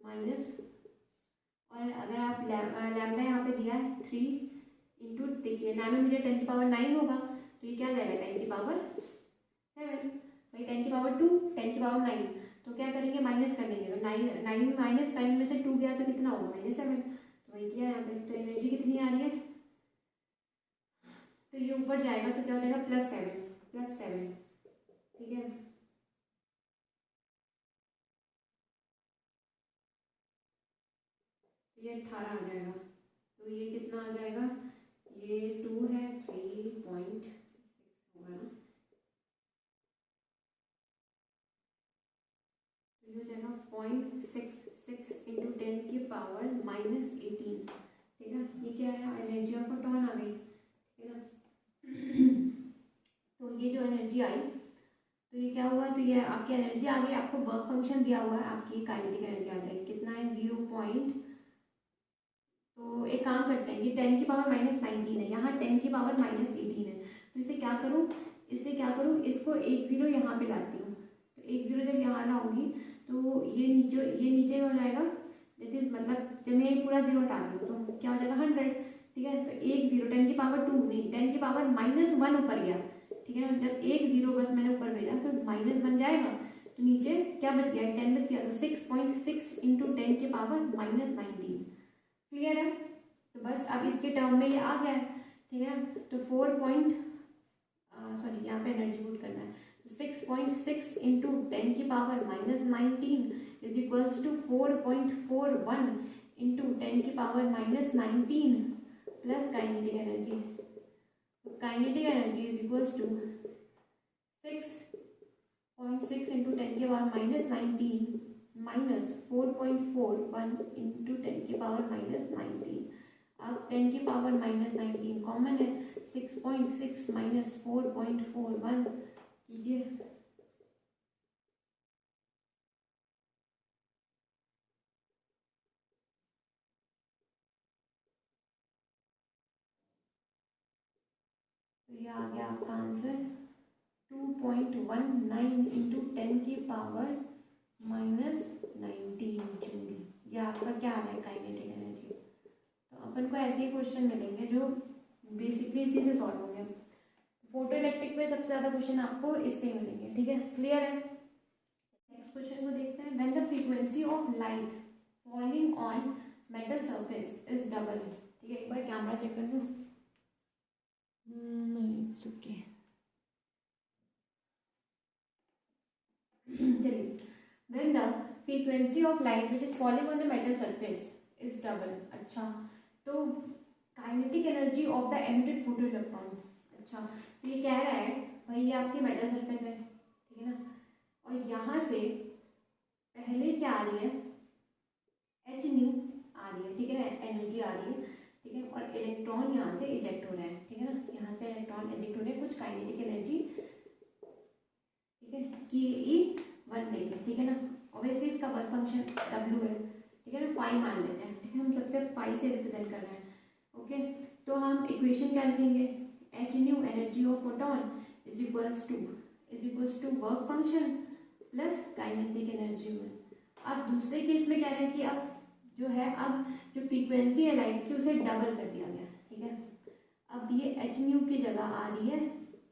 माइनस। और अगर आप लैम्डा यहाँ पे दिया है 3 इंटू, देखिए नैनोमीटर 10 की पावर 9 होगा, तो ये क्या जाएगा 10 की पावर 7, भाई 10 की पावर 2, 10 की पावर 9, तो क्या करेंगे माइनस कर देंगे, तो 9 माइनस 9 में से 2 गया तो कितना होगा -7, तो वही किया यहाँ पे। तो एनर्जी कितनी आ रही है, तो ये ऊपर जाएगा तो क्या हो जाएगा +7, ठीक है। तो ये 18 आ जाएगा, तो ये कितना आ जाएगा, ये 2 है, 3.6 होगा ना, तो ये हो जाएगा 0.66 × 10 की पावर -18, ठीक है। ये क्या है, एनर्जी ऑफ फोटोन आ गई, ठीक है ना। तो ये जो एनर्जी आई, तो ये क्या हुआ, तो ये आपकी एनर्जी आ गई, आपको वर्क फंक्शन दिया हुआ है, आपकी काइनेटिक एनर्जी आ जाएगी, कितना है 0 तो एक काम करते हैं, ये 10 की पावर -19 है, यहाँ 10 की पावर -18 है, तो इसे क्या करूँ, इससे क्या करूँ, इसको एक जीरो यहाँ पे लाती हूँ, तो एक जीरो जब यहाँ लाऊंगी तो ये नीचे हो जाएगा, दैट इज मतलब जब मैं ये पूरा जीरो हटा दूँ तो क्या हो जाएगा 100, ठीक है। तो एक जीरो 10 की पावर 2 नहीं, 10 की पावर -1 ऊपर गया, ठीक है ना। जब एक जीरो बस मैंने ऊपर भेजा तो माइनस बन जाएगा, तो नीचे क्या बच गया 10 बच गया, तो 6.6 इंटू 10 की पावर -19। क्लियर है, तो बस अब इसके टर्म में ये आ गया है, ठीक है ना। तो सॉरी यहाँ पे एनर्जी पुट करना है, तो 6.6 इंटू 10 की power -19 is equals to 4.41 into 10 की power -19 plus kinetic energy. Kinetic energy is equals to 6.6 into 10 की पावर -19 माइनस 4.41 इंटू 10 की पावर -19। अब 10 की पावर -19 कॉमन है, 6.6 माइनस 4.41 कीजिए, तो ये आ गया आपका आंसर 2.19 इंटू 10 की पावर -19 जूल। ये आपका क्या आ रहा है काइनेटिक एनर्जी। तो अपन को ऐसे ही क्वेश्चन मिलेंगे जो बेसिकली इसी से सॉल्व होंगे। फोटो इलेक्ट्रिक में सबसे ज्यादा क्वेश्चन आपको इससे मिलेंगे, ठीक है, क्लियर है। नेक्स्ट क्वेश्चन को देखते हैं, when the frequency of light falling on metal surface is double, ठीक है। एक बार कैमरा चेक कर लो, इट्स ओके, चलिए। When the frequency of light which is falling on the metal surface is double, अच्छा, तो kinetic energy of the emitted photo electron, अच्छा, तो ये कह रहा है भाई ये आपकी मेटल सरफेस है, ठीक है ना, और यहाँ से पहले क्या आ रही है एच न्यू आ रही है, ठीक है ना, एनर्जी आ रही है, ठीक है, और इलेक्ट्रॉन यहाँ से इजेक्ट हो रहे हैं, ठीक है ना, यहाँ से इलेक्ट्रॉन इजेक्ट हो रहे हैं कुछ काइनेटिक एनर्जी, ठीक है, Ke1 लेंगे, ठीक है ना। ऑब्वियसली इसका वर्क फंक्शन W है, ठीक है ना, फाई मान लेते हैं, ठीक है, हम सबसे फाई से रिप्रेजेंट कर रहे हैं, ओके। तो हम इक्वेशन क्या लिखेंगे, H nu energy of photon is equals to work function plus kinetic energy में। अब दूसरे केस में कह रहे हैं कि अब जो फ्रीक्वेंसी है लाइट की उसे डबल कर दिया गया, ठीक है। अब ये एच न्यू की जगह आ रही है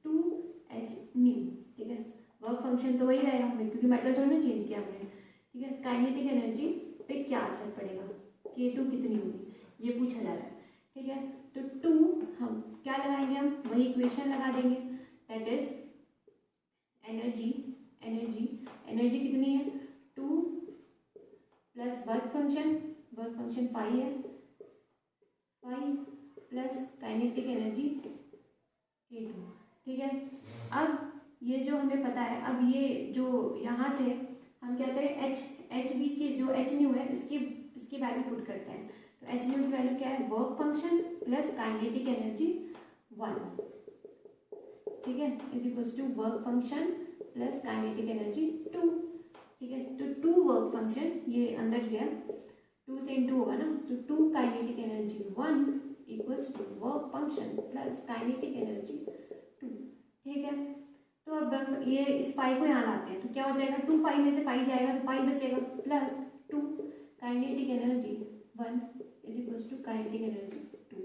2h न्यू, ठीक है, वर्क फंक्शन तो वही रहेगा क्योंकि मेटल थोड़ा ना चेंज किया हमने, ठीक है। काइनेटिक एनर्जी पे क्या असर पड़ेगा, K2 कितनी होगी ये पूछा जा रहा है, ठीक है। तो 2 हम क्या लगाएंगे, हम वही इक्वेशन लगा देंगे, दैट इज एनर्जी कितनी है 2 प्लस वर्क फंक्शन पाई है, pi plus kinetic energy K2, ठीक है। अब ये जो हमें पता है, अब ये जो यहाँ से हम क्या करें एच वी की जो एच न्यू है इसकी वैल्यू पुट करते हैं, तो एच न्यू की वैल्यू क्या है work function plus kinetic energy 1, ठीक है, is equals to work function plus kinetic energy 2, ठीक है। तो 2 वर्क फंक्शन ये अंदर गया 2 से इंटू होगा ना, तो 2 kinetic energy 1 equals to work function plus kinetic energy 2, ठीक है। तो अब ये इस पाई को यहाँ लाते हैं तो क्या हो जाएगा 2 पाई में से पाई जाएगा तो पाई बचेगा plus 2 kinetic energy 1 is equals to kinetic energy 2।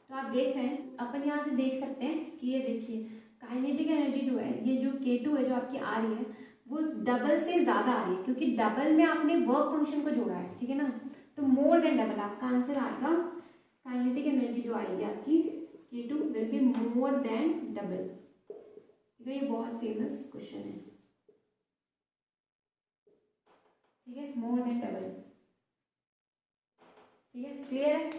तो आप देख रहे हैं अपन यहाँ से देख सकते हैं कि ये देखिए काइनेटिक एनर्जी जो है ये जो K2 है जो आपकी आ रही है वो डबल से ज्यादा आ रही है क्योंकि डबल में आपने वर्क फंक्शन को जोड़ा है, ठीक है ना। तो मोर देन डबल आपका आंसर आएगा, काइनेटिक एनर्जी जो आएगी आपकी K2 will be more than double. ये बहुत फेमस क्वेश्चन है, ठीक है, मोर देन डबल, ठीक है, क्लियर है।